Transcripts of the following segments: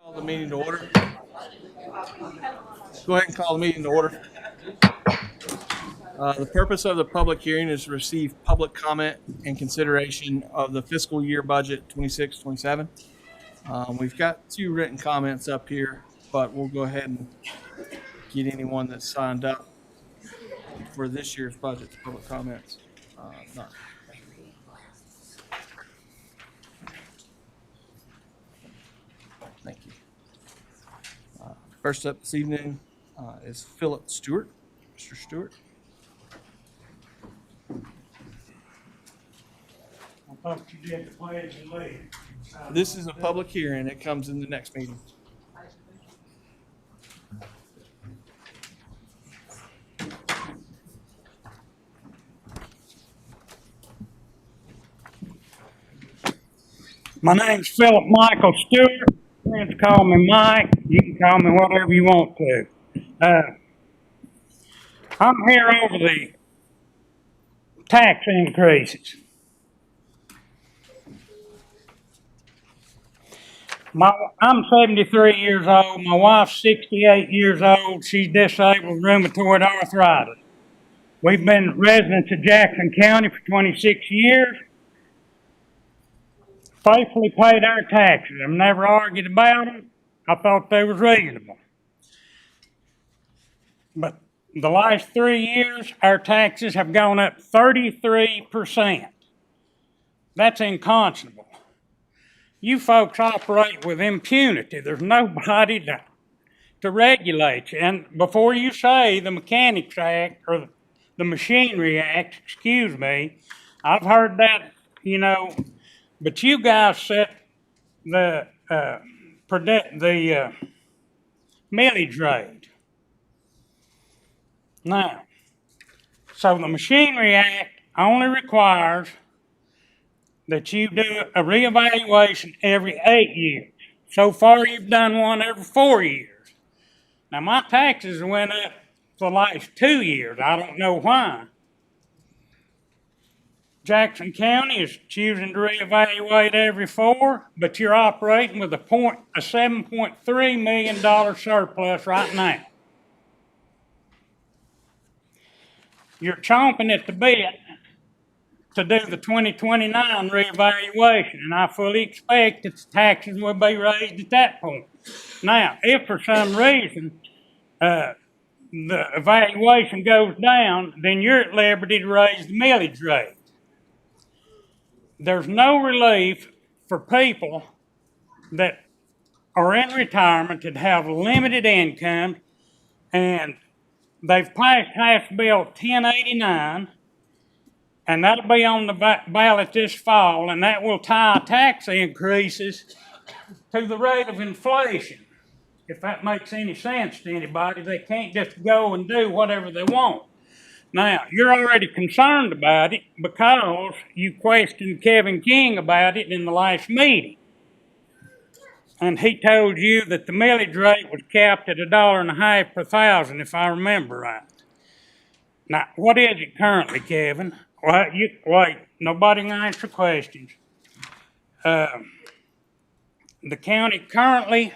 Call the meeting to order. Go ahead and call the meeting to order. The purpose of the public hearing is to receive public comment and consideration of the fiscal year budget 26-27. We've got two written comments up here, but we'll go ahead and get anyone that signed up for this year's budget public comments. Not. Thank you. First up this evening is Philip Stewart. Mr. Stewart. I thought you did the pledge and leave. This is a public hearing. It comes in the next meeting. My name's Philip Michael Stewart. Friends call me Mike. You can call me whatever you want to. I'm here over the tax increases. I'm 73 years old. My wife's 68 years old. She's disabled with rheumatoid arthritis. We've been residents of Jackson County for 26 years. Faithfully paid our taxes. I've never argued about them. I thought they was reasonable. But the last 3 years, our taxes have gone up 33%. That's unconscionable. You folks operate with impunity. There's nobody to regulate you. And before you say the Mechanics Act or the Machinery Act, excuse me, I've heard that, but you guys set the millage rate. Now, so the Machinery Act only requires that you do a reevaluation every 8 years. So far, you've done one every 4 years. Now, my taxes went up for the last 2 years. I don't know why. Jackson County is choosing to reevaluate every 4, but you're operating with a $7.3 million surplus right now. You're chomping at the bit to do the 2029 reevaluation, and I fully expect that the taxes will be raised at that point. Now, if for some reason the evaluation goes down, then you're at liberty to raise the millage rate. There's no relief for people that are in retirement that have limited income, and they've passed House Bill 1089, and that'll be on the ballot this fall, and that will tie tax increases to the rate of inflation. If that makes any sense to anybody, they can't just go and do whatever they want. Now, you're already concerned about it because you questioned Kevin King about it in the last meeting. And he told you that the millage rate was capped at $1.50 per thousand, if I remember right. Now, what is it currently, Kevin? Wait, nobody can answer questions. The county currently,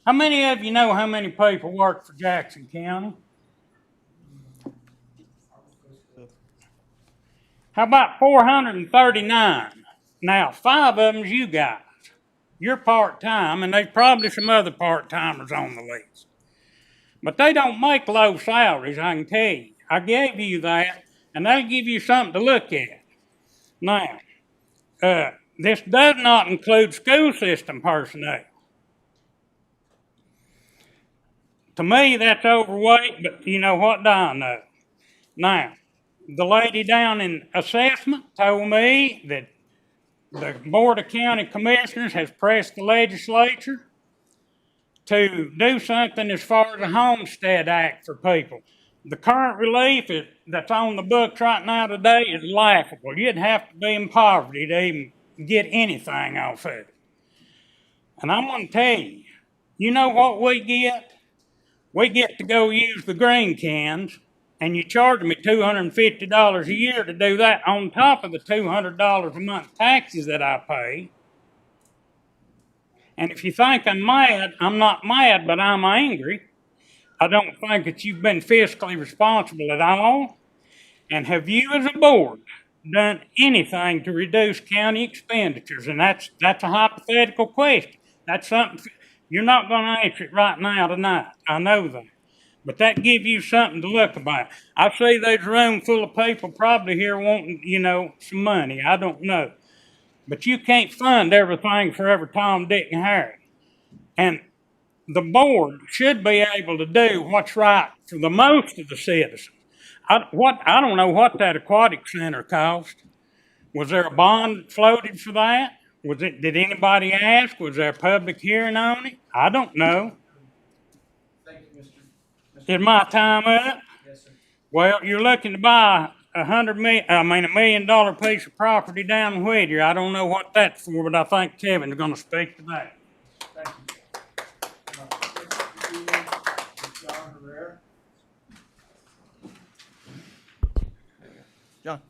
how many of you know how many people work for Jackson County? How about 439? Now, 5 of them's you guys. You're part-time, and there's probably some other part-timers on the list. But they don't make low salaries, I can tell you. I gave you that, and that'll give you something to look at. Now, this does not include school system personnel. To me, that's overweight, but you know what do I know? Now, the lady down in assessment told me that the Board of County Commissioners has pressed the legislature to do something as far as a Homestead Act for people. The current relief that's on the books right now today is laughable. You'd have to be in poverty to even get anything off of it. And I'm going to tell you, you know what we get? We get to go use the green cans, and you charge me $250 a year to do that on top of the $200 a month taxes that I pay. And if you think I'm mad, I'm not mad, but I'm angry. I don't think that you've been fiscally responsible at all. And have you as a board done anything to reduce county expenditures? And that's a hypothetical question. That's something, you're not gonna answer it right now tonight. I know that. But that gives you something to look about. I see there's a room full of people probably here wanting, some money. I don't know. But you can't fund everything for every Tom, Dick, and Harry. And the board should be able to do what's right for the most of the citizens. I don't know what that aquatic center cost. Was there a bond floated for that? Did anybody ask? Was there a public hearing on it? I don't know. Thank you, Mr. Is my time up? Yes, sir. Well, you're looking to buy $1 million piece of property down in Whittier. I don't know what that's for, but I think Kevin's gonna speak to that. Thank you. John Herrera. John.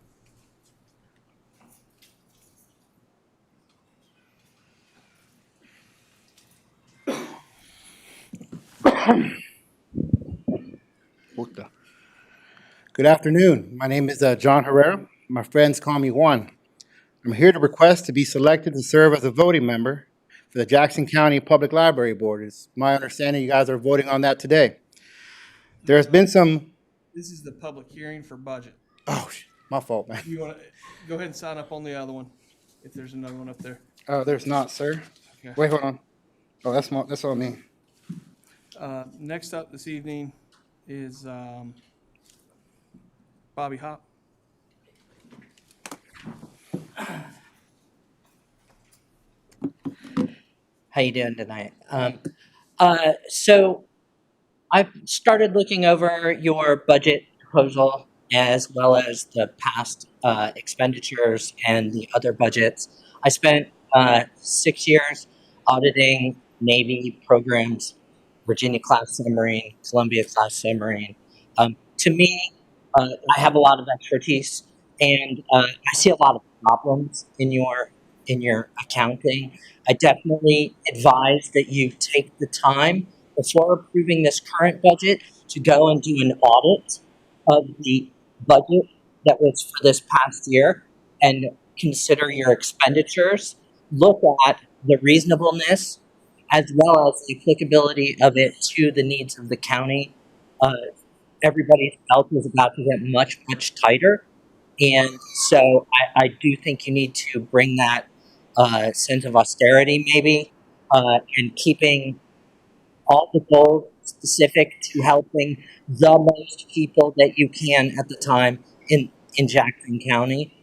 Good afternoon. My name is John Herrera. My friends call me Juan. I'm here to request to be selected to serve as a voting member for the Jackson County Public Library Board. It's my understanding you guys are voting on that today. There's been some, This is the public hearing for budget. my fault, man. You want to go ahead and sign up on the other one, if there's another one up there. Oh, there's not, sir. Okay. Wait, hold on. Oh, that's on me. Next up this evening is Bobby Hop. How you doing tonight? So I've started looking over your budget proposal as well as the past expenditures and the other budgets. I spent 6 years auditing Navy programs, Virginia-class submarine, Columbia-class submarine. To me, I have a lot of expertise, and I see a lot of problems in your accounting. I definitely advise that you take the time before approving this current budget to go and do an audit of the budget that was for this past year and consider your expenditures. Look at the reasonableness as well as the applicability of it to the needs of the county. Everybody's belt is about to get much, much tighter. And so I do think you need to bring that sense of austerity, maybe, and keeping all the goals specific to helping the most people that you can at the time in Jackson County.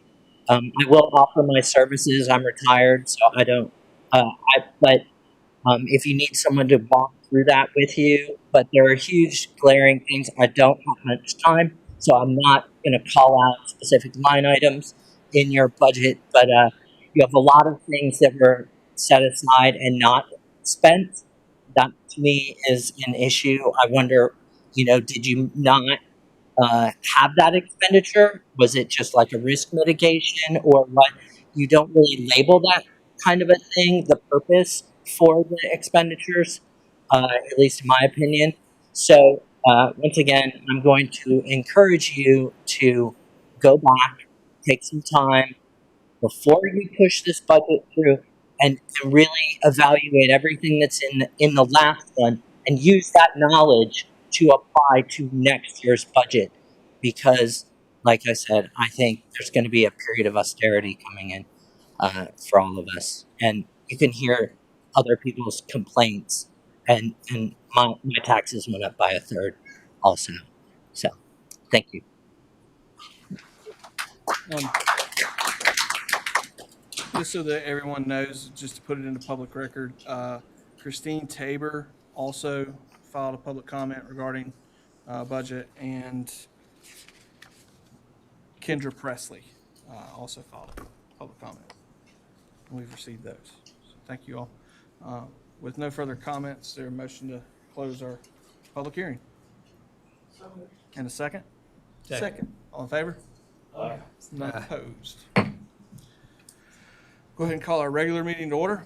I will offer my services. I'm retired, so I don't. But if you need someone to walk through that with you, but there are huge glaring things. I don't have much time, so I'm not going to call out specific line items in your budget, but you have a lot of things that were set aside and not spent. That to me is an issue. I wonder, did you not have that expenditure? Was it just like a risk mitigation or what? You don't really label that kind of a thing, the purpose for the expenditures, at least in my opinion. So once again, I'm going to encourage you to go back, take some time before you push this budget through and really evaluate everything that's in the last one and use that knowledge to apply to next year's budget. Because, like I said, I think there's going to be a period of austerity coming in for all of us. And you can hear other people's complaints. And my taxes went up by a third also. So, thank you. Just so that everyone knows, just to put it into public record, Christine Tabor also filed a public comment regarding budget, and Kendra Presley also filed a public comment. We've received those. So thank you all. With no further comments, is there a motion to close our public hearing? And a second? Second. All in favor? Aye. None opposed. Go ahead and call our regular meeting to order.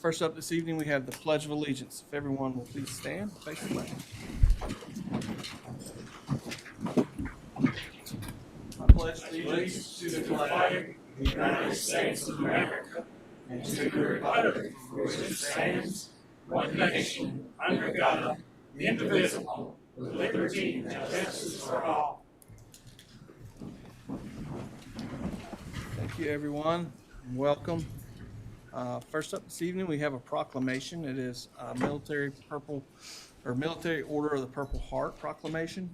First up this evening, we have the Pledge of Allegiance. If everyone will please stand, face the flag. I pledge allegiance to the flag of the United States of America and to the republic for which it stands, one nation, under God, indivisible, with liberty and justice for all. Thank you, everyone, and welcome. First up this evening, we have a proclamation. It is Military Order of the Purple Heart proclamation.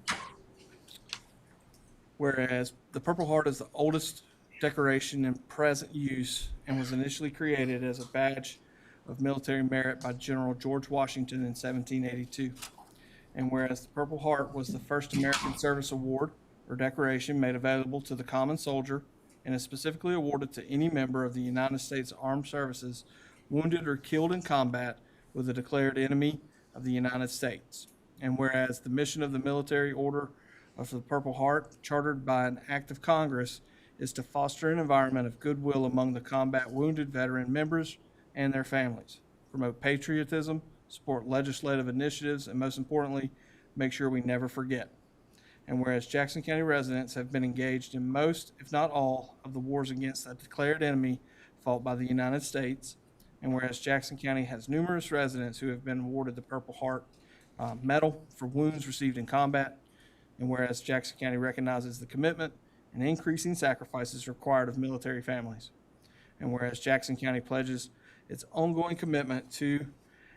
Whereas the Purple Heart is the oldest decoration in present use and was initially created as a badge of military merit by General George Washington in 1782. And whereas the Purple Heart was the first American Service Award or decoration made available to the common soldier and is specifically awarded to any member of the United States Armed Services wounded or killed in combat with a declared enemy of the United States. And whereas the mission of the Military Order of the Purple Heart, chartered by an act of Congress, is to foster an environment of goodwill among the combat wounded veteran members and their families, promote patriotism, support legislative initiatives, and most importantly, make sure we never forget. And whereas Jackson County residents have been engaged in most, if not all, of the wars against a declared enemy fought by the United States, and whereas Jackson County has numerous residents who have been awarded the Purple Heart Medal for wounds received in combat, and whereas Jackson County recognizes the commitment and increasing sacrifices required of military families, and whereas Jackson County pledges its ongoing commitment to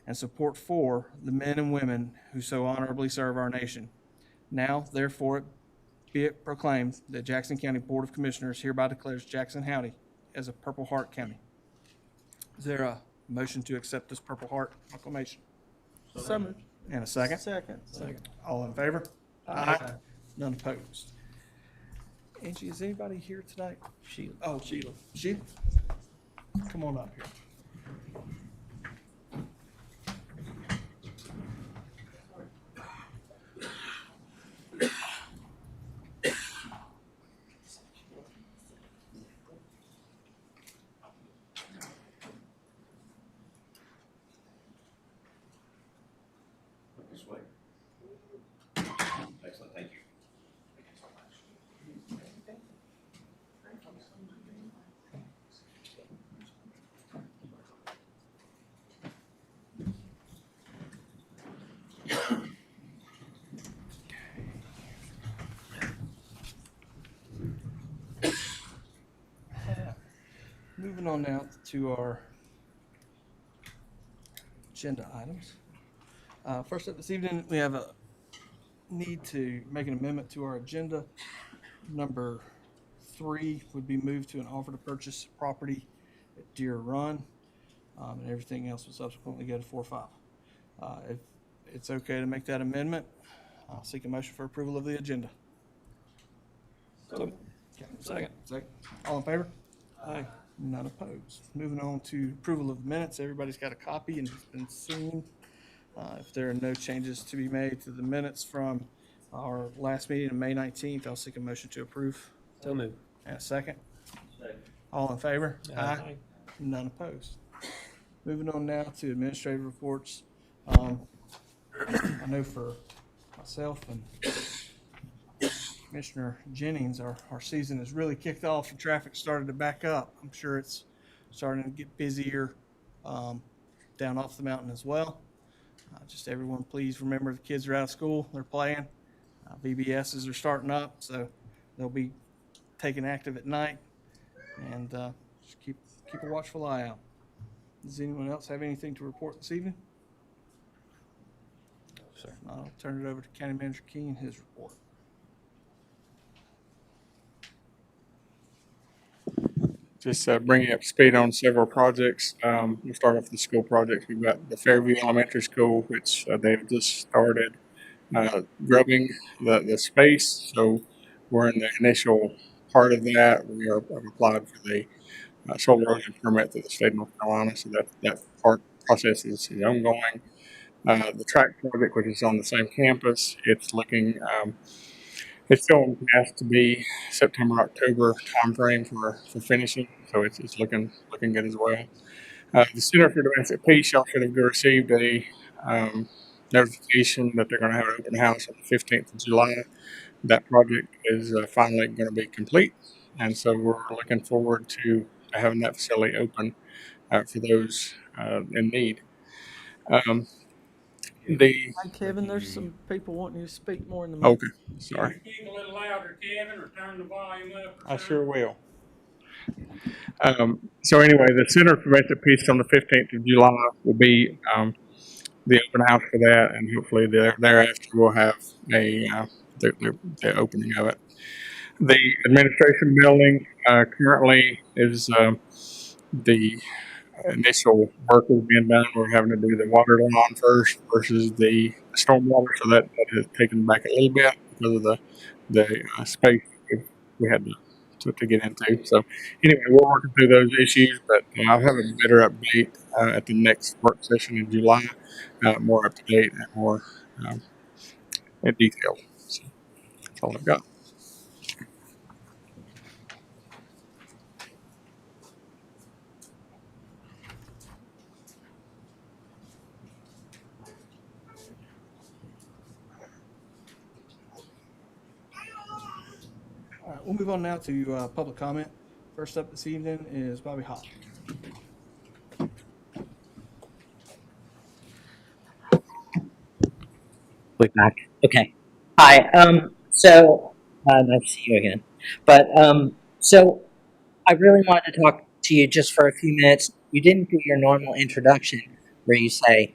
and support for the men and women who so honorably serve our nation. Now, therefore, be it proclaimed that Jackson County Board of Commissioners hereby declares Jackson County as a Purple Heart County. Is there a motion to accept this Purple Heart proclamation? So moved. And a second? Second. All in favor? Aye. None opposed. Angie, is anybody here tonight? Sheila. Oh, Sheila. Sheila? Come on up here. This way. Excellent, thank you. Moving on now to our agenda items. First up this evening, we have a need to make an amendment to our agenda. Number 3 would be moved to an offer to purchase property at Deer Run, and everything else will subsequently go to 4-5. If it's okay to make that amendment, I'll seek a motion for approval of the agenda. Okay. Second. Second. All in favor? Aye. None opposed. Moving on to approval of minutes. Everybody's got a copy and it's been seen. If there are no changes to be made to the minutes from our last meeting on May 19th, I'll seek a motion to approve. So moved. And a second. All in favor? Aye. None opposed. Moving on now to administrative reports. I know for myself and Commissioner Jennings, our season has really kicked off and traffic started to back up. I'm sure it's starting to get busier down off the mountain as well. Just everyone, please remember the kids are out of school, they're playing. VBSs are starting up, so they'll be taken active at night. And just keep a watchful eye out. Does anyone else have anything to report this evening? Sir. I'll turn it over to County Manager King and his report. Just bringing up speed on several projects. We'll start off with the school projects. We've got the Fairview Elementary School, which they've just started grubbing the space. So we're in the initial part of that. We are applied for the soil erosion permit through the state of North Carolina. So that process is ongoing. The track project, which is on the same campus, it's looking. It's still has to be September, October timeframe for finishing, so it's looking good as well. The Center for Domestic Peace, y'all should have received a notification that they're going to have an open house on the 15th of July. That project is finally going to be complete, and so we're looking forward to having that facility open for those in need. Um, the Hi, Kevin, there's some people wanting you to speak more in the mic. okay, sorry, Speak a little louder, Kevin, or turn the volume up. I sure will. So anyway, the Center for Domestic Peace on the 15th of July will be the open house for that, and hopefully thereafter we'll have the opening of it. The administration building currently is the initial work is being done. We're having to do the water line first versus the stormwater, so that has taken back a little bit because of the space we had to get into. So anyway, we're working through those issues, but I'll have a better update at the next work session in July, more up to date and more in detail. So that's all I've got. All right, we'll move on now to public comment. First up this evening is Bobby Hall. We're back. Okay. Hi. So nice to see you again. But so I really wanted to talk to you just for a few minutes. You didn't do your normal introduction where you say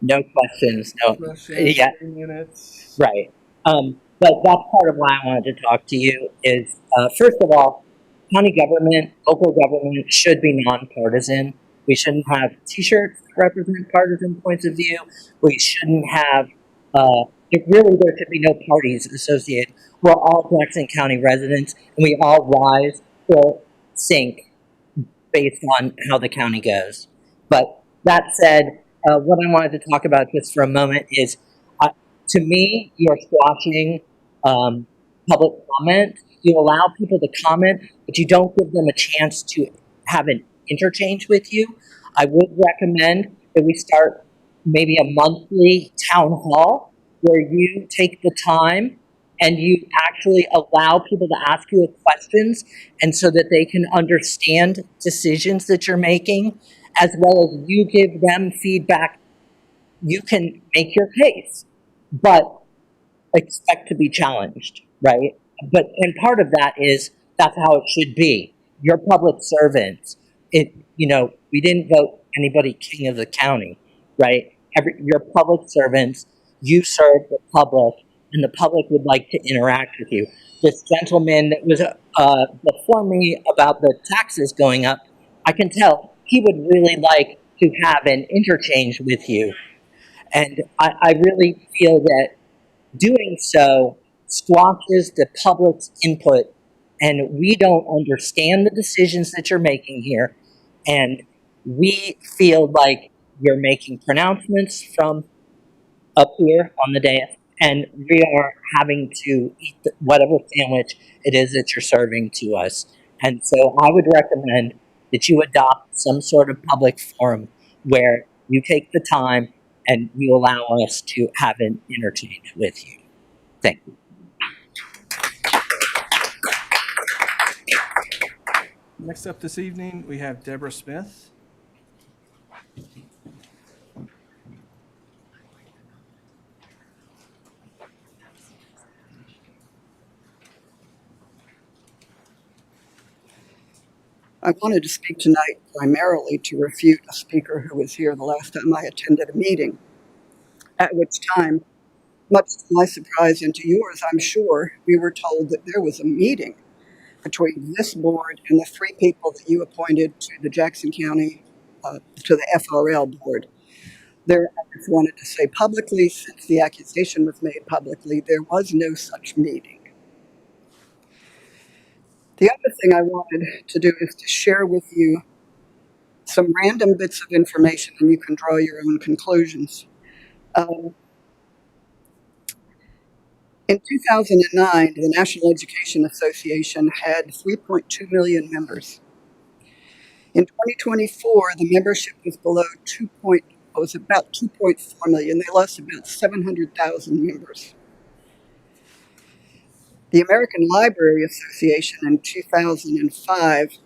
no questions, no. Yeah. 3 minutes. Right. But that's part of why I wanted to talk to you is, first of all, county government, local government should be nonpartisan. We shouldn't have T-shirts that represent partisan points of view. We shouldn't have, there should be no parties associated. We're all Jackson County residents, and we all rise or sink based on how the county goes. But that said, what I wanted to talk about just for a moment is, to me, you're squashing public comment. You allow people to comment, but you don't give them a chance to have an interchange with you. I would recommend that we start maybe a monthly town hall where you take the time and you actually allow people to ask you questions, and so that they can understand decisions that you're making, as well as you give them feedback. You can make your case, but expect to be challenged, right? And part of that is that's how it should be. You're public servants. We didn't vote anybody king of the county, right? You're public servants. You serve the public, and the public would like to interact with you. This gentleman that was before me about the taxes going up, I can tell he would really like to have an interchange with you. And I really feel that doing so squashes the public's input, and we don't understand the decisions that you're making here. And we feel like you're making pronouncements from up here on the dais, and we are having to eat whatever sandwich it is that you're serving to us. And so I would recommend that you adopt some sort of public forum where you take the time and you allow us to have an interchange with you. Thank you. Next up this evening, we have Deborah Smith. I wanted to speak tonight primarily to refute a speaker who was here the last time I attended a meeting, at which time, much to my surprise and to yours, I'm sure, we were told that there was a meeting between this board and the 3 people that you appointed to the Jackson County, to the FRL board. There, I just wanted to say publicly, since the accusation was made publicly, there was no such meeting. The other thing I wanted to do is to share with you some random bits of information, and you can draw your own conclusions. In 2009, the National Education Association had 3.2 million members. In 2024, the membership was below was about 2.4 million. They lost about 700,000 members. The American Library Association in 2005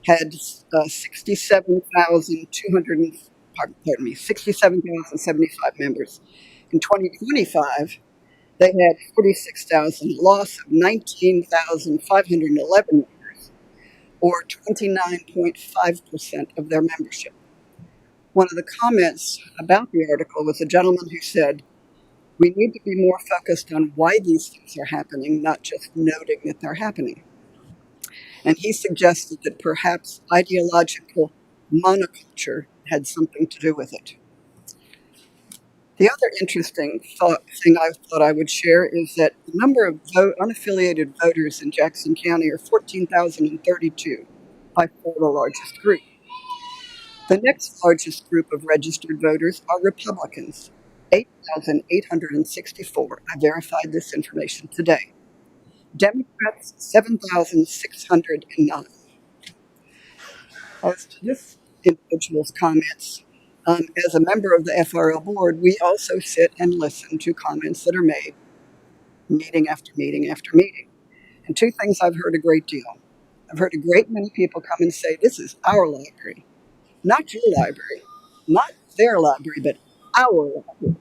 had 67,075 members. In 2025, they had 46,000, loss of 19,511 members, or 29.5% of their membership. One of the comments about the article was a gentleman who said, we need to be more focused on why these things are happening, not just noting that they're happening. And he suggested that perhaps ideological monoculture had something to do with it. The other interesting thing I thought I would share is that the number of unaffiliated voters in Jackson County are 14,032, by far the largest group. The next largest group of registered voters are Republicans, 8,864. I verified this information today. Democrats, 7,609. As to this individual's comments, as a member of the FRL board, we also sit and listen to comments that are made, meeting after meeting after meeting. And two things I've heard a great deal. I've heard a great many people come and say, this is our library, not your library, not their library, but our library.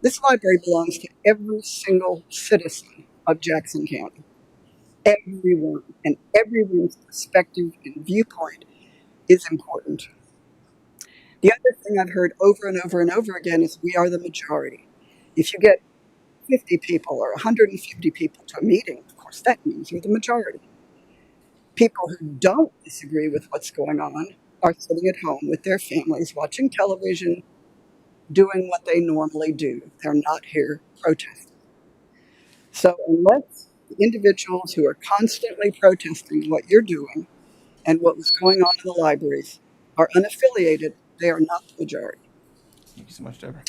This library belongs to every single citizen of Jackson County. Everyone, and everyone's perspective and viewpoint is important. The other thing I've heard over and over and over again is we are the majority. If you get 50 people or 150 people to a meeting, of course that means you're the majority. People who don't disagree with what's going on are sitting at home with their families, watching television, doing what they normally do. They're not here protesting. So unless the individuals who are constantly protesting what you're doing and what was going on in the libraries are unaffiliated, they are not the majority. Thank you so much, Deborah.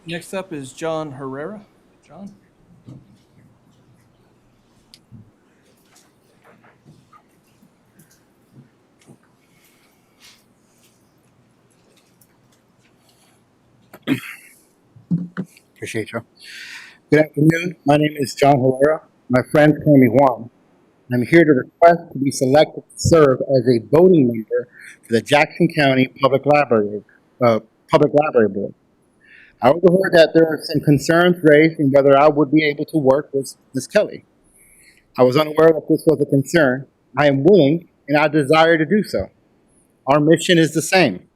Next up is John Herrera. John? Appreciate you. Good afternoon. My name is John Herrera. My friends call me Juan. I'm here to request to be selected to serve as a voting member for the Jackson County Public Library Board. I overheard that there are some concerns raised in whether I would be able to work with Ms. Kelly. I was unaware that this was a concern. I am willing and I desire to do so. Our mission is the same,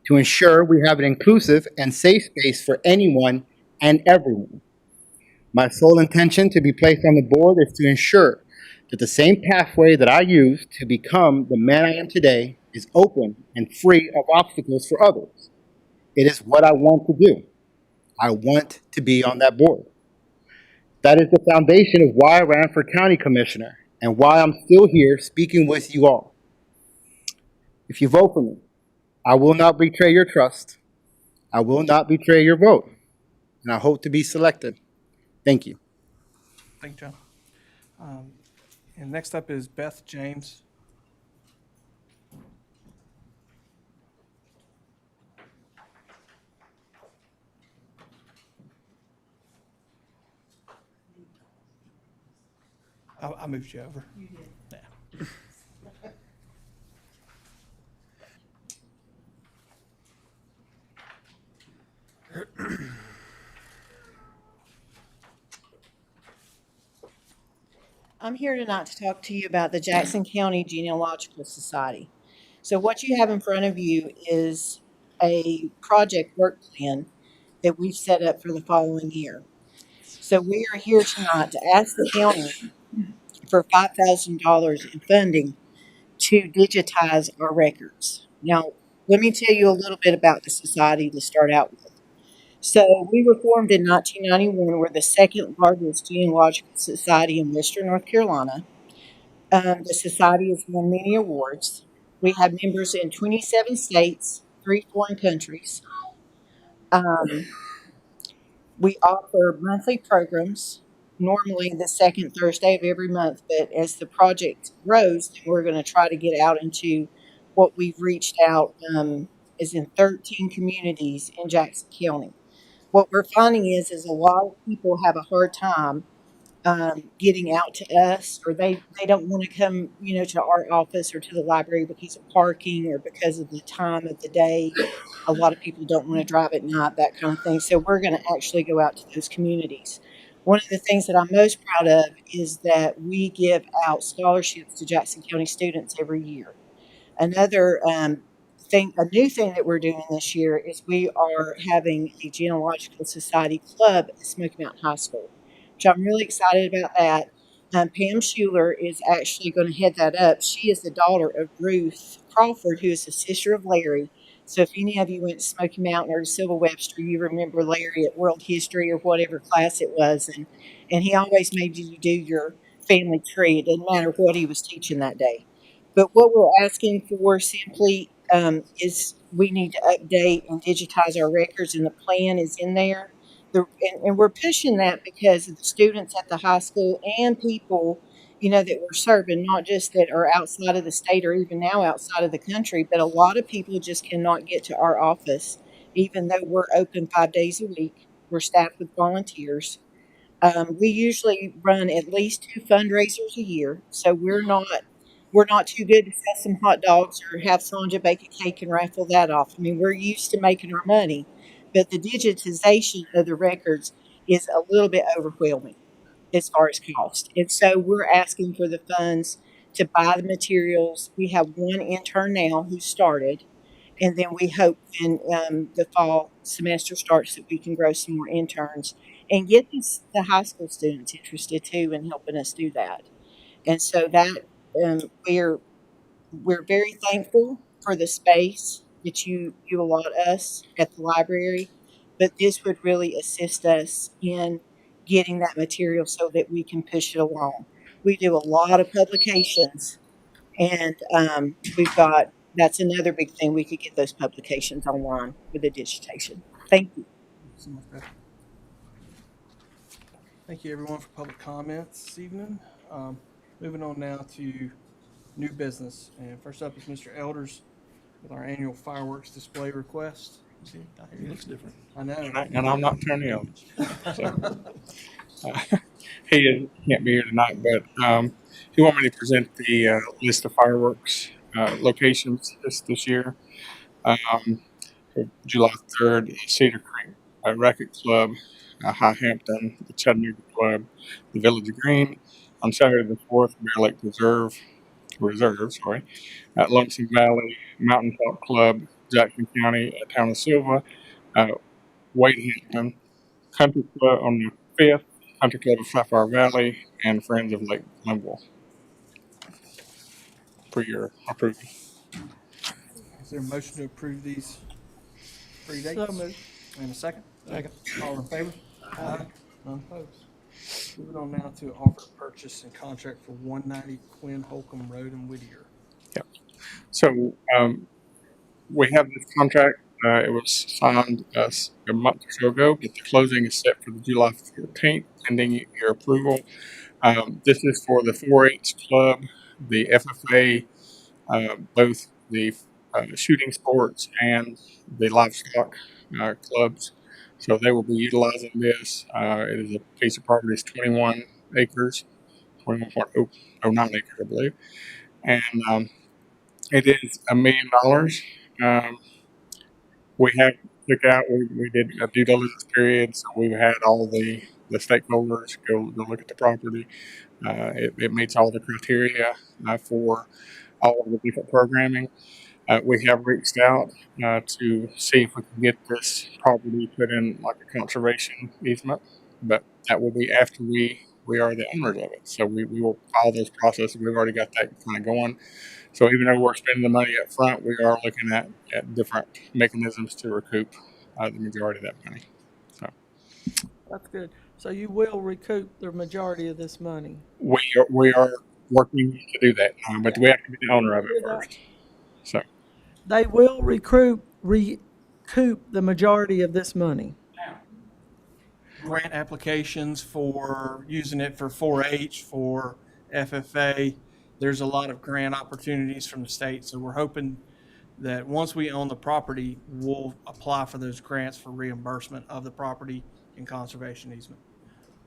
to ensure we have an inclusive and safe space for anyone and everyone. My sole intention to be placed on the board is to ensure that the same pathway that I used to become the man I am today is open and free of obstacles for others. It is what I want to do. I want to be on that board. That is the foundation of why I ran for county commissioner and why I'm still here speaking with you all. If you vote for me, I will not betray your trust. I will not betray your vote. And I hope to be selected. Thank you. Thank you, John. And next up is Beth James. I moved you over. You did. Yeah. I'm here tonight to talk to you about the Jackson County Genealogical Society. So what you have in front of you is a project work plan that we've set up for the following year. So we are here tonight to ask the county for $5,000 in funding to digitize our records. Now, let me tell you a little bit about the society to start out with. So we were formed in 1991. We're the second largest genealogical society in Western North Carolina. The society has won many awards. We have members in 27 states, 3 foreign countries. We offer monthly programs normally the second Thursday of every month, but as the project grows, then we're going to try to get out into what we've reached out is in 13 communities in Jackson County. What we're finding is a lot of people have a hard time getting out to us, or they don't want to come, to our office or to the library because of parking or because of the time of the day. A lot of people don't want to drive at night, that kind of thing. So we're going to actually go out to those communities. One of the things that I'm most proud of is that we give out scholarships to Jackson County students every year. Another a new thing that we're doing this year is we are having a genealogical society club at Smoky Mountain High School, which I'm really excited about that. Pam Schuler is actually going to head that up. She is the daughter of Ruth Crawford, who is the sister of Larry. So if any of you went to Smoky Mountain or to Civil Webster, you remember Larry at World History or whatever class it was. And he always made you do your family tree. It didn't matter what he was teaching that day. But what we're asking for simply is we need to update and digitize our records, and the plan is in there. And we're pushing that because of the students at the high school and people, that we're serving, not just that are outside of the state or even now outside of the country, but a lot of people just cannot get to our office, even though we're open 5 days a week. We're staffed with volunteers. We usually run at least 2 fundraisers a year, so we're not too good to sell some hot dogs or have Sonja bake a cake and raffle that off. I mean, we're used to making our money, but the digitization of the records is a little bit overwhelming as far as cost. And so we're asking for the funds to buy the materials. We have one intern now who started, and then we hope when the fall semester starts that we can grow some more interns and get the high school students interested too in helping us do that. And so that we're very thankful for the space that you allot us at the library, but this would really assist us in getting that material so that we can push it along. We do a lot of publications, and that's another big thing. We could get those publications online with the digitation. Thank you. So much better. Thank you, everyone, for public comments this evening. Moving on now to new business. And first up is Mr. Elders with our annual fireworks display request. See, he looks different. I know. And I'm not Tony Ellis. So, he can't be here tonight, but he wanted me to present the list of fireworks locations this year. July 3rd, Cedar Creek Racquet Club, High Hampton, the Chattanooga Club, the Village Green. On Saturday the 4th, Bear Lake Reserve, at Lonesome Valley, Mountaintop Club, Jackson County, Town of Silva, Wade Hampton, Country Club on the 5th, Country Club of Sapphire Valley, and Friends of Lake Glenville. For your approval. Is there a motion to approve these 3 dates? So moved. And a second? Second. All in favor? Aye. None opposed. Moving on now to offer purchase and contract for 190 Quinn Holcomb Road in Whittier. Yep. So we have this contract. It was signed a month or so ago, but the closing is set for the July 14th, pending your approval. This is for the 4-H club, the FFA, both the shooting sports and the livestock clubs. So they will be utilizing this. It is a piece of property. It's 21 acres, 21.09 acres, I believe. And it is $1 million. We have we did a due diligence period, so we've had all the stakeholders go look at the property. It meets all the criteria for all of the different programming. We have reached out to see if we can get this property put in like a conservation easement, but that will be after we are the owners of it. So we will follow those processes. We've already got that kind of going. So even though we're spending the money up front, we are looking at different mechanisms to recoup the majority of that money. So That's good. So you will recoup the majority of this money. we are working to do that, but we have to be the owner of it first. So They will recoup the majority of this money. grant applications for using it for 4-H, for FFA. There's a lot of grant opportunities from the state, so we're hoping that once we own the property, we'll apply for those grants for reimbursement of the property and conservation easement.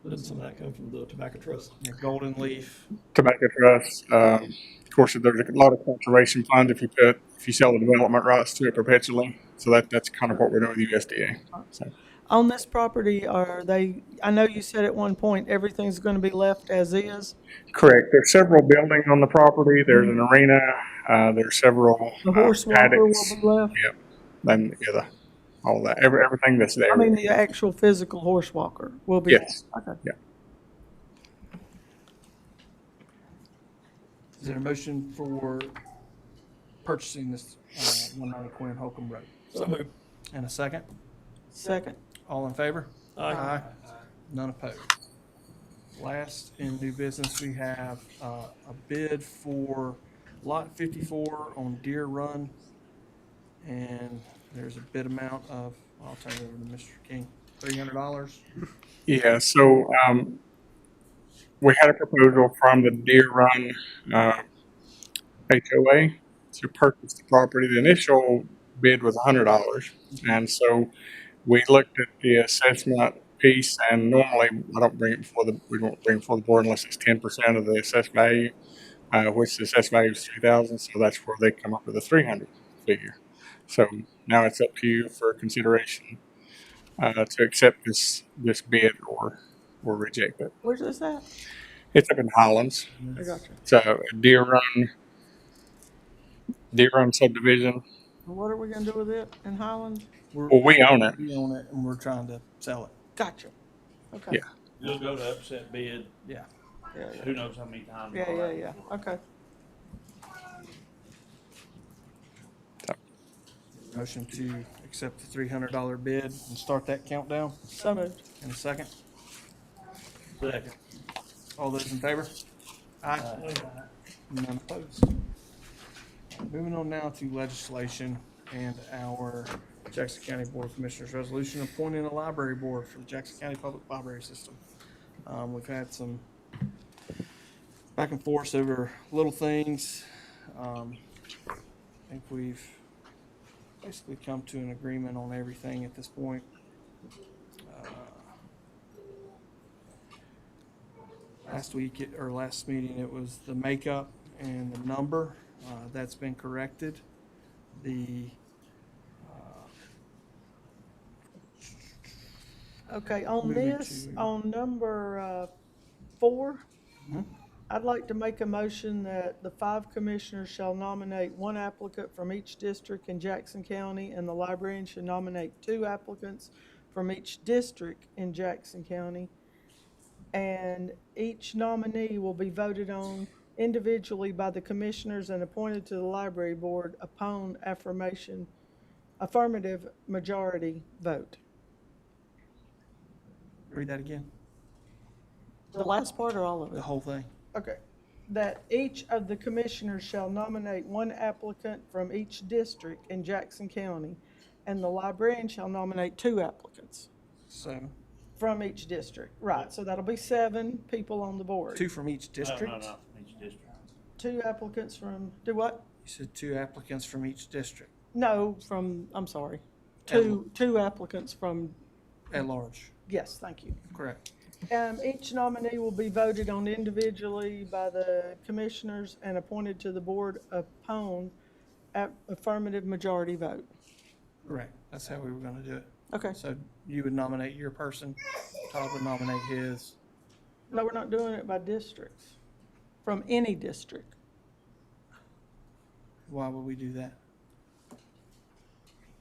Doesn't some of that come from the tobacco trust? Yeah, Golden Leaf, Tobacco trust, of course, there's a lot of conservation funds if you sell the development rights to it perpetually. So that's kind of what we're doing with USDA. So, On this property, are they, I know you said at one point, everything's gonna be left as is. correct. There's several buildings on the property. There's an arena. There's several The horse walker will paddocks. be left. Yep. Then all that, everything that's there. I mean, the actual physical horse walker will be. Yes. Okay. Yeah. is there a motion for purchasing this 190 Quinn Holcomb Road? So moved. And a second? Second. All in favor? Aye. None opposed. Last in new business, we have a bid for Lot 54 on Deer Run. And there's a bid amount of, I'll turn it over to Mr. King, $300. Yeah, so we had a proposal from the Deer Run HOA to purchase the property. The initial bid was $100, and so we looked at the assessment piece. And normally, we don't bring it before the board unless it's 10% of the assessed value, which the assessed value is $3,000. So that's where they come up with a 300 figure. So now it's up to you for consideration to accept this bid or reject it. Where's this at? It's up in Highlands. I got you. It's a Deer Run subdivision. What are we gonna do with it in Highland? Well, we own it. We own it and we're trying to sell it. Gotcha. Okay. Yeah. You'll go to upset bid, Yeah. Yeah, who knows how many times. yeah. Okay. Motion to accept the $300 bid and start that countdown. So moved. In a second. Second. All those in favor? Aye. None opposed. Moving on now to legislation and our Jackson County Board of Commissioners resolution appointing a library board for the Jackson County Public Library System. We've had some back and forth over little things. I think we've basically come to an agreement on everything at this point. Last meeting, it was the makeup and the number. That's been corrected. Okay, on Moving this, to- on number 4, Mhm. I'd like to make a motion that the 5 commissioners shall nominate 1 applicant from each district in Jackson County, and the librarian should nominate 2 applicants from each district in Jackson County. And each nominee will be voted on individually by the commissioners and appointed to the library board upon affirmative majority vote. Read that again, The last part or all of the it? whole thing. Okay. That each of the commissioners shall nominate 1 applicant from each district in Jackson County, and the librarian shall nominate 2 applicants So, from each district. Right, so that'll be 7 people on the board. 2 from each district? No, from each district. 2 applicants from, do what? You said 2 applicants from each district No, from, I'm sorry. At- 2 applicants from, at large, yes, thank you. correct? Each nominee will be voted on individually by the commissioners and appointed to the board upon affirmative majority vote. Correct. That's how we were gonna do it. Okay. So you would nominate your person, Todd would nominate his. No, we're not doing it by districts, from any district. Why would we do that?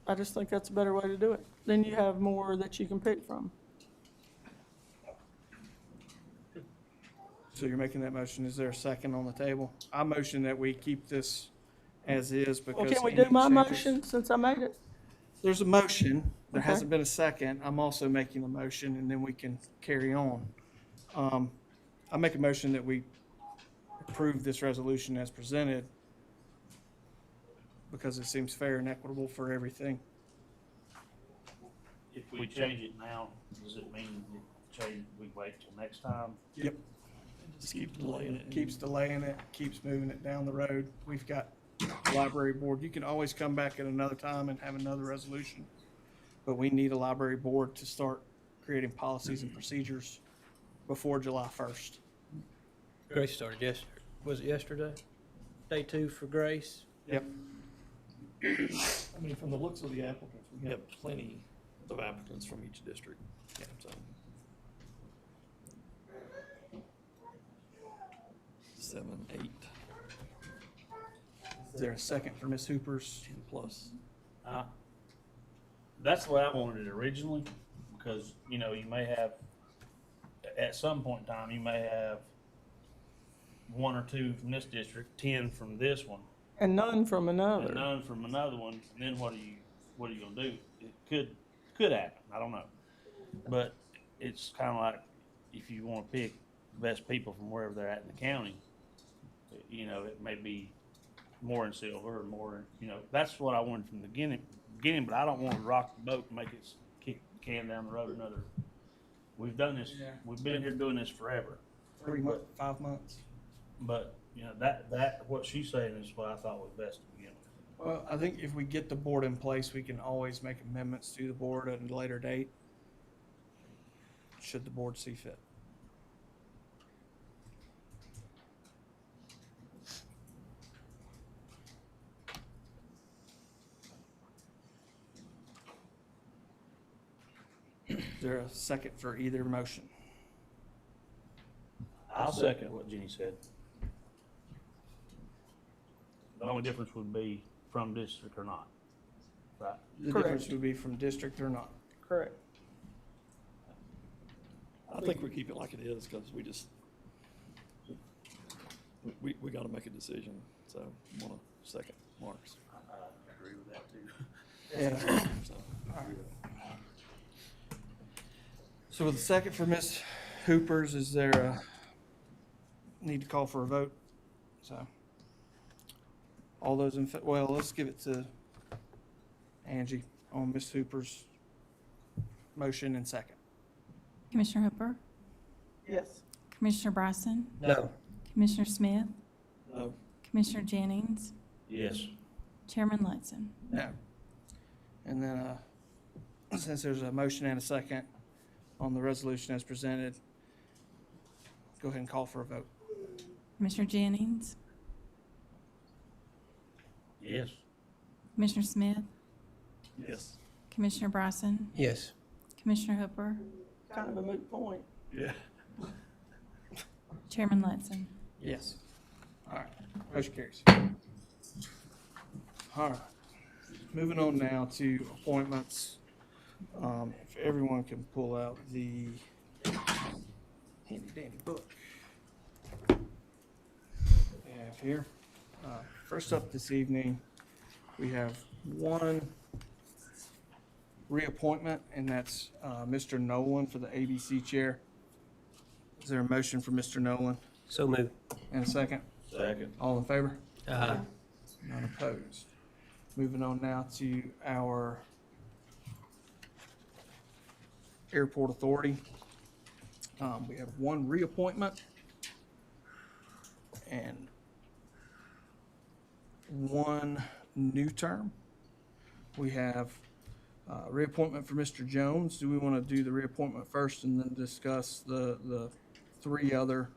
I just think that's a better way to do it. Then you have more that you can pick from. So you're making that motion. Is there a second on the table? I motion that we keep this as is because. Well, can we any do my changes- motion since I made it? There's a motion. There Okay. hasn't been a second. I'm also making a motion and then we can carry on. I make a motion that we approve this resolution as presented because it seems fair and equitable for everything. if we change it now, does it mean we wait till next time? Yep. Just keep delaying it. Keeps delaying it, keeps moving it down the road. We've got the library board. You can always come back at another time and have another resolution. But we need a library board to start creating policies and procedures before July 1st. Grace started yesterday. Was it yesterday? Day 2 for Grace? Yep. I mean, from the looks of the applicants, we have plenty of applicants from each district. So. 7, 8, Is there a second for Ms. Hooper's? 10 plus. That's the way I wanted it originally, because, you know, you may have, at some point in time, you may have 1 or 2 from this district, 10 from this one, And none from and another. none from another one, and then what are you gonna do? It could happen, I don't know. But it's kinda like, if you wanna pick the best people from wherever they're at in the county, you know, it may be more in Silver or more, that's what I wanted from the beginning, but I don't want to rock the boat and make it kick the can down the road another. We've done this, Yeah. we've been here doing this forever, 3 months, 5 months? but, you know, that, what she's saying is what I thought was best to begin with. Well, I think if we get the board in place, we can always make amendments to the board at a later date, should the board see fit. Is there a second for either motion? I'll second what Jenny said. The only difference would be from district or not, right? The Correct. difference would be from district or not. Correct. I think we keep it like it is because we got to make a decision. So I want to second Mark's. I agree with that too. Yeah. So, So with the second for Ms. Hooper's, is there a need to call for a vote? So, all those in, well, let's give it to Angie on Ms. Hooper's motion and second. Commissioner Hooper, Yes. Commissioner Bryson, No. Commissioner Smith, no, Commissioner Jennings, Yes. Chairman Lutzen. No. And then, since there's a motion and a second on the resolution as presented, go ahead and call for a vote. Commissioner Jennings, Yes. Commissioner Smith, yes, Commissioner Bryson, Yes. Commissioner Hooper, Kind of a moot point. yeah. Chairman Lutzen. Yes. All right, motion carries. All right, moving on now to appointments. If everyone can pull out the handy dandy book we have here. First up this evening, we have one reappointment, and that's Mr. Nolan for the ABC chair. Is there a motion for Mr. Nolan? So moved. And a second? Second. All in favor? Aye. None opposed. Moving on now to our Airport Authority. We have one reappointment and one new term. We have reappointment for Mr. Jones. Do we want to do the reappointment first and then discuss the 3 other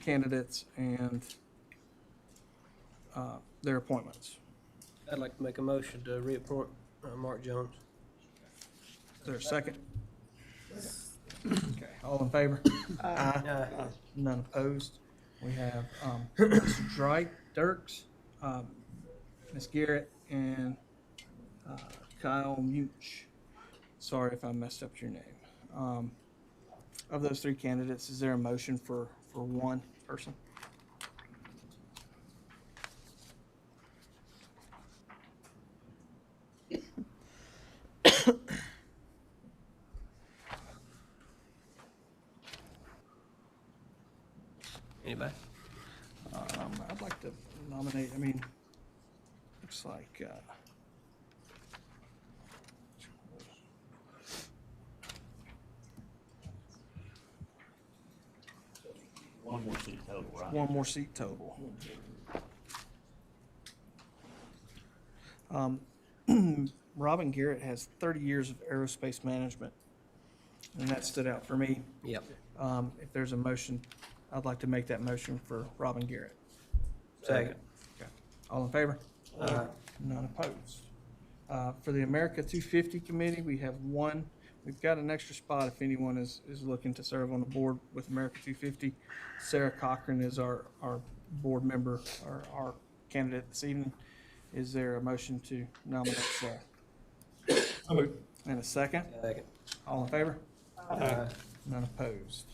candidates and their appointments? I'd like to make a motion to reappoint Mark Jones. Is there a second? Okay, all in favor? Aye. None opposed. We have Ms. Dirks, Ms. Garrett, and Kyle Much. Sorry if I messed up your name. Of those 3 candidates, is there a motion for one person? Anybody? I'd like to nominate, looks like, One more seat total, right? One more seat total. Robin Garrett has 30 years of aerospace management, and that stood out for me. Yep. If there's a motion, I'd like to make that motion for Robin Garrett. Second. Okay. All in favor? None opposed. For the America 250 Committee, we have one. We've got an extra spot if anyone is looking to serve on the board with America 250. Sarah Cochran is our board member, our candidate this evening. Is there a motion to nominate Sarah? I move. And a second? Second. All in favor? None opposed.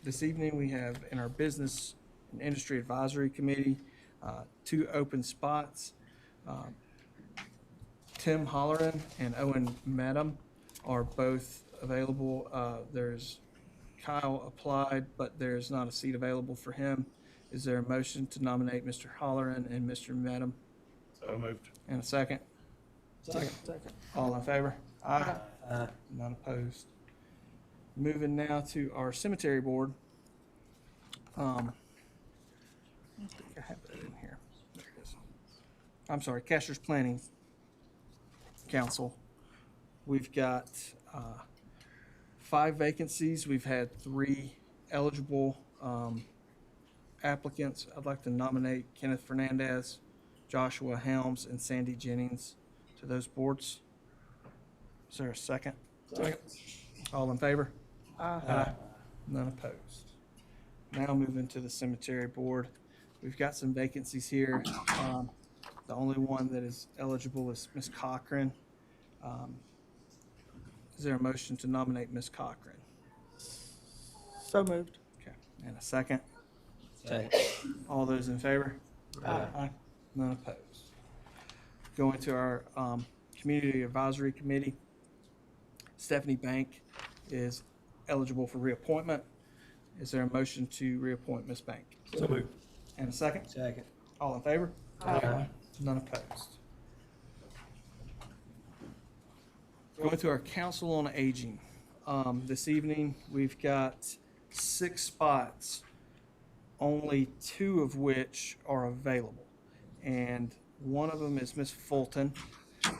This evening, we have in our Business and Industry Advisory Committee, 2 open spots. Tim Holleran and Owen Madam are both available. There's Kyle applied, but there's not a seat available for him. Is there a motion to nominate Mr. Holleran and Mr. Madam? So moved. And a second? Second. All in favor? Aye. None opposed. Moving now to our cemetery board. I think I have that in here. There it is. I'm sorry, Cashers Planning Council. We've got 5 vacancies. We've had 3 eligible applicants. I'd like to nominate Kenneth Fernandez, Joshua Helms, and Sandy Jennings to those boards. Is there a second? Second. All in favor? Aye. None opposed. Now moving to the cemetery board. We've got some vacancies here. The only one that is eligible is Ms. Cochran. Is there a motion to nominate Ms. Cochran? So moved. Okay, and a second? Second. All those in favor? Aye. None opposed. Going to our Community Advisory Committee. Stephanie Bank is eligible for reappointment. Is there a motion to reappoint Ms. Bank? So moved. And a second? Second. All in favor? Aye. None opposed. Going to our Council on Aging. This evening, we've got 6 spots, only 2 of which are available. And one of them is Ms. Fulton,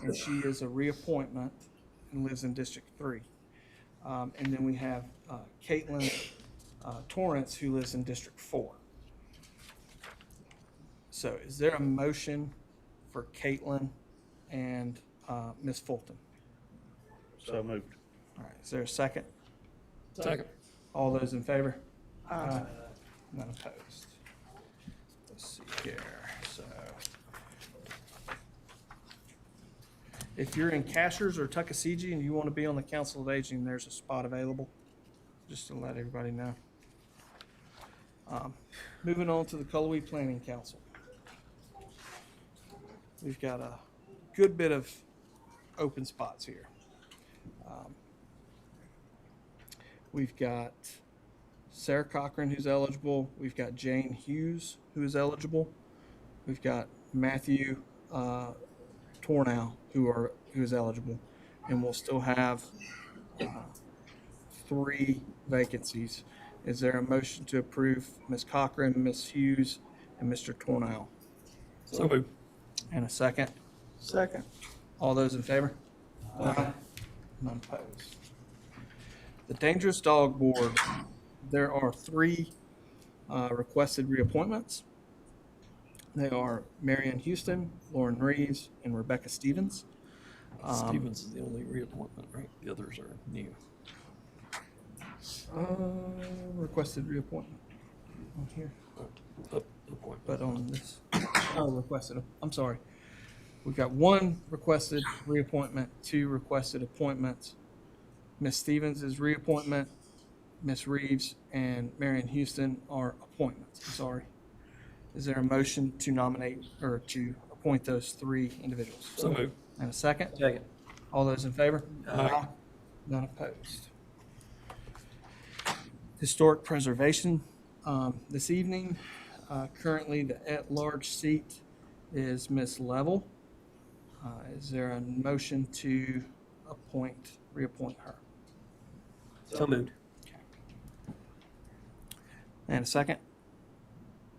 and she is a reappointment and lives in District 3. And then we have Caitlin Torrance, who lives in District 4. So is there a motion for Caitlin and Ms. Fulton? So moved. All right, is there a second? Second. All those in favor? Aye. None opposed. Let's see here, so. If you're in Cashers or Tuckasegee and you want to be on the Council of Aging, there's a spot available, just to let everybody know. Moving on to the Cullowhee Planning Council. We've got a good bit of open spots here. We've got Sarah Cochran, who's eligible. We've got Jane Hughes, who is eligible. We've got Matthew Tornow, who is eligible, and we'll still have 3 vacancies. Is there a motion to approve Ms. Cochran, Ms. Hughes, and Mr. Tornow? So moved. And a second? Second. All those in favor? Aye. None opposed. The Dangerous Dog Board, there are 3 requested reappointments. They are Marion Houston, Lauren Reeves, and Rebecca Stevens. Stevens is the only reappointment, right? The others are new. Requested reappointment on here, Appointment. but on this, requested, I'm sorry. We've got 1 requested reappointment, 2 requested appointments. Ms. Stevens is reappointment, Ms. Reeves and Marion Houston are appointments, I'm sorry. Is there a motion to nominate or to appoint those 3 individuals? So moved. And a second? Second. All those in favor? Aye. None opposed. Historic Preservation, this evening, currently the at-large seat is Ms. Level. Is there a motion to reappoint her? So moved. And a second?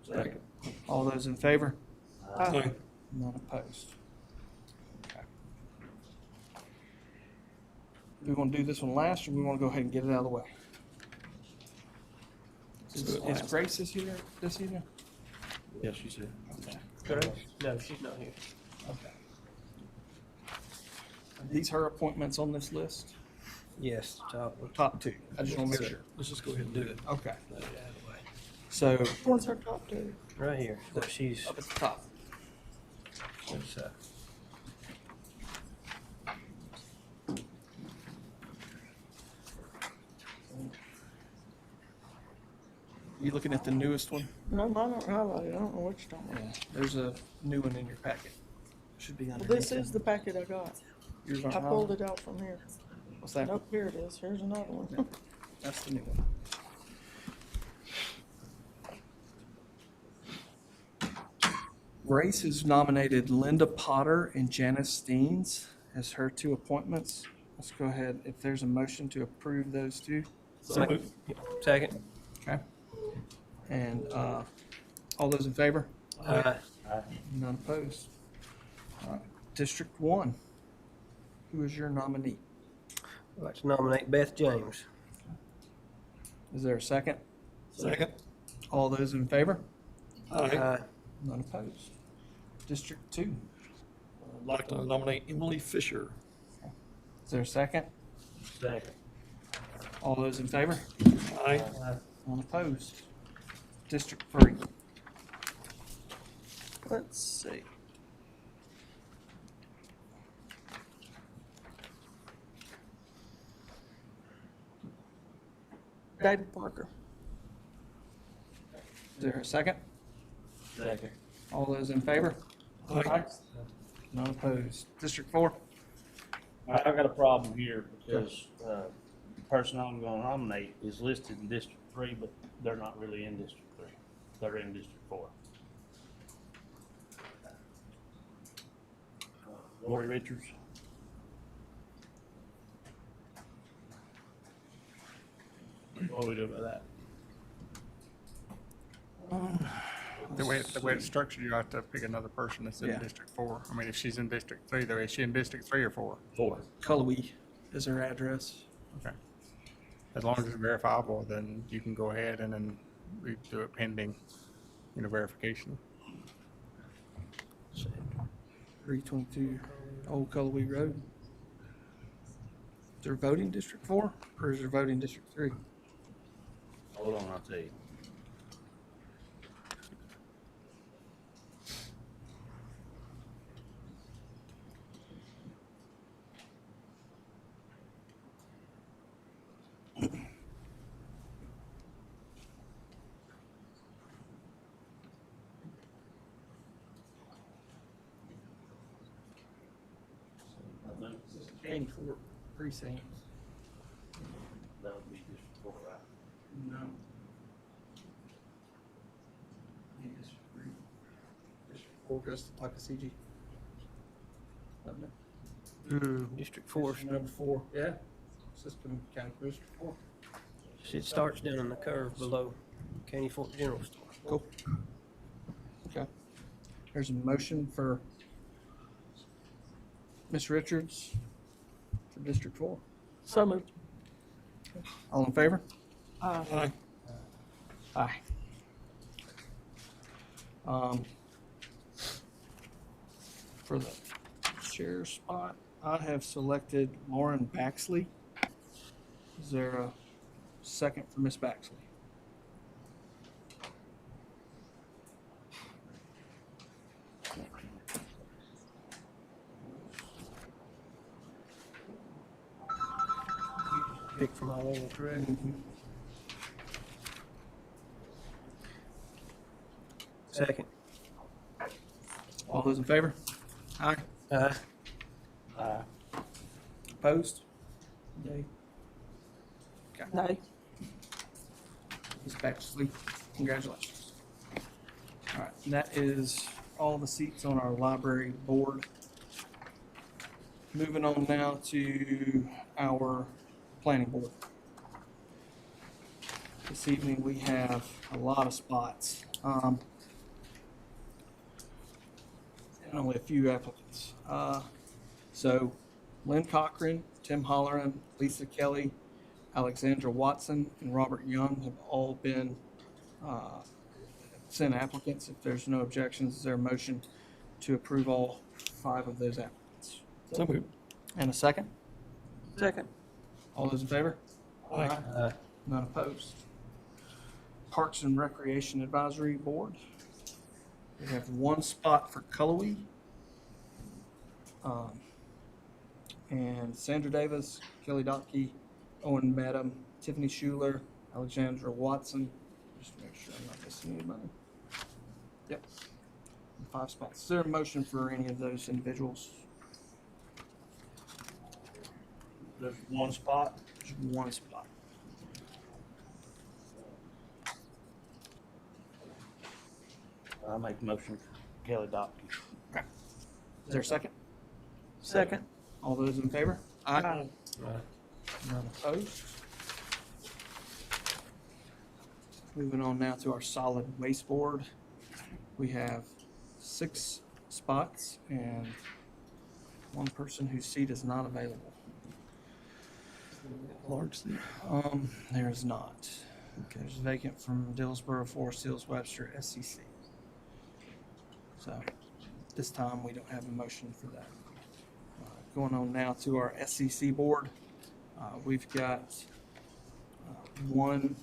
Second. All those in favor? Aye. None opposed. Okay. Do we want to do this one last, or we want to go ahead and get it out of the way? Is Grace here this evening? Yes, you said. Okay. Correct? No, she's not here. Okay. Are these her appointments on this list? Yes, top. Top two. I just want to make sure. Let's just go ahead and do it. Okay. Get it out of the way. So What's our top two? Right here, that she's, up at the top. it's, You looking at the newest one? No, mine aren't highlighted. I don't know what you're talking about. There's a new one in your packet. Should be Well, underneath. this is the packet I got. Yours I aren't pulled highlighted? it out from here. What's that? Nope, here it is. Here's another one. That's the new one. Grace has nominated Linda Potter and Janice Steens as her two appointments. Let's go ahead, if there's a motion to approve those two. So second. Okay. And all those in favor? Aye. None opposed. All right. District 1, who is your nominee? I'd like to nominate Beth James. Is there a second? Second. All those in favor? Aye. None opposed. District 2, I'd like to nominate Emily Fisher. is there a second? Second. All those in favor? Aye. None opposed. District 3, let's see. David Parker. Is there a second? Second. All those in favor? Aye. None opposed. District 4, I've got a problem here because, the person I'm gonna nominate is listed in District 3, but they're not really in District 3. They're in District 4. Lori Richards. What do we do about that? The way it's structured, you have to pick another person that's in Yeah. District 4. I mean, if she's in District 3, though, is she in District 3 or 4? 4. Cullowhee is her address. Okay. As long as it's verifiable, then you can go ahead and then we do it pending, verification. 322 Old Cullowhee Road. Is there voting District 4 or is there voting District 3? Hold on, I'll tell you. Candy Fort precinct. That would be District 4, right? No. District 3. District 4 goes to Tuckasegee. Doesn't it? District 4, District number 4, yeah. System County District 4. it starts down in the curve below Caney Fort General Store. Cool. Okay. There's a motion for Ms. Richards for District 4. So moved. All in favor? Aye. Aye. For the chair spot, I have selected Lauren Baxley. Is there a second for Ms. Baxley? Pick from all over, correct? Second. All those in favor? Aye. Aye. Opposed? Nay. Nay. Ms. Baxley, congratulations. All right, and that is all the seats on our library board. Moving on now to our planning board. this evening we have a lot of spots. And only a few applicants. So Lynn Cochran, Tim Holleran, Lisa Kelly, Alexandra Watson, and Robert Young have all been sent applicants. If there's no objections, is there a motion to approve all 5 of those applicants? So moved. And a second? Second. All those in favor? Aye. None opposed. Parks and Recreation Advisory Board. We have 1 spot for Cullowhee. And Sandra Davis, Kelly Dotke, Owen Madam, Tiffany Schuler, Alexandra Watson. Just to make sure I'm not missing anybody. Yep. 5 spots. Is there a motion for any of those individuals? There's 1 spot. There's 1 spot. I make a motion for Kelly Dotke. Is there a second? Second. All those in favor? Aye. Aye. None opposed. Moving on now to our solid waste board. We have 6 spots and 1 person whose seat is not available. Large seat. There is not. There's vacant from Dillsboro, Forest Hills, Webster, SCC. So this time we don't have a motion for that. Going on now to our SCC board. We've got 1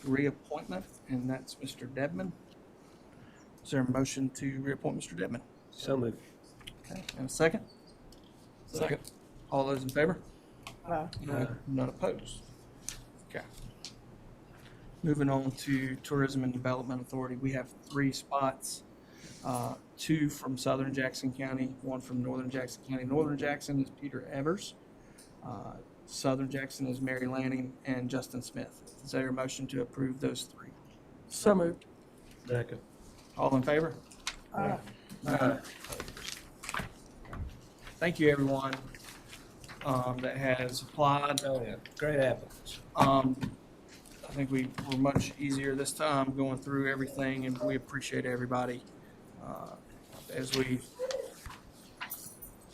reappointment, and that's Mr. Debman. Is there a motion to reappoint Mr. Debman? So moved. Okay, and a second? Second. All those in favor? Aye. None opposed. Okay. Moving on to Tourism and Development Authority, we have 3 spots. 2 from Southern Jackson County, 1 from Northern Jackson County. Northern Jackson is Peter Evers. Southern Jackson is Mary Lanning and Justin Smith. Is there a motion to approve those 3? So moved. Second. All in favor? Aye. Thank you, everyone that has applied. Oh, yeah. Great applicants. I think we were much easier this time going through everything, and we appreciate everybody as we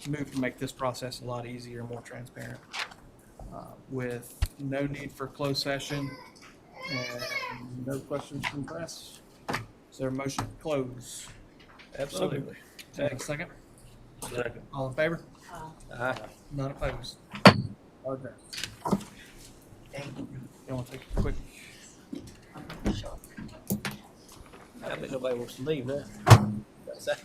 move to make this process a lot easier, more transparent, with no need for closed session and no questions from press. Is there a motion to close? Absolutely. Second? Second. All in favor? Aye. None opposed. Okay. You want to take a quick? I bet nobody wants to leave now. That's that.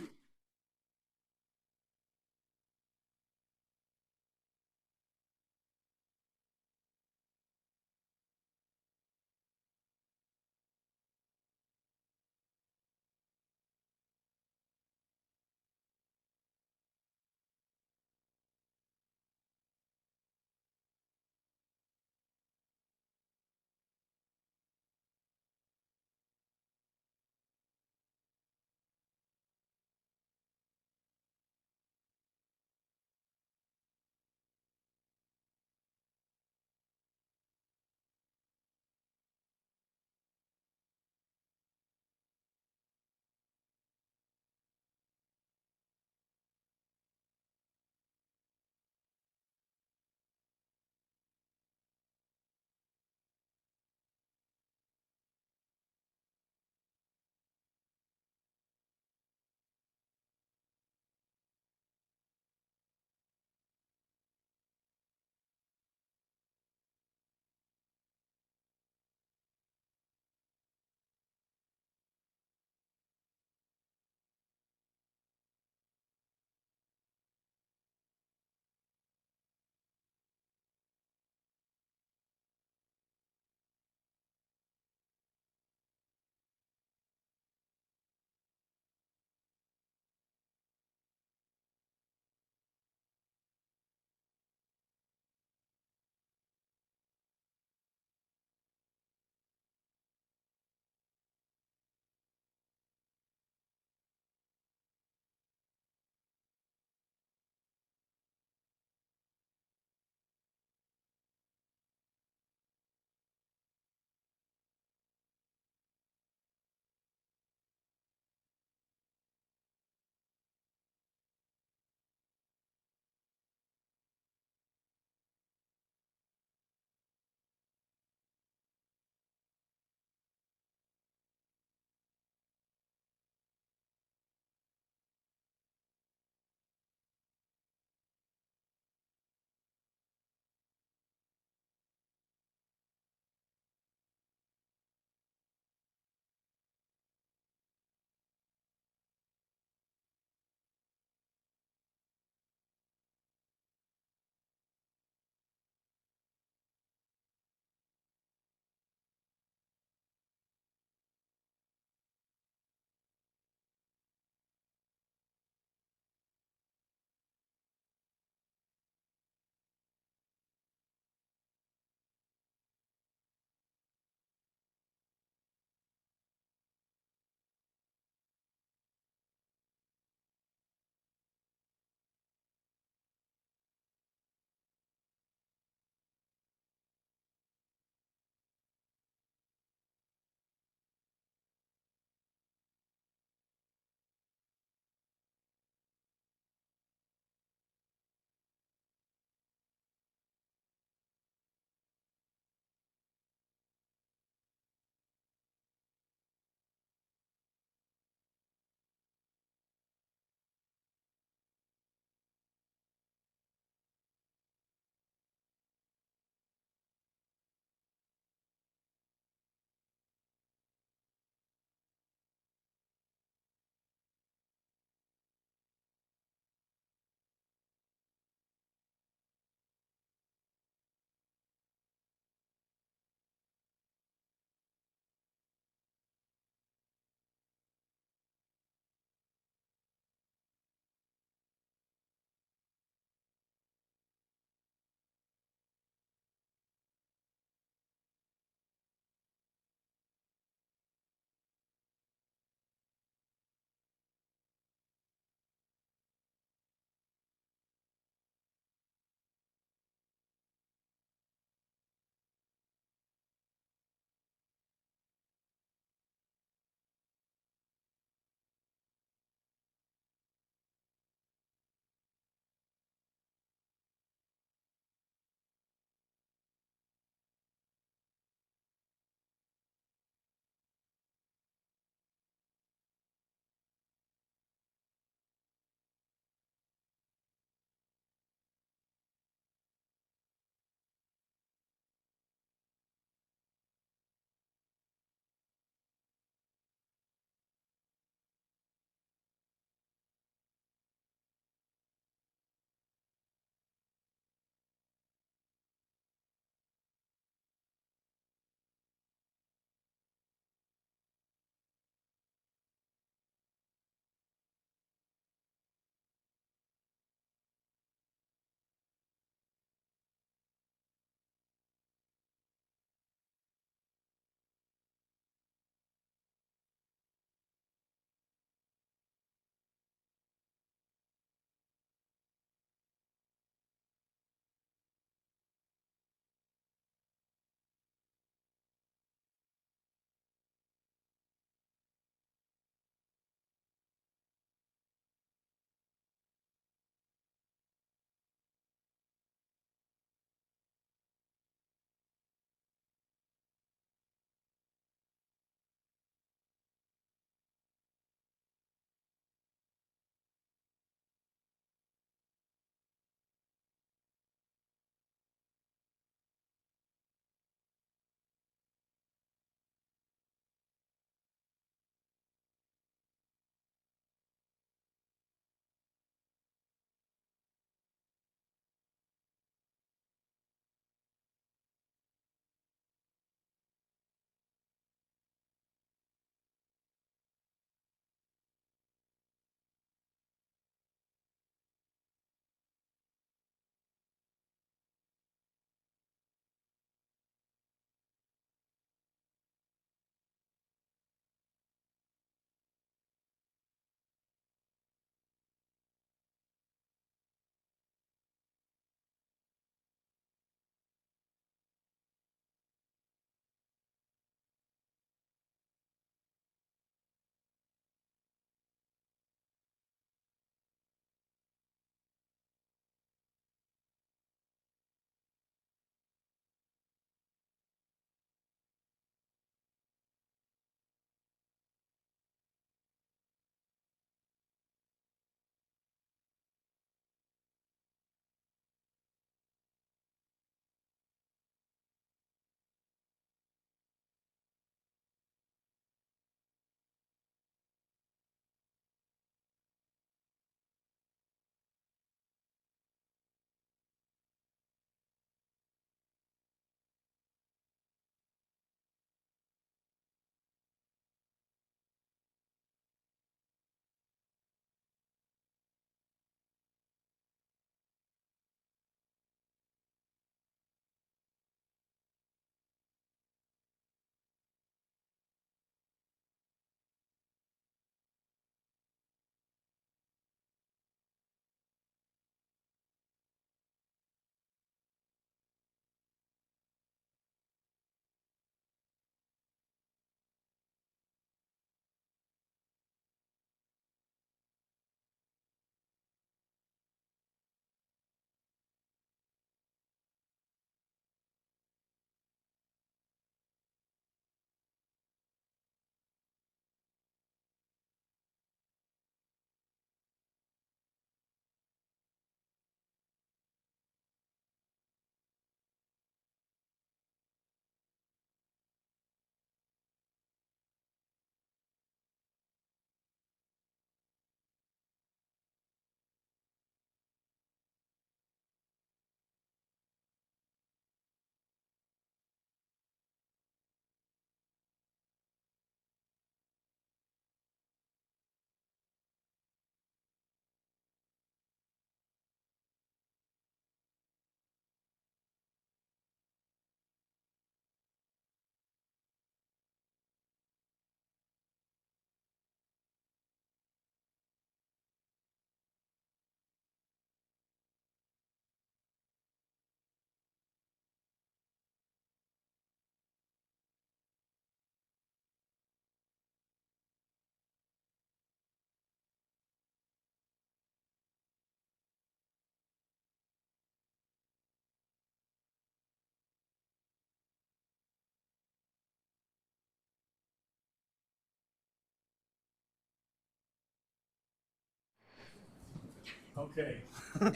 Okay. All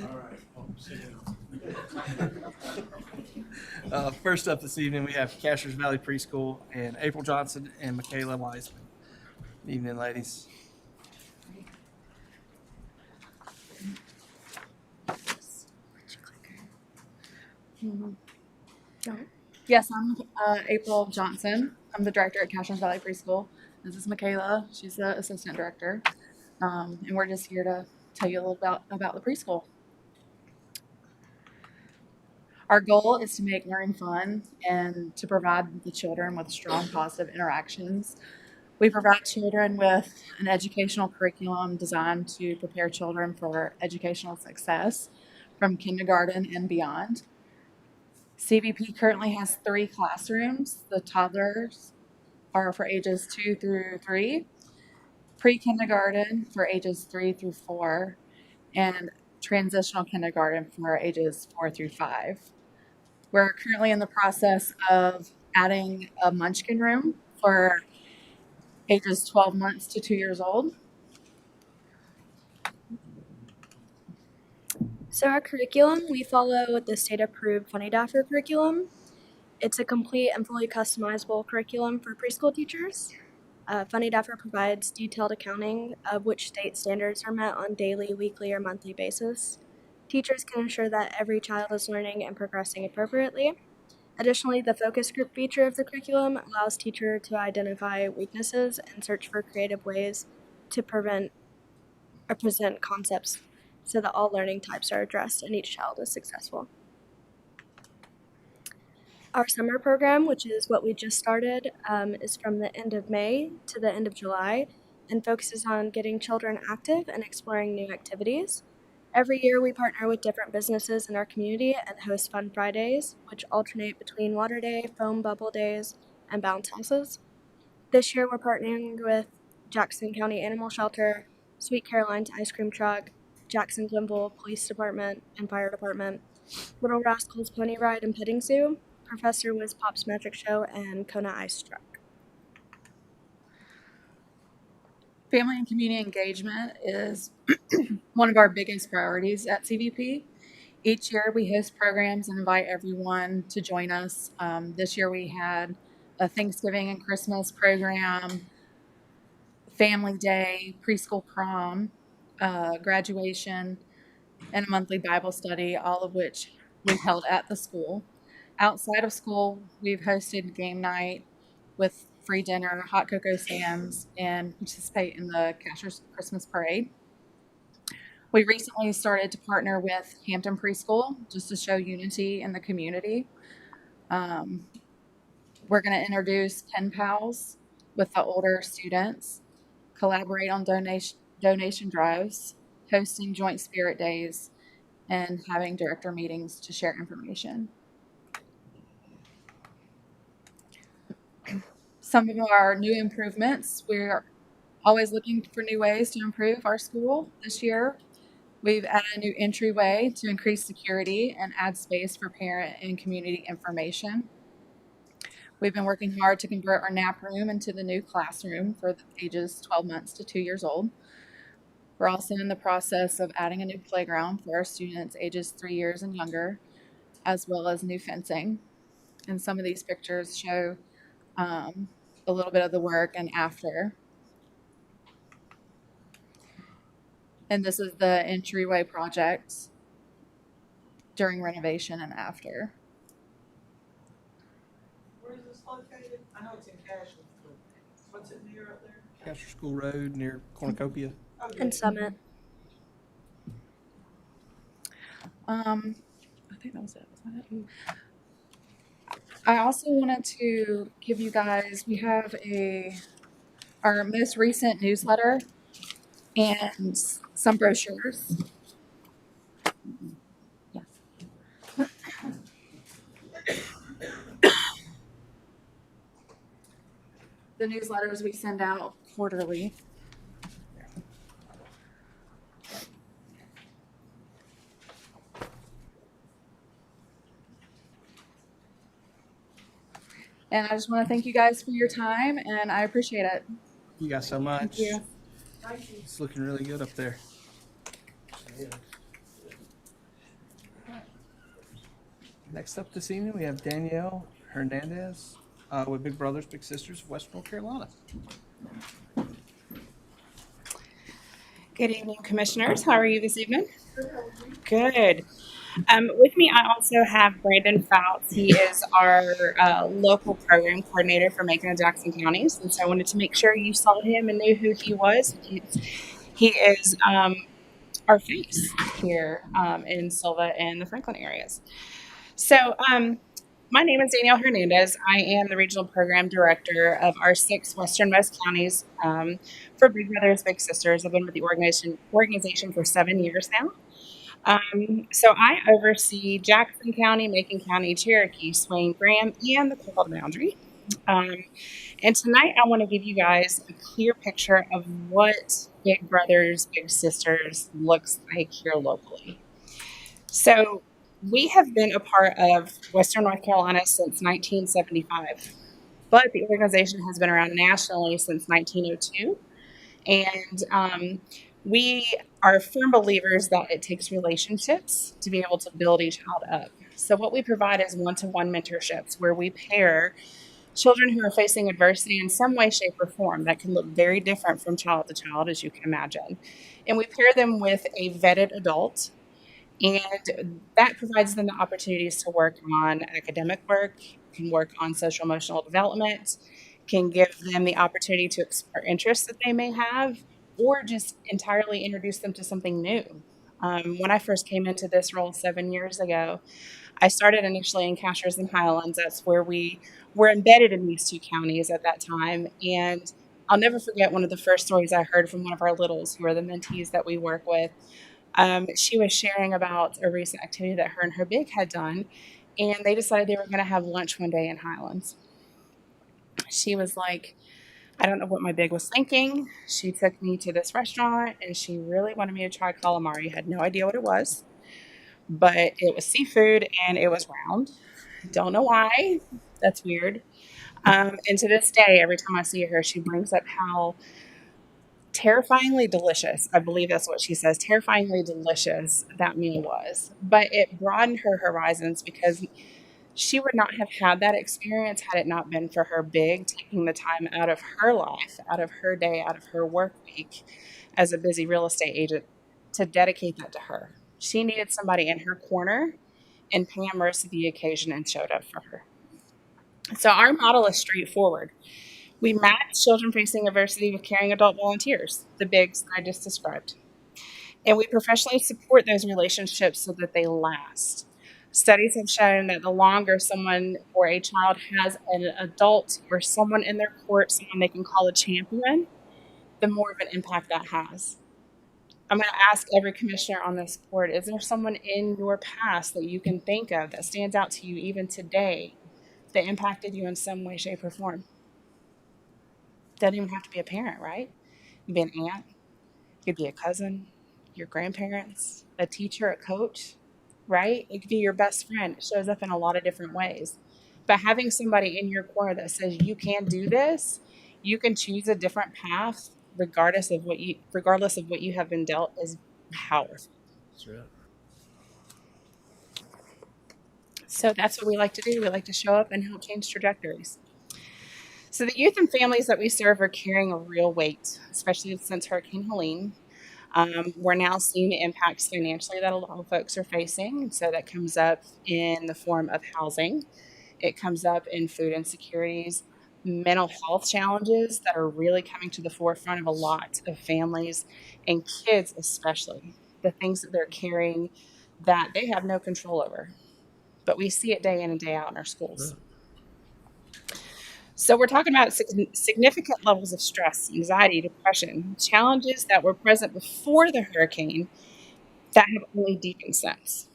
right. First up this evening, we have Cashers Valley Preschool and April Johnson and Michaela Wiseman. Evening, ladies. Yes, I'm April Johnson. I'm the director at Cashers Valley Preschool. This is Michaela. She's the assistant director. And we're just here to tell you a little about the preschool. Our goal is to make learning fun and to provide the children with strong positive interactions. We provide children with an educational curriculum designed to prepare children for educational success from kindergarten and beyond. CVP currently has 3 classrooms. The toddlers are for ages 2 through 3, pre-kindergarten for ages 3 through 4, and transitional kindergarten for ages 4 through 5. We're currently in the process of adding a munchkin room for ages 12 months to 2 years old. So our curriculum, we follow the state-approved Funny Daffer curriculum. It's a complete and fully customizable curriculum for preschool teachers. Funny Daffer provides detailed accounting of which state standards are met on daily, weekly, or monthly basis. Teachers can ensure that every child is learning and progressing appropriately. Additionally, the focus group feature of the curriculum allows teachers to identify weaknesses and search for creative ways to prevent or present concepts so that all learning types are addressed and each child is successful. Our summer program, which is what we just started, is from the end of May to the end of July and focuses on getting children active and exploring new activities. Every year we partner with different businesses in our community and host Fun Fridays, which alternate between Water Day, Foam Bubble Days, and Bounce Houses. This year we're partnering with Jackson County Animal Shelter, Sweet Caroline's Ice Cream Truck, Jackson Glenville Police Department and Fire Department, Little Rascals Pony Ride and Petting Zoo, Professor Wiz Pop's Magic Show, and Kona Ice Truck. Family and community engagement is one of our biggest priorities at CVP. Each year we host programs and invite everyone to join us. This year we had a Thanksgiving and Christmas program, Family Day, preschool prom, graduation, and a monthly Bible study, all of which we held at the school. Outside of school, we've hosted game night with free dinner, hot cocoa stands, and participate in the Cashers Christmas Parade. We recently started to partner with Hampton Preschool just to show unity in the community. We're going to introduce pen pals with the older students, collaborate on donation drives, hosting joint spirit days, and having director meetings to share information. Some of our new improvements, we're always looking for new ways to improve our school. This year, we've added a new entryway to increase security and add space for parent and community information. We've been working hard to convert our nap room into the new classroom for the ages 12 months to 2 years old. We're also in the process of adding a new playground for our students ages 3 years and younger, as well as new fencing. And some of these pictures show a little bit of the work and after. And this is the entryway project during renovation and after. Where is this located? I know it's in Cashel, but what's it near up there? Castor School Road near Cornucopia. And Summit. I think that was it. Wasn't it? I also wanted to give you guys, we have our most recent newsletter and some brochures. Yeah. The newsletters we send out quarterly. And I just want to thank you guys for your time, and I appreciate it. You guys so much. Thank you. It's looking really good up there. Next up this evening, we have Danielle Hernandez with Big Brothers Big Sisters of West North Carolina. Good evening, Commissioners. How are you this evening? Good. With me, I also have Brandon Fouts. He is our local program coordinator for Macon and Jackson counties, and so I wanted to make sure you saw him and knew who he was. He is our face here in Silva and the Franklin areas. So, my name is Danielle Hernandez. I am the Regional Program Director of our 6 westernmost counties for Big Brothers Big Sisters. I've been with the organization for 7 years now. So I oversee Jackson County, Macon County, Cherokee, Swain, Graham, and the Cold Boundary. And tonight I want to give you guys a clear picture of what Big Brothers Big Sisters looks like here locally. So we have been a part of Western North Carolina since 1975, but the organization has been around nationally since 1902. And we are firm believers that it takes relationships to be able to build each child up. So what we provide is one-to-one mentorships where we pair children who are facing adversity in some way, shape, or form that can look very different from child to child, as you can imagine. And we pair them with a vetted adult, and that provides them the opportunities to work on academic work, can work on social emotional development, can give them the opportunity to explore interests that they may have, or just entirely introduce them to something new. When I first came into this role 7 years ago, I started initially in Cashers and Highlands. That's where we were embedded in these 2 counties at that time. And I'll never forget one of the first stories I heard from one of our littles, who are the mentees that we work with. She was sharing about a recent activity that her and her big had done, and they decided they were going to have lunch one day in Highlands. She was like, I don't know what my big was thinking. She took me to this restaurant, and she really wanted me to try calamari. Had no idea what it was, but it was seafood, and it was round. Don't know why. That's weird. And to this day, every time I see her, she brings up how terrifyingly delicious, I believe that's what she says, terrifyingly delicious that meal was. But it broadened her horizons because she would not have had that experience had it not been for her big taking the time out of her life, out of her day, out of her work week as a busy real estate agent to dedicate that to her. She needed somebody in her corner, and Pam rose to the occasion and showed up for her. So our model is straightforward. We match children facing adversity with caring adult volunteers, the bigs that I just described. And we professionally support those relationships so that they last. Studies have shown that the longer someone or a child has an adult or someone in their court, someone they can call a champion, the more of an impact that has. I'm going to ask every commissioner on this board, is there someone in your past that you can think of that stands out to you even today that impacted you in some way, shape, or form? Doesn't even have to be a parent, right? It could be an aunt, it could be a cousin, your grandparents, a teacher, a coach, right? It could be your best friend. It shows up in a lot of different ways. But having somebody in your corner that says you can do this, you can choose a different path regardless of what you have been dealt is powerful. That's right. So that's what we like to do. We like to show up and help change trajectories. So the youth and families that we serve are carrying a real weight, especially since Hurricane Helene. We're now seeing the impacts financially that a lot of folks are facing. So that comes up in the form of housing. It comes up in food insecurities, mental health challenges that are really coming to the forefront of a lot of families and kids especially. The things that they're carrying that they have no control over. But we see it day in and day out in our schools. Right. So we're talking about significant levels of stress, anxiety, depression, challenges that were present before the hurricane that have only deepened since.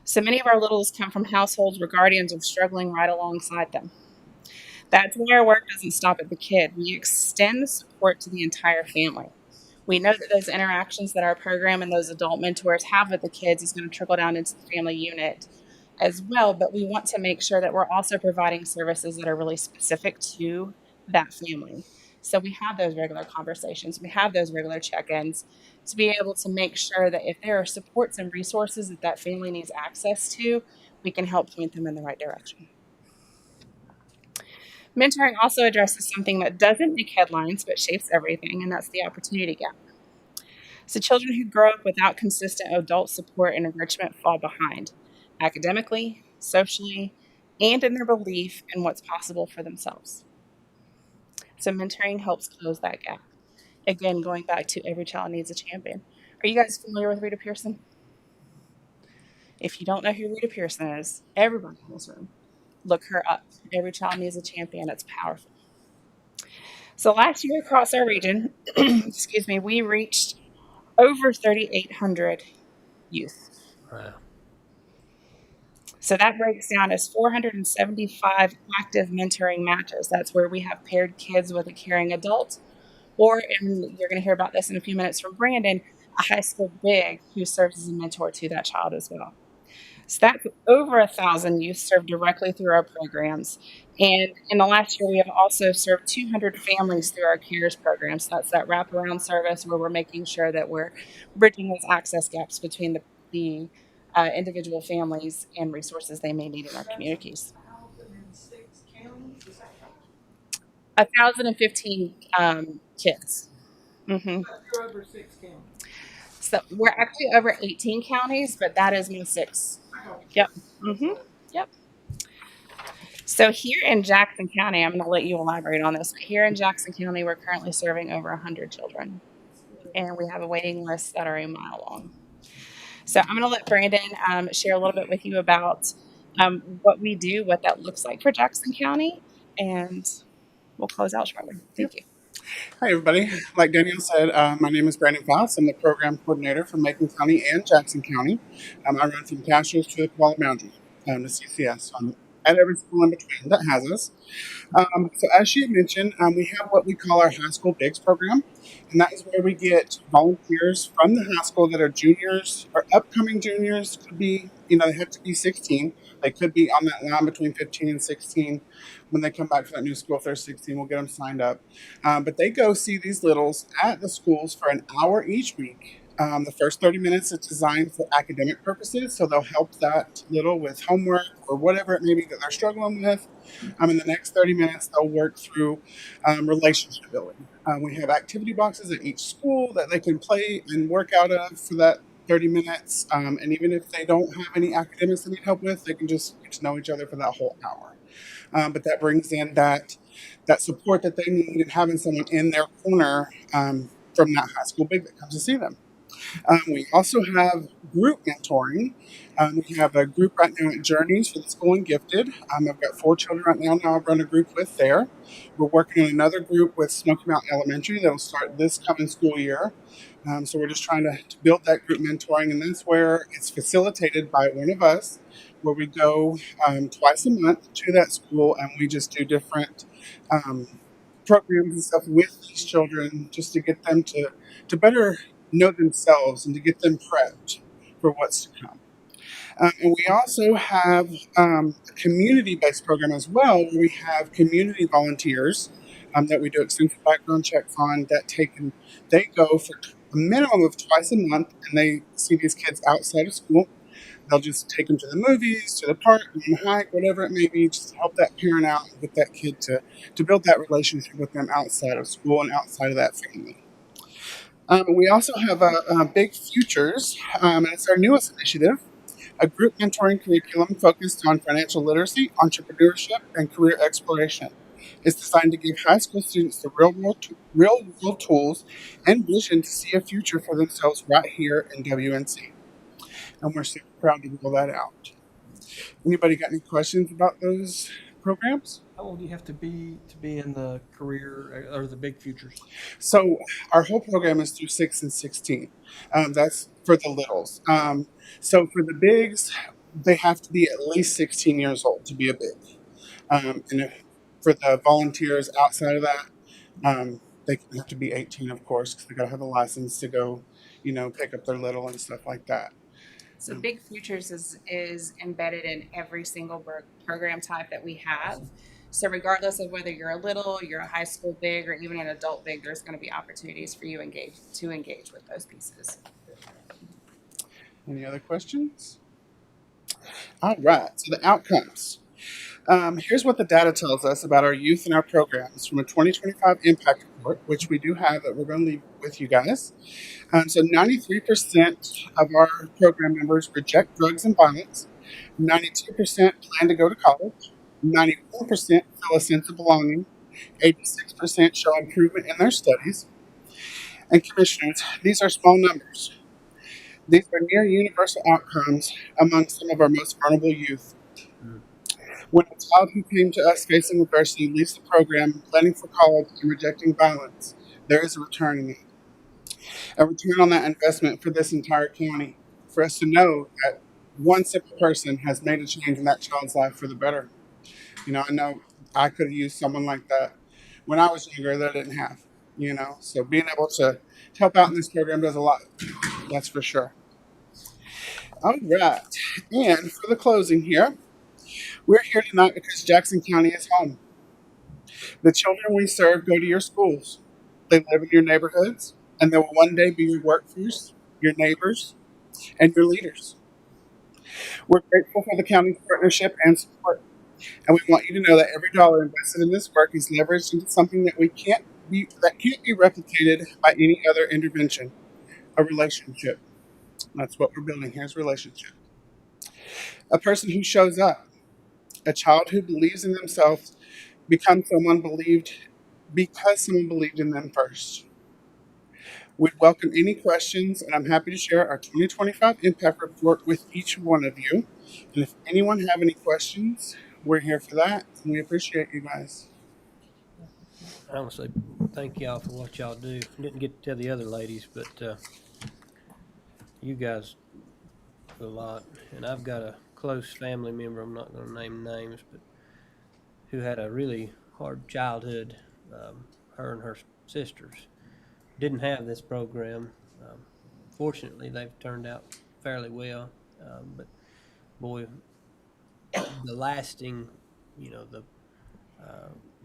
So many of our littles come from households where guardians are struggling right alongside them. That's why our work doesn't stop at the kid. We extend the support to the entire family. We know that those interactions that our program and those adult mentors have with the kids is going to trickle down into the family unit as well, but we want to make sure that we're also providing services that are really specific to that family. So we have those regular conversations, we have those regular check-ins to be able to make sure that if there are supports and resources that that family needs access to, we can help point them in the right direction. Mentoring also addresses something that doesn't make headlines but shapes everything, and that's the opportunity gap. So children who grow up without consistent adult support and enrichment fall behind academically, socially, and in their belief in what's possible for themselves. So mentoring helps close that gap. Again, going back to every child needs a champion. Are you guys familiar with Rita Pearson? If you don't know who Rita Pearson is, everybody in this room, look her up. Every child needs a champion. It's powerful. So last year across our region, excuse me, we reached over 3,800 youth. Wow. So that breaks down as 475 active mentoring matches. That's where we have paired kids with a caring adult, or, and you're going to hear about this in a few minutes from Brandon, a high school big who serves as a mentor to that child as well. So that's over 1,000 youth served directly through our programs. And in the last year, we have also served 200 families through our CARES program. So that's that wraparound service where we're making sure that we're bridging those access gaps between the individual families and resources they may need in our communities. 1,015 kids. Mm-hmm. You're over 6 counties. So we're actually over 18 counties, but that is my 6. Yep. Mm-hmm. Yep. So here in Jackson County, I'm going to let you elaborate on this. But here in Jackson County, we're currently serving over 100 children, and we have a waiting list that are a mile long. So I'm going to let Brandon share a little bit with you about what we do, what that looks like for Jackson County, and we'll close out shortly. Thank you. Hi, everybody. Like Danielle said, my name is Brandon Foss. I'm the program coordinator for Macon County and Jackson County. I run from Castros to the Koala Boundary, the CCS, at every school in between that has us. So as she had mentioned, we have what we call our high school bigs program, and that is where we get volunteers from the high school that are juniors or upcoming juniors. Could be, they have to be 16. They could be on that line between 15 and 16. When they come back to that new school, if they're 16, we'll get them signed up. But they go see these littles at the schools for an hour each week. The first 30 minutes is designed for academic purposes, so they'll help that little with homework or whatever it may be that they're struggling with. In the next 30 minutes, they'll work through relationship building. We have activity boxes at each school that they can play and work out of for that 30 minutes. And even if they don't have any academics they need help with, they can just get to know each other for that whole hour. But that brings in that support that they need and having someone in their corner from that high school big that comes to see them. We also have group mentoring. We have a group right now at Journeys for the School and Gifted. I've got 4 children right now I've run a group with there. We're working on another group with Smoky Mountain Elementary that will start this coming school year. So we're just trying to build that group mentoring, and that's where it's facilitated by one of us, where we go twice a month to that school and we just do different programs and stuff with these children just to get them to better know themselves and to get them prepped for what's to come. And we also have a community-based program as well, where we have community volunteers that we do extensive background checks on they go for a minimum of twice a month, and they see these kids outside of school. They'll just take them to the movies, to the park, on the hike, whatever it may be, just to help that parent out and get that kid to build that relationship with them outside of school and outside of that family. We also have a Big Futures, and it's our newest initiative, a group mentoring curriculum focused on financial literacy, entrepreneurship, and career exploration. It's designed to give high school students the real-world tools and vision to see a future for themselves right here in WNC. And we're super proud to roll that out. Anybody got any questions about those programs? How old do you have to be in the career or the Big Futures? So our whole program is through 6 and 16. That's for the littles. So for the bigs, they have to be at least 16 years old to be a big. And for the volunteers outside of that, they have to be 18, of course, because they got to have a license to go, pick up their little and stuff like that. So Big Futures is embedded in every single program type that we have. So regardless of whether you're a little, you're a high school big, or even an adult big, there's going to be opportunities for you to engage with those pieces. Any other questions? All right, so the outcomes. Here's what the data tells us about our youth and our programs from a 2025 impact report, which we do have that we're going to leave with you guys. So 93% of our program members reject drugs and violence. 92% plan to go to college. 91% feel a sense of belonging. 86% show improvement in their studies. And commissioners, these are small numbers. These are near universal outcomes among some of our most vulnerable youth. When a child who came to us facing adversity leaves the program, planning for college, and rejecting violence, there is a return in it. A return on that investment for this entire county, for us to know that one simple person has made a change in that child's life for the better. You know I could have used someone like that when I was younger that I didn't have, So being able to help out in this program does a lot, that's for sure. All right, and for the closing here, we're here tonight because Jackson County is home. The children we serve go to your schools. They live in your neighborhoods, and they will one day be your workforce, your neighbors, and your leaders. We're grateful for the county's partnership and support, and we want you to know that every dollar invested in this work is leveraged into something that can't be replicated by any other intervention, a relationship. That's what we're building here is relationship. A person who shows up, a child who believes in themselves becomes someone believed because someone believed in them first. We'd welcome any questions, and I'm happy to share our 2025 impact report with each one of you. And if anyone have any questions, we're here for that, and we appreciate you guys. I want to say thank y'all for what y'all do. Didn't get to tell the other ladies, but you guys do a lot. And I've got a close family member, I'm not going to name names, but who had a really hard childhood. Her and her sisters didn't have this program. Fortunately, they've turned out fairly well. But boy, the lasting, the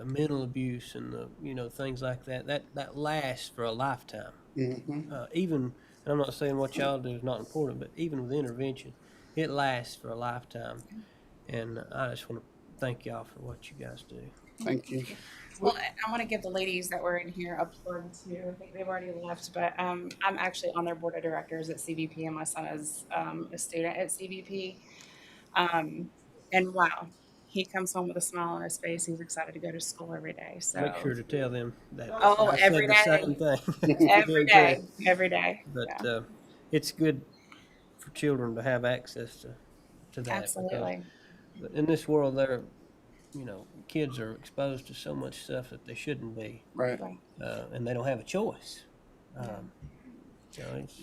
mental abuse and the things like that lasts for a lifetime. Mm-hmm. Even, and I'm not saying what y'all do is not important, but even with intervention, it lasts for a lifetime. And I just want to thank y'all for what you guys do. Thank you. Well, I want to give the ladies that were in here a plug too. I think they've already left, but I'm actually on their board of directors at CVP, and my son is a student at CVP. And wow, he comes home with a smile on his face. He's excited to go to school every day. So Make sure to tell them that. Oh, I every said day. the same thing. Every day. But Yeah. it's good for children to have access to that. Absolutely. But in this world, kids are exposed to so much stuff that they shouldn't be. Right. And they don't have a choice.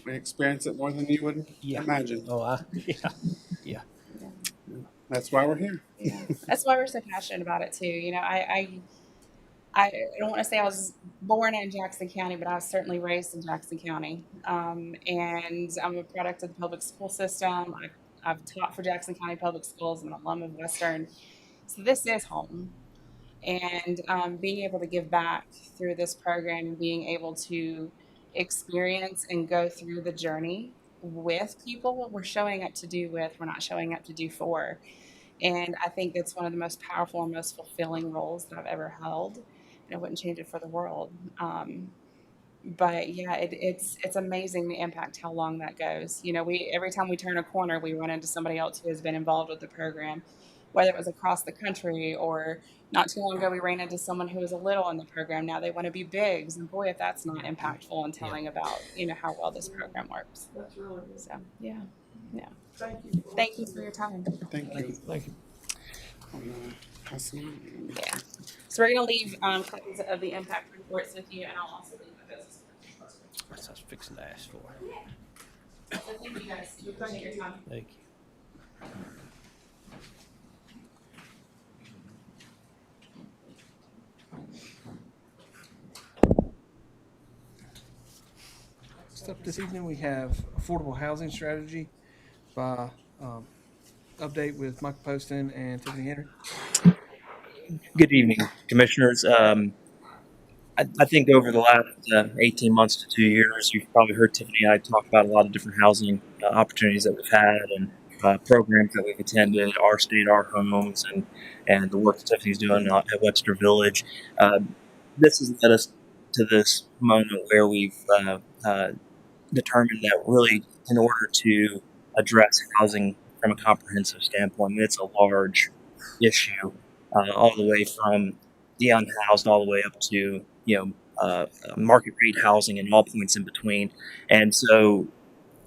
We experience it more than you would imagine. Oh, yeah. That's why we're here. Yeah. That's why we're so passionate about it too. I don't want to say I was born in Jackson County, but I was certainly raised in Jackson County. And I'm a product of the public school system. I've taught for Jackson County Public Schools. I'm an alum of Western. So this is home. And being able to give back through this program and being able to experience and go through the journey with people, what we're showing up to do with, we're not showing up to do for. And I think it's one of the most powerful and most fulfilling roles that I've ever held. And I wouldn't change it for the world. But yeah, it's amazing the impact, how long that goes. Every time we turn a corner, we run into somebody else who has been involved with the program, whether it was across the country or not too long ago, we ran into someone who was a little in the program. Now they want to be bigs. And boy, if that's not impactful and telling about, how well this program works. That's really good. So, yeah. Thank you. Thank you for your time. Thank you. Thank you. Yeah. So we're going to leave copies of the impact reports with you, and I'll also leave the business. That's what I was fixing to ask for. So thank you guys. Appreciate your time. Thank you. Next up this evening, we have affordable housing strategy by update with Michael Poston and Tiffany Henry. Good evening, commissioners. I think over the last 18 months to 2 years, you've probably heard Tiffany and I talk about a lot of different housing opportunities that we've had and programs that we've attended, Our State, Our Homes, and the work that Tiffany's doing at Webster Village. This has led us to this moment where we've determined that really, in order to address housing from a comprehensive standpoint, it's a large issue, all the way from the unhoused all the way up to market rate housing and all points in between. And so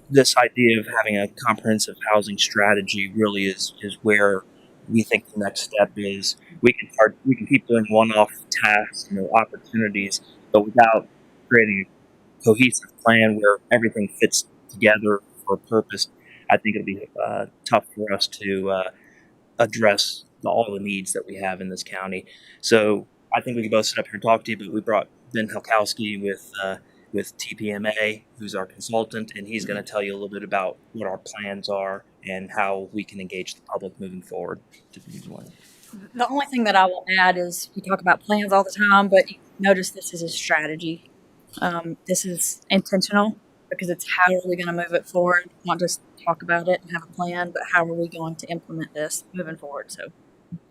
this idea of having a comprehensive housing strategy really is where we think the next step is. We can keep doing one-off tasks and opportunities, but without creating a cohesive plan where everything fits together for a purpose, I think it'll be tough for us to address all the needs that we have in this county. So I think we can both sit up here and talk to you, but we brought Ben Helkowski with TPMA, who's our consultant, and he's going to tell you a little bit about what our plans are and how we can engage the public moving forward. The only thing that I will add is we talk about plans all the time, but you notice this is a strategy. This is intentional because it's how are we going to move it forward, not just talk about it and have a plan, but how are we going to implement this moving forward. So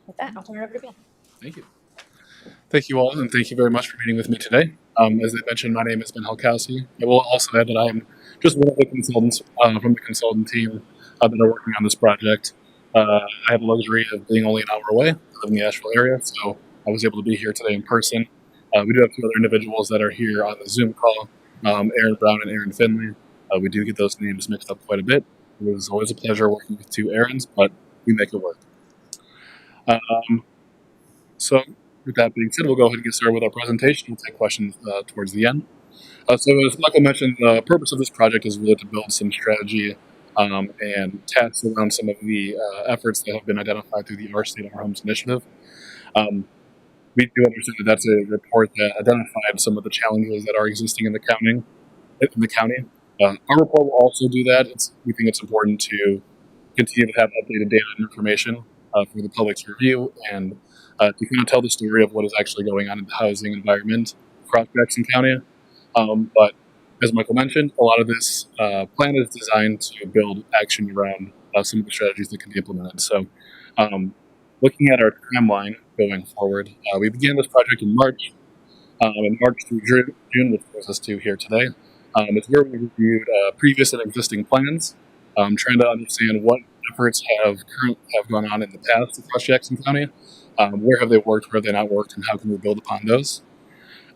with that, I'll turn it over to Bill. Thank you. Thank you all, and thank you very much for meeting with me today. As I mentioned, my name is Ben Helkowski. I will also add that I am just one of the consultants from the consultant team that are working on this project. I have the luxury of being only an hour away. I live in the Asheville area, so I was able to be here today in person. We do have two other individuals that are here on the Zoom call, Aaron Brown and Aaron Finley. We do get those names mixed up quite a bit. It was always a pleasure working with two Aarons, but we make it work. So with that being said, we'll go ahead and get started with our presentation. We'll take questions towards the end. So as Michael mentioned, the purpose of this project is really to build some strategy and tasks around some of the efforts that have been identified through the Our State, Our Homes initiative. We do understand that that's a report that identified some of the challenges that are existing in the county. Our report will also do that. We think it's important to continue to have updated data and information for the public's review and to kind of tell the story of what is actually going on in the housing environment across Jackson County. But as Michael mentioned, a lot of this plan is designed to build action around some of the strategies that can be implemented. So looking at our timeline going forward, we began this project in March. In March through June, which brings us to here today, is where we reviewed previous and existing plans, trying to understand what efforts have gone on in the past across Jackson County, where have they worked, where have they not worked, and how can we build upon those.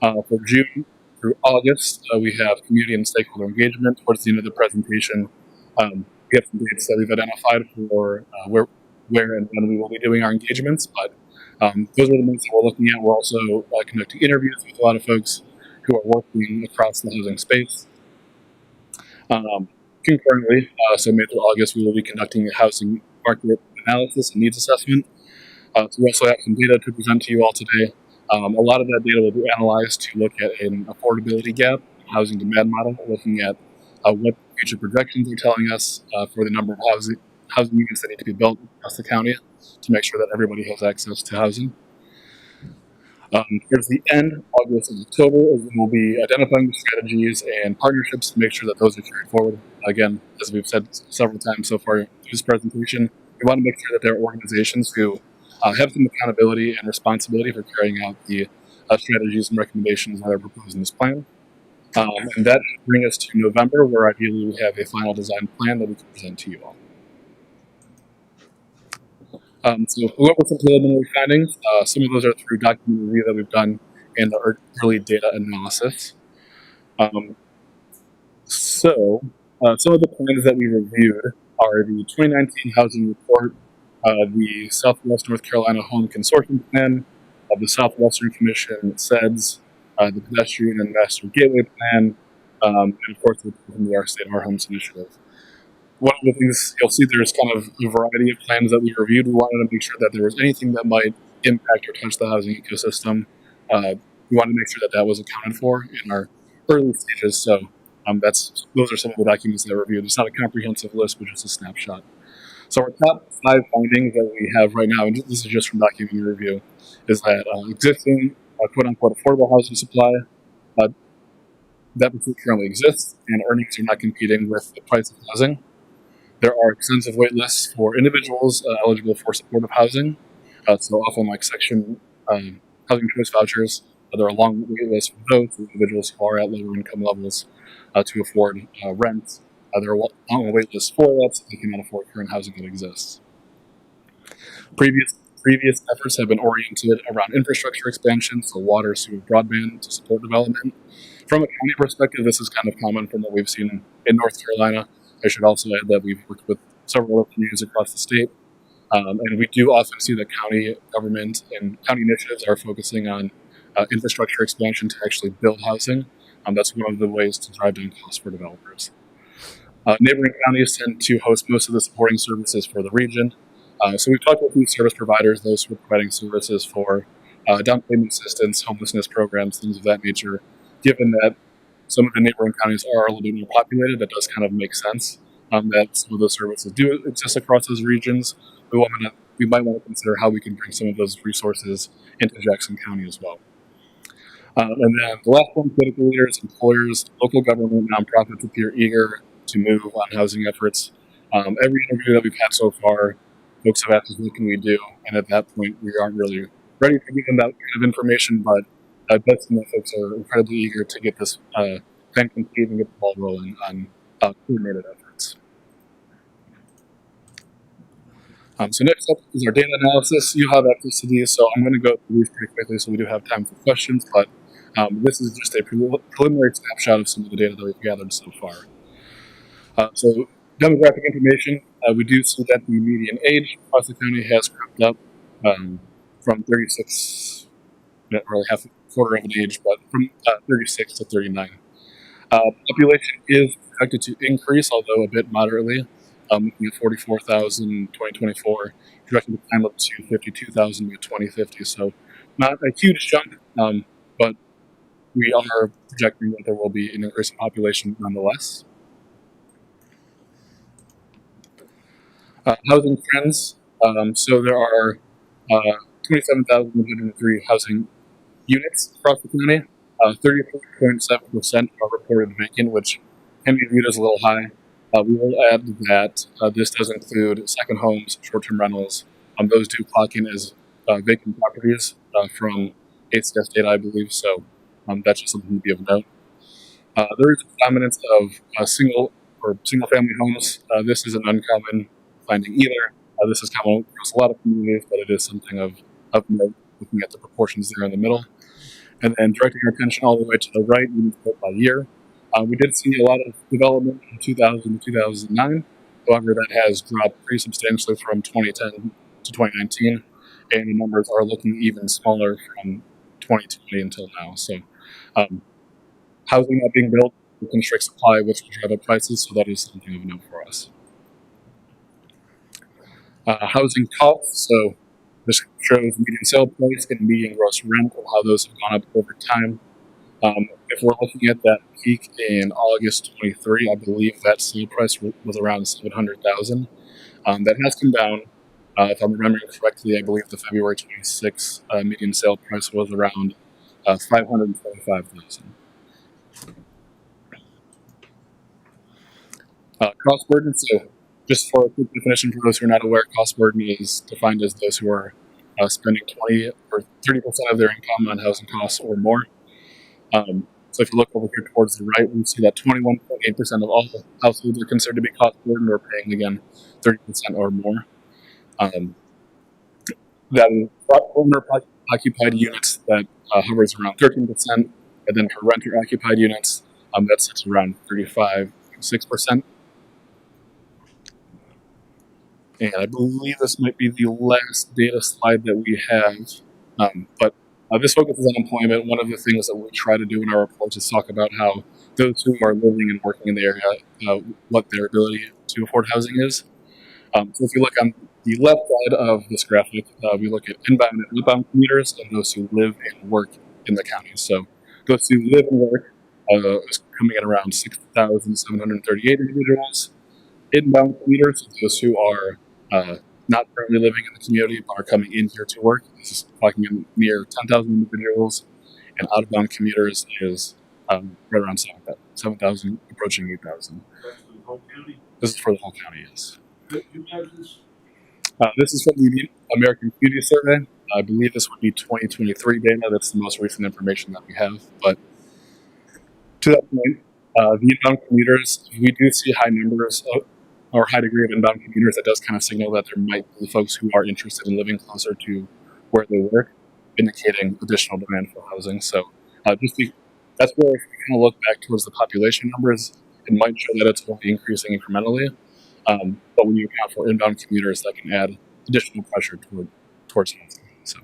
For June through August, we have community and stakeholder engagement. Towards the end of the presentation, we have some dates that we've identified for where and when we will be doing our engagements, but those are the ones that we're looking at. We're also conducting interviews with a lot of folks who are working across the housing space. Concurrently, so May through August, we will be conducting a housing market analysis and needs assessment. So we also have some data to present to you all today. A lot of that data will be analyzed to look at an affordability gap, housing demand model, looking at what future projections are telling us for the number of housing units that need to be built across the county to make sure that everybody has access to housing. Towards the end, August and October, we'll be identifying the strategies and partnerships to make sure that those are carried forward. Again, as we've said several times so far through this presentation, we want to make sure that there are organizations who have some accountability and responsibility for carrying out the strategies and recommendations that are proposed in this plan. And that should bring us to November, where ideally we have a final design plan that we can present to you all. So we went with some preliminary findings. Some of those are through document review that we've done and the early data analysis. Some of the plans that we reviewed are the 2019 Housing Report, the Southwest North Carolina Home Consortium Plan, the Southwestern Commission SEDS, the Pedestrian and Master Gateway Plan, and of course from the Our State, Our Homes initiative. One of the things you'll see, there's kind of a variety of plans that we reviewed. We wanted to make sure that there was anything that might impact or touch the housing ecosystem. We wanted to make sure that that was accounted for in our early stages. So those are some of the documents that I reviewed. It's not a comprehensive list, but just a snapshot. So our top 5 findings that we have right now, and this is just from document review, is that existing quote-unquote affordable housing supply deficit currently exists, and earnings are not competing with the price of housing. There are extensive wait lists for individuals eligible for supportive housing. So often like section housing choice vouchers, there are long wait lists for those individuals who are at lower income levels to afford rent. There are long wait lists for that, so they cannot afford current housing that exists. Previous efforts have been oriented around infrastructure expansion, so water, sewer, broadband to support development. From a county perspective, this is kind of common from what we've seen in North Carolina. I should also add that we've worked with several other communities across the state, and we do often see that county government and county initiatives are focusing on infrastructure expansion to actually build housing. That's one of the ways to drive down costs for developers. Neighboring counties tend to host most of the supporting services for the region. So we've talked with these service providers, those who are providing services for down payment assistance, homelessness programs, things of that nature. Given that some of the neighboring counties are a little bit more populated, that does kind of make sense that some of those services do exist across those regions. We might want to consider how we can bring some of those resources into Jackson County as well. And then the last one, political leaders, employers, local government, nonprofits appear eager to move on housing efforts. Every interview that we've had so far, folks have asked us, what can we do? And at that point, we aren't really ready to give them that kind of information, but I bet some of the folks are incredibly eager to get this plan complete and get the ball rolling on coordinated efforts. So next up is our data analysis. You have access to these, so I'm going to go through these pretty quickly so we do have time for questions, but this is just a preliminary snapshot of some of the data that we've gathered so far. So demographic information, we do see that the median age across the county has crept up from 36, not really half a quarter of an age, but from 36 to 39. Population is expected to increase, although a bit moderately. Looking at 44,000 in 2024, projected to climb up to 52,000 by 2050. So not a huge jump, but we are projecting that there will be an increase in population nonetheless. Housing trends. So there are 27,103 housing units across the county. 33.7% are reported vacant, which can be viewed as a little high. We will add that this does include second homes, short-term rentals. Those do clock in as vacant properties from ACS data, I believe. So that's just something to be of note. There is a predominance of single-family homes. This is an uncommon finding either. This is common across a lot of communities, but it is something of note, looking at the proportions there in the middle. And then directing our attention all the way to the right, units built by year. We did see a lot of development from 2000 to 2009. However, that has dropped pretty substantially from 2010 to 2019, and the numbers are looking even smaller from 2020 until now. So housing not being built will constrict supply, which will drive up prices, so that is something of note for us. Housing costs, so this shows median sale price and median gross rent and how those have gone up over time. If we're looking at that peak in August 23, I believe that sale price was around $700,000. That has come down. If I'm remembering correctly, I believe the February 26 median sale price was around $525,000. Cost burden. So, just for a quick definition for those who are not aware, cost burden is defined as those who are spending 20 or 30% of their income on housing costs or more. So if you look over here towards the right, we see that 21.8% of all households are considered to be cost burdened or paying, again, 30% or more. That is owner-occupied units, that hovers around 13%, and then for renter-occupied units, that sits around 35.6%. And I believe this might be the last data slide that we have, but this focuses on employment. One of the things that we try to do in our reports is talk about how those who are living and working in the area, what their ability to afford housing is. So if you look on the left side of this graphic, we look at inbound and outbound commuters and those who live and work in the county. So those who live and work is coming at around 6,738 individuals. Inbound commuters, those who are not currently living in the community but are coming in here to work. This is talking in near 10,000 individuals, and out-of-bound commuters is right around 7,000, approaching 8,000. This is for the whole county, yes. Who does this? This is from the American Community Survey. I believe this would be 2023 data. That's the most recent information that we have. But to that point, the inbound commuters, we do see high numbers or high degree of inbound commuters. That does kind of signal that there might be folks who are interested in living closer to where they work, indicating additional demand for housing. So that's where if we kind of look back towards the population numbers, it might show that it's only increasing incrementally. But when you account for inbound commuters, that can add additional pressure towards housing. So,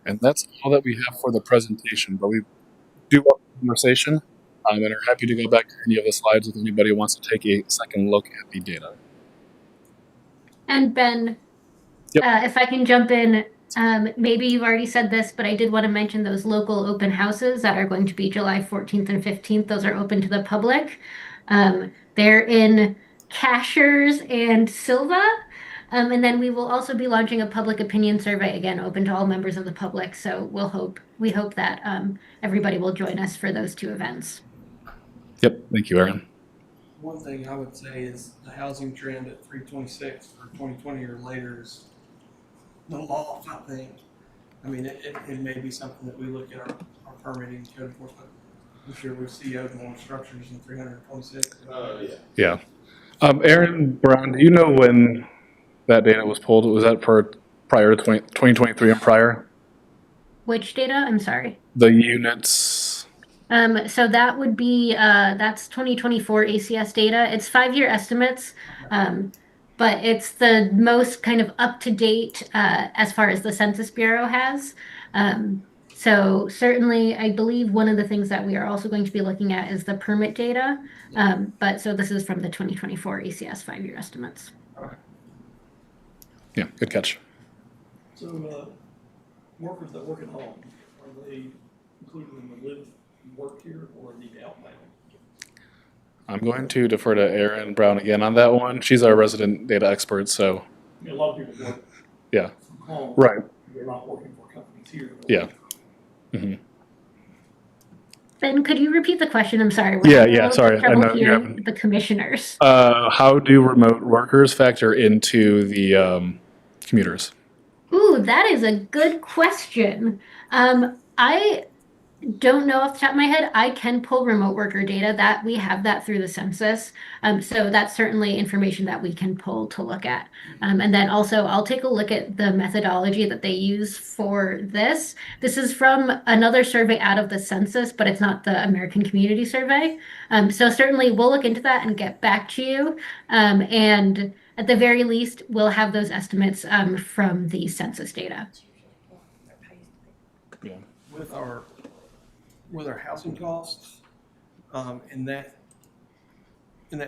and that's all that we have for the presentation. But we do want the conversation, and are happy to go back to any of the slides if anybody wants to take a second look at the data. And Ben, if I can jump in, maybe you've already said this, but I did want to mention those local open houses that are going to be July 14th and 15th. Those are open to the public. They're in Cashers and Silva. And then we will also be launching a public opinion survey, again, open to all members of the public. So we hope that everybody will join us for those two events. Yep. Thank you, Aaron. One thing I would say is the housing trend at 326 for 2020 or later is the law, I think. I mean, it may be something that we look at our permitting code enforcement. I'm sure we see more structures in 326. Yeah. Aaron Brown, do you know when that data was pulled? Was that for prior to 2023 and prior? Which data? I'm sorry. The units. So that would be, that's 2024 ACS data. It's 5-year estimates, but it's the most kind of up-to-date as far as the Census Bureau has. So certainly, I believe one of the things that we are also going to be looking at is the permit data. But so this is from the 2024 ACS 5-year estimates. Yeah, good catch. So, workers that work at home, are they included in the live and work here or the outbound? I'm going to defer to Erin Brown again on that one. She's our resident data expert, so. I mean, a lot of people work Yeah. from home. Right. They're not working for companies here. Yeah. Mm-hmm. Ben, could you repeat the question? I'm sorry. Yeah, sorry. I know you hearing haven't. the commissioners. How do remote workers factor into the commuters? Ooh, that is a good question. I don't know off the top of my head. I can pull remote worker data that we have that through the census. So that's certainly information that we can pull to look at. And then also I'll take a look at the methodology that they use for this. This is from another survey out of the census, but it's not the American Community Survey. So certainly we'll look into that and get back to you. And at the very least, we'll have those estimates from the census data. Yeah. With our housing costs, and that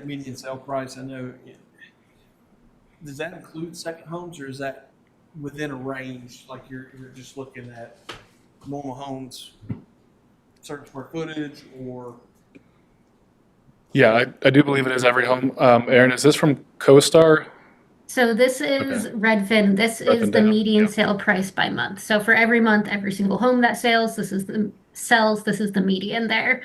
median sale price, I know, does that include second homes, or is that within a range? Like you're just looking at normal homes, certain square footage, or? Yeah, I do believe it is every home. Erin, is this from CoStar? So this is Redfin. This is Redfin the data, median sale price by month. So for every month, every single home that sells, this is the median there.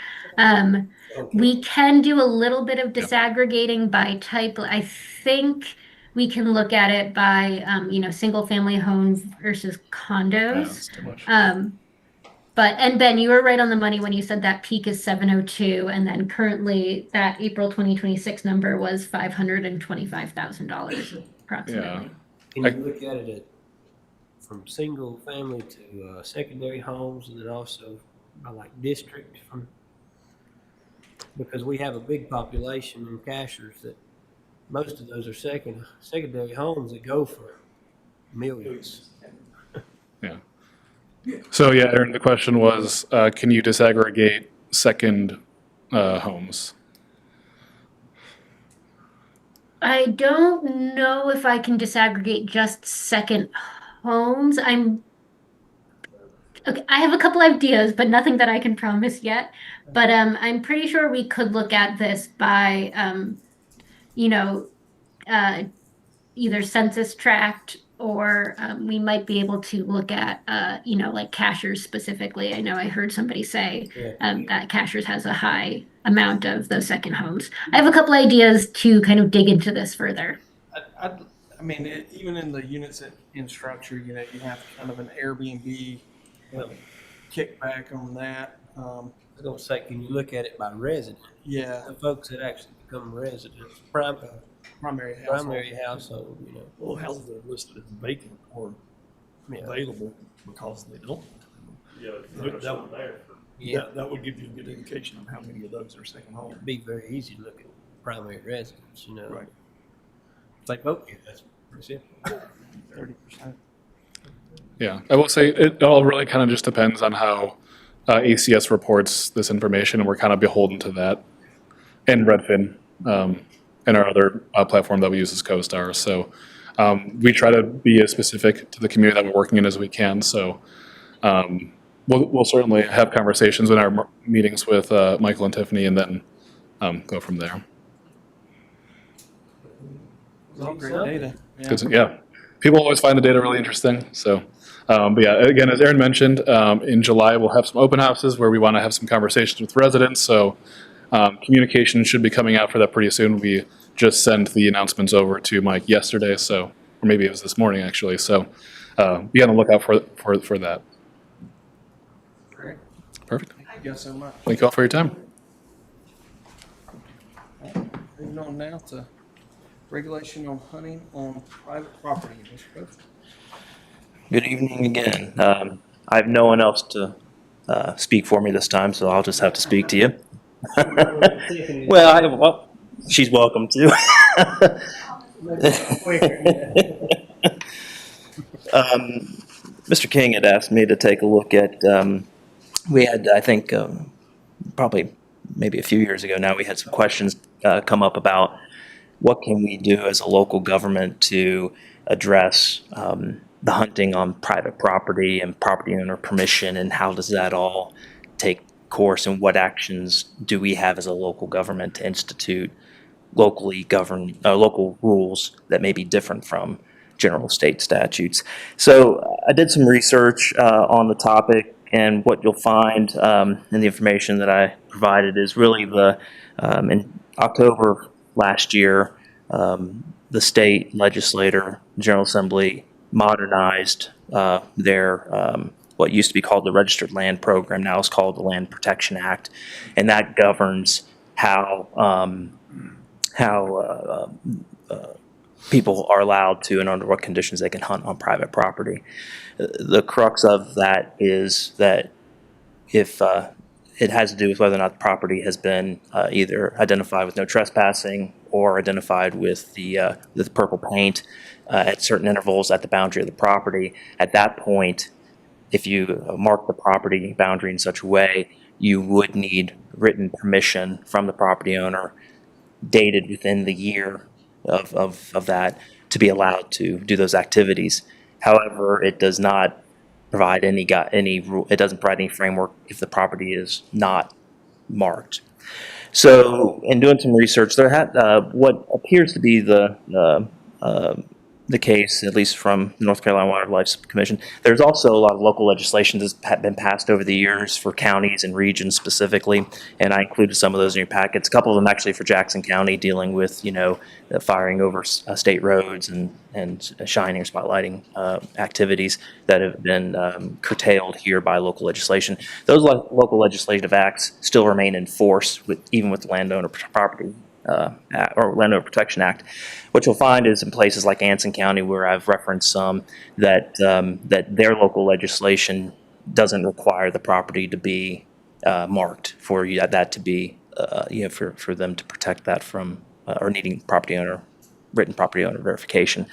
We can do a little bit of disaggregating by type. I think we can look at it by single family homes versus condos. And Ben, you were right on the money when you said that peak is 702, and then currently that April 2026 number was $525,000 approximately. Can you look at it from single family to secondary homes, and then also by like district, because we have a big population in Cashers that most of those are secondary homes that go for millions. Yeah. So yeah, Erin, the question was, can you disaggregate second homes? I don't know if I can disaggregate just second homes. I'm Okay, I have a couple ideas, but nothing that I can promise yet. But I'm pretty sure we could look at this by, you know, uh, either census tract or we might be able to look at, like Cashers specifically. I know I heard somebody say that Cashers has a high amount of those second homes. I have a couple ideas to kind of dig into this further. I mean, even in the units in structure, you have kind of an Airbnb kickback on that. I was gonna say, can you look at it by resident? Yeah. The folks that actually become residents, primary household, Well, houses that are listed as vacant or available because they don't. Yeah, That would give you a good indication of how many of those are second home. It'd be very easy to look at primary residents, Right. If they vote here, that's pretty simple. 30%. Yeah, I will say it all really kind of just depends on how ACS reports this information, and we're kind of beholden to that. And Redfin, and our other platform that we use is CoStar. So we try to be as specific to the community that we're working in as we can. So we'll certainly have conversations in our meetings with Michael and Tiffany, and then go from there. All great data. Yeah. People always find the data really interesting. So, but yeah, again, as Aaron mentioned, in July, we'll have some open houses where we want to have some conversations with residents. So communication should be coming out for that pretty soon. We just sent the announcements over to Mike yesterday. So, or maybe it was this morning actually. So be on the lookout for that. Great. Perfect. Thank you guys so much. Thank you all for your time. Moving on now to regulation on hunting on private property. Mr. Coates. Good evening again. I have no one else to speak for me this time, so I'll just have to speak to you. Well, she's welcome to. Mr. King had asked me to take a look at, we had, I think, probably maybe a few years ago now, we had some questions come up about what can we do as a local government to address the hunting on private property and property owner permission, and how does that all take course, and what actions do we have as a local government to institute locally governed local rules that may be different from general state statutes. So I did some research on the topic, and what you'll find in the information that I provided is really in October last year, the state legislature, General Assembly, modernized their what used to be called the Registered Land Program, now is called the Land Protection Act, and that governs how people are allowed to and under what conditions they can hunt on private property. The crux of that is that if it has to do with whether or not the property has been either identified with no trespassing or identified with the purple paint at certain intervals at the boundary of the property. At that point, if you mark the property boundary in such a way, you would need written permission from the property owner dated within the year of that to be allowed to do those activities. However, it does not provide any rule. It doesn't provide any framework if the property is not marked. So, in doing some research, there had what appears to be the case, at least from the North Carolina Wildlife Commission. There's also a lot of local legislation that's been passed over the years for counties and regions specifically, and I included some of those in your packets. A couple of them actually for Jackson County, dealing with the firing over state roads and shining or spotlighting activities that have been curtailed here by local legislation. Those local legislative acts still remain in force even with the Landowner Property or Landowner Protection Act. What you'll find is in places like Anson County, where I've referenced some, that their local legislation doesn't require the property to be marked for that to be for them to protect that from or needing written property owner verification.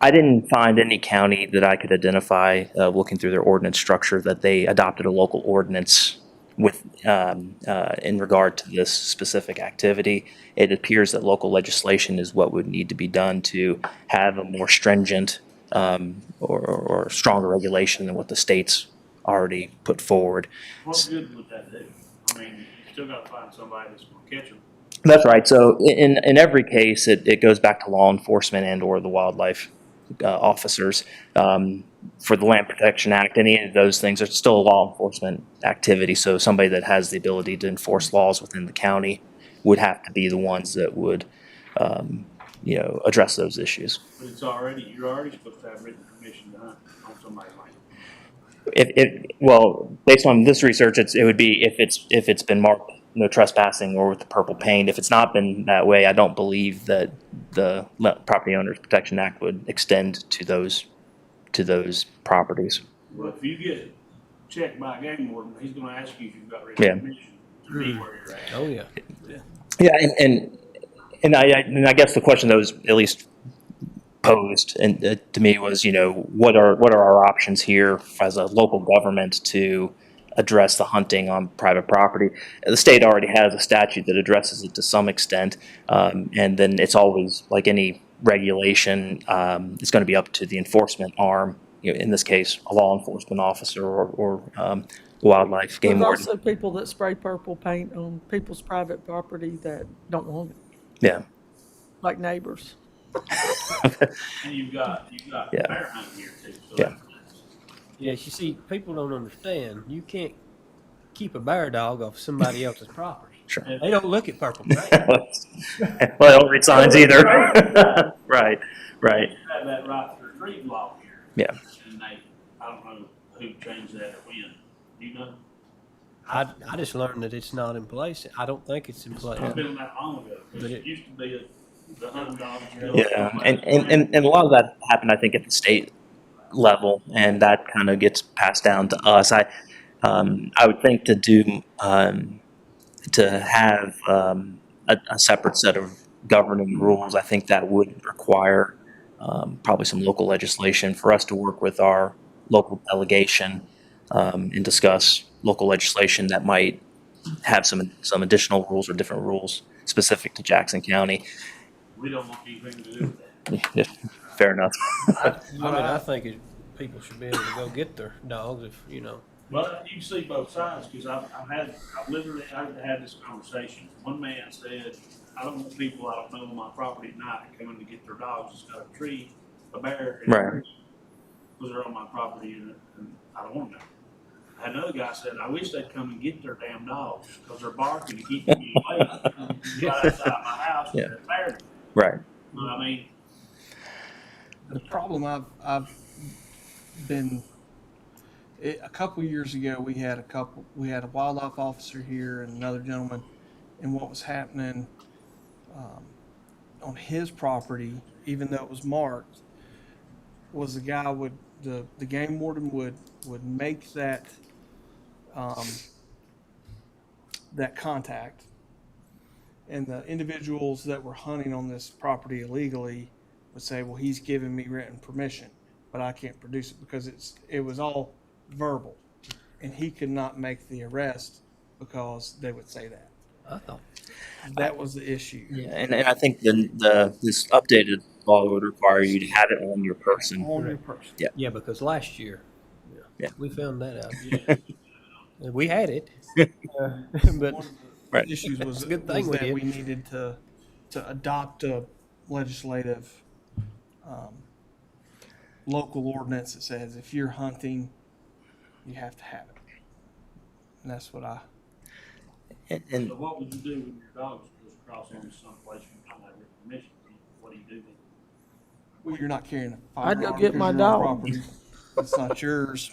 I didn't find any county that I could identify looking through their ordinance structure that they adopted a local ordinance with in regard to this specific activity. It appears that local legislation is what would need to be done to have a more stringent or stronger regulation than what the states already put forward. What good would that do? I mean, you still gotta find somebody that's gonna catch them. That's right. So in every case, it goes back to law enforcement and or the wildlife officers. For the Land Protection Act, any of those things are still a law enforcement activity. So somebody that has the ability to enforce laws within the county would have to be the ones that would, address those issues. But you're already supposed to have written permission to hunt on somebody's land. Well, based on this research, it would be if it's been marked no trespassing or with the purple paint. If it's not been that way, I don't believe that the Property Owners Protection Act would extend to those properties. Well, if you get checked by a game warden, he's gonna ask you if you've got written permission to be where you're at. Oh, yeah. Yeah, and I guess the question that was at least posed and to me was, what are our options here as a local government to address the hunting on private property? The state already has a statute that addresses it to some extent, and then it's always like any regulation, it's going to be up to the enforcement arm. In this case, a law enforcement officer or wildlife game There's warden. also people that spray purple paint on people's private property that don't want it, Yeah. like neighbors. And you've got Yeah. bear hunting here too. So Yeah. Yes, you see, people don't understand. You can't keep a bear dog off somebody else's property. Sure. They don't look at purple paint. Well, they don't read signs either. Right. have that right to retrieve law here. Yeah. And I don't know who changed that or when. Do you know? I just learned that it's not in place. I don't think it's in place. It's been that long ago. But It used to be the hunting dogs. Yeah, and a lot of that happened, I think, at the state level, and that kind of gets passed down to us. I would think to have a separate set of governing rules. I think that would require probably some local legislation for us to work with our local delegation and discuss local legislation that might have some additional rules or different rules specific to Jackson County. We don't want anything to do with that. Yeah, fair enough. I think people should be able to go get their dogs if, Well, you can see both sides, because I've literally had this conversation. One man said, I don't want people I don't know on my property at night coming to get their dogs. It's got a tree, a bear, and Right. because they're on my property and I don't want them. I had another guy said, I wish they'd come and get their damn dogs because they're barking to keep me away. Right outside my house, Yeah. they're bear. Right. You know what I mean? The problem I've been, a couple years ago, we had a wildlife officer here and another gentleman, and what was happening on his property, even though it was marked, was the game warden would make that contact, and the individuals that were hunting on this property illegally would say, well, he's given me written permission, but I can't produce it because it was all verbal, and he could not make the arrest because they would say that. I thought that was the issue. Yeah, and I think this updated law would require you to have it on your person. On your person. Yeah. Yeah, because last year, Yeah. we found that out. And we had it, but Right. The issues was, Good thing was we that did. we needed to adopt a legislative local ordinance that says if you're hunting, you have to have it. And that's what I. And So what would you do when your dogs goes across into someplace you don't have written permission? What do you do then? Well, you're not carrying a I'd go firearm get because my you're on dog. property. It's not yours.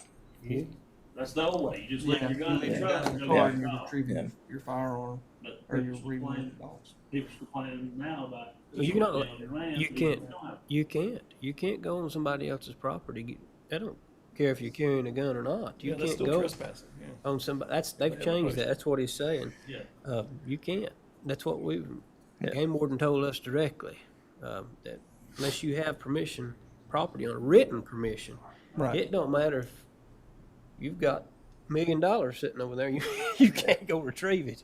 That's the old way. You just leave your gun in leave the it truck in and the go car get and your you're dog. retrieving your firearm But or you're people's removing complaining- your dogs. People's complaining now about. you know, on your land, you people can't, don't have- you can't go on somebody else's property. I don't care if you're carrying a gun or not. You Yeah, that's can't still go trespassing, yeah. on somebody. They've Yeah, changed that. post. That's what he's saying. Yeah. You can't. That's what Yeah. game warden told us directly. That unless you have permission, property on written permission, Right. it don't matter if you've got $1 million sitting over there. You can't go retrieve it.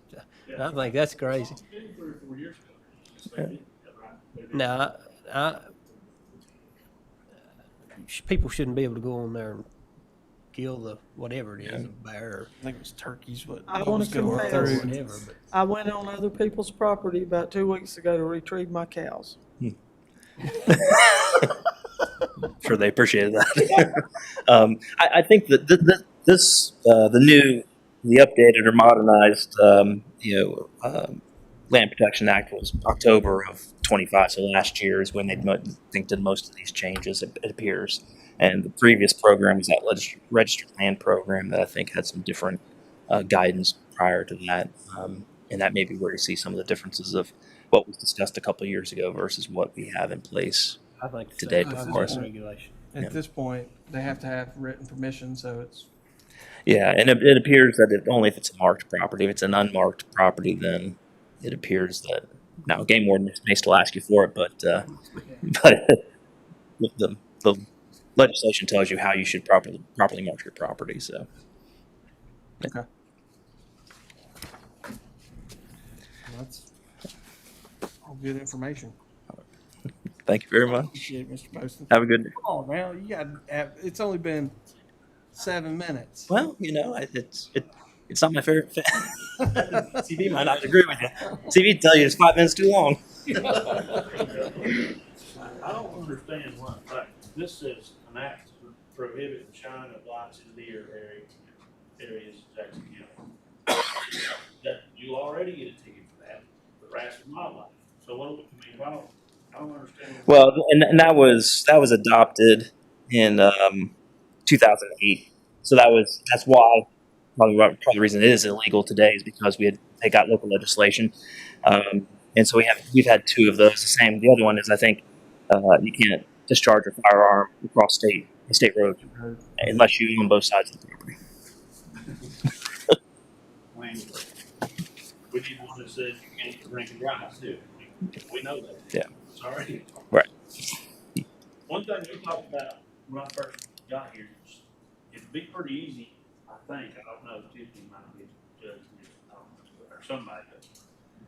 So, I think that's crazy. It's been 3 or 4 years ago. Just they did that, right? They did. Now, people shouldn't be able to go on there and kill the, whatever it is, a bear. I think it was turkeys, but I what want was to going confess, through. Whatever, but I went on other people's property about 2 weeks ago to retrieve my cows. Sure, they appreciated that. I think that the updated or modernized, Land Protection Act was October of 25. So last year is when they did most of these changes. It appears, and the previous program was that registered land program that I think had some different guidance prior to that, and that may be where you see some of the differences of what was discussed a couple of years ago versus what we have in place I think today so. before us. Regulation. At this point, they have to have written permission, so it's Yeah, and it appears that only if it's a marked property. If it's an unmarked property, then it appears that now game warden may still ask you for it, but the legislation tells you how you should properly mark your property. So okay. That's all good information. thank you very much. Appreciate it, Mr. Poston. Have a good day. Come on, man. It's only been 7 minutes. Well, it's not my favorite. CV might not agree with you. CV tell you it's 5 minutes too long. I don't understand why, like, this says an act to prohibit the shine of lights in deer areas in Jackson County. That you already get a ticket for that, for harassing wildlife. So what, I don't understand. Well, and that was adopted in 2008. So that's why probably the reason it is illegal today is because they got local legislation, and so we've had two of those. The other one is I think you can't discharge a firearm across state road unless you own both sides of the property. We need one that says you can't drink and drive too. We know that. Yeah. Sorry. Right. One thing we talked about when I first got here, it'd be pretty easy, I think, I don't know, Tiffany might be judging this, I don't know, or somebody, but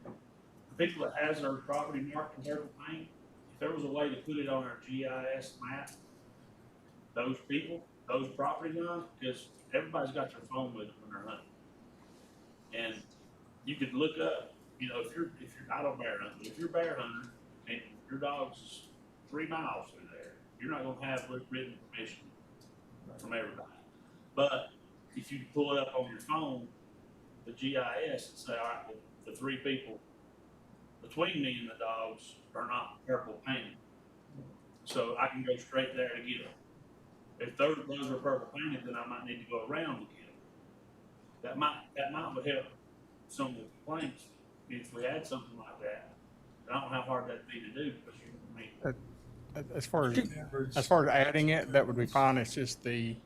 the people that has their property marked in purple paint, if there was a way to put it on our GIS map, those people, those property lines, because everybody's got their phone with them when they're hunting. And you could look up, if you're I don't bear hunting, if you're a bear hunter and your dog's 3 miles through there, you're not gonna have written permission from everybody. But if you pull it up on your phone, the GIS and say, all right, well, the 3 people between me and the dogs are not purple painted, so I can go straight there to get them. If those are purple painted, then I might need to go around to get them. That might would help some of the complaints if we had something like that. I don't know how hard that'd be to do because As far as adding it, that would be fine. It's just the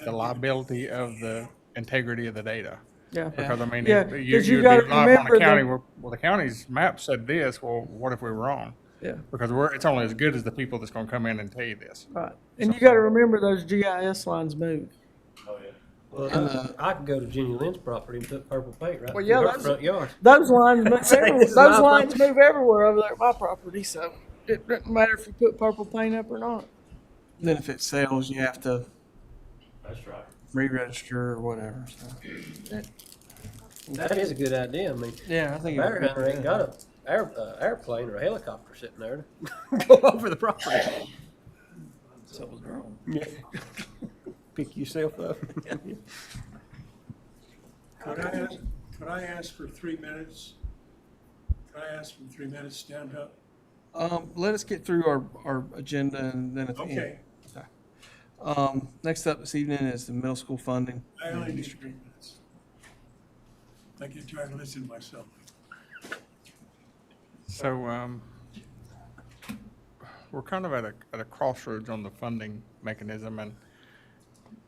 liability of the integrity of the data. Yeah. Because I mean, Yeah, you'd 'cause you be gotta liable on remember the county. that- Well, the county's map said this. Well, what if we're wrong? Yeah. Because it's only as good as the people that's going to come in and tell you this. Right. And you got to remember those GIS lines move. oh yeah. Well, I could go to Jenny Lynn's property and put purple paint right Well, through yeah, her those- front yard. Those lines move everywhere. This is my Those lines property. move everywhere over there at my property, so it doesn't matter if you put purple paint up or not. Then if it sells, you have to That's right. re-register or whatever. So. That is a good idea. I mean, Yeah, I think it bear would be hunter ain't good. got a airplane or a helicopter sitting there to go over the property. So it was wrong. Yeah. Pick yourself up. Could I ask for 3 minutes? Could I ask for 3 minutes, stand up? Let us get through our agenda and then at the end. Okay. Next up this evening is the middle school funding. I only need 3 minutes. I can try to listen myself. So we're kind of at a crossroads on the funding mechanism, and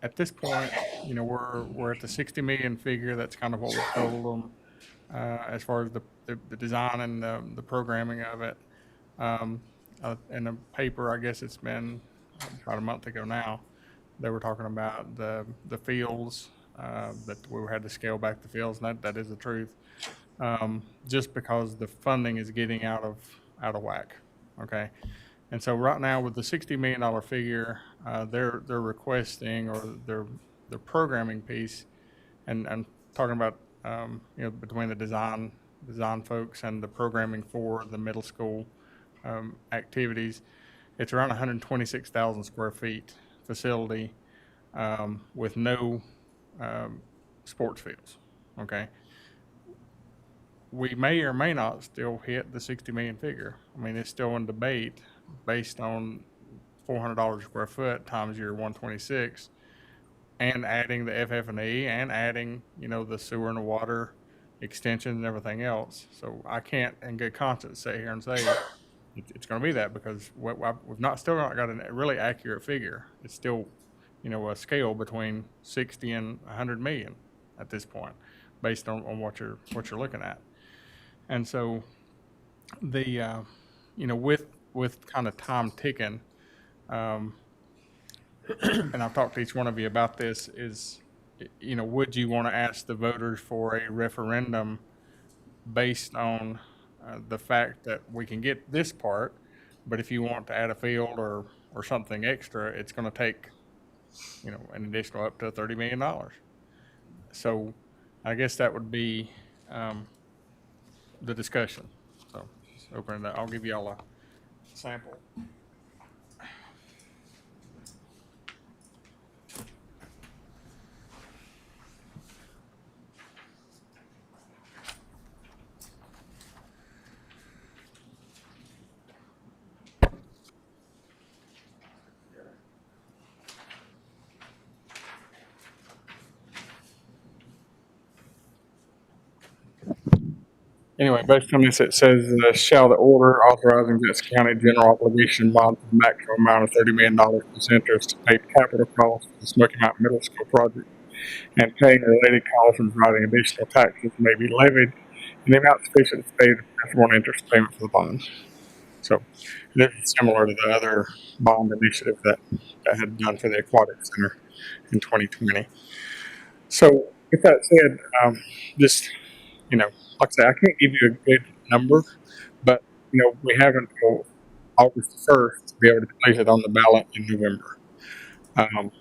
at this point, we're at the 60 million figure. That's kind of what we told them as far as the design and the programming of it. In the paper, I guess it's been about a month ago now, they were talking about the fields, that we had to scale back the fields, and that is the truth. Just because the funding is getting out of whack, okay? And so right now with the $60 million figure, they're requesting, or they're the programming piece, and I'm talking about, between the design folks and the programming for the middle school activities, it's around 126,000 square feet facility with no sports fields. Okay. We may or may not still hit the 60 million figure. I mean, it's still in debate based on $400 a square foot times your 126, and adding the FF&E and adding, the sewer and the water extension and everything else. So I can't in good conscience sit here and say it's going to be that, because we've still not got a really accurate figure. It's still, a scale between 60 and 100 million at this point, based on what you're looking at. And so the, with kind of time ticking, and I've talked to each one of you about this, is, would you want to ask the voters for a referendum based on the fact that we can get this part, but if you want to add a field or something extra, it's going to take, an additional up to $30 million. So I guess that would be the discussion. So open that. I'll give you all a sample. Anyway, based on this, it says, shall the order authorizing Jackson County general obligation bond for the maximum amount of $30 million plus interest to pay capital costs for the Smoky Mountain Middle School project and paying related costs and providing additional taxes may be levied in the amount sufficient to pay the principal and interest payment for the bond. So this is similar to the other bond initiative that had done for the Aquatic Center in 2020. So with that said, like I say, I can't give you a good number, but we have until August 1st to be able to place it on the ballot in November. And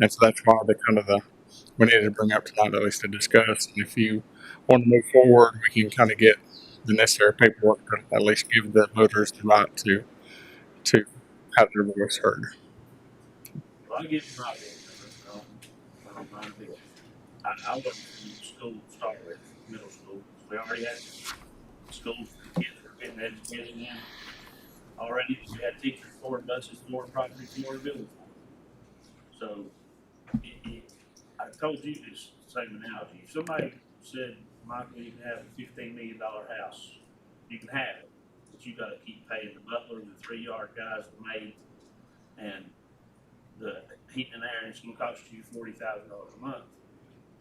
so that's why we needed to bring up tonight, at least to discuss. And if you want to move forward, we can kind of get the necessary paperwork to at least give the voters the right to have their voice heard. Well, I get you right. I wasn't in school to start with, middle school. We already had schools for kids that were getting educated in. Already, we had teachers for buses, for property, for building. So, I told you this same analogy. If somebody said, Michael, you can have a $15 million house, you can have it, but you got to keep paying the butler, the 3-yard guys, the maid, and the heating and air, and it's going to cost you $40,000 a month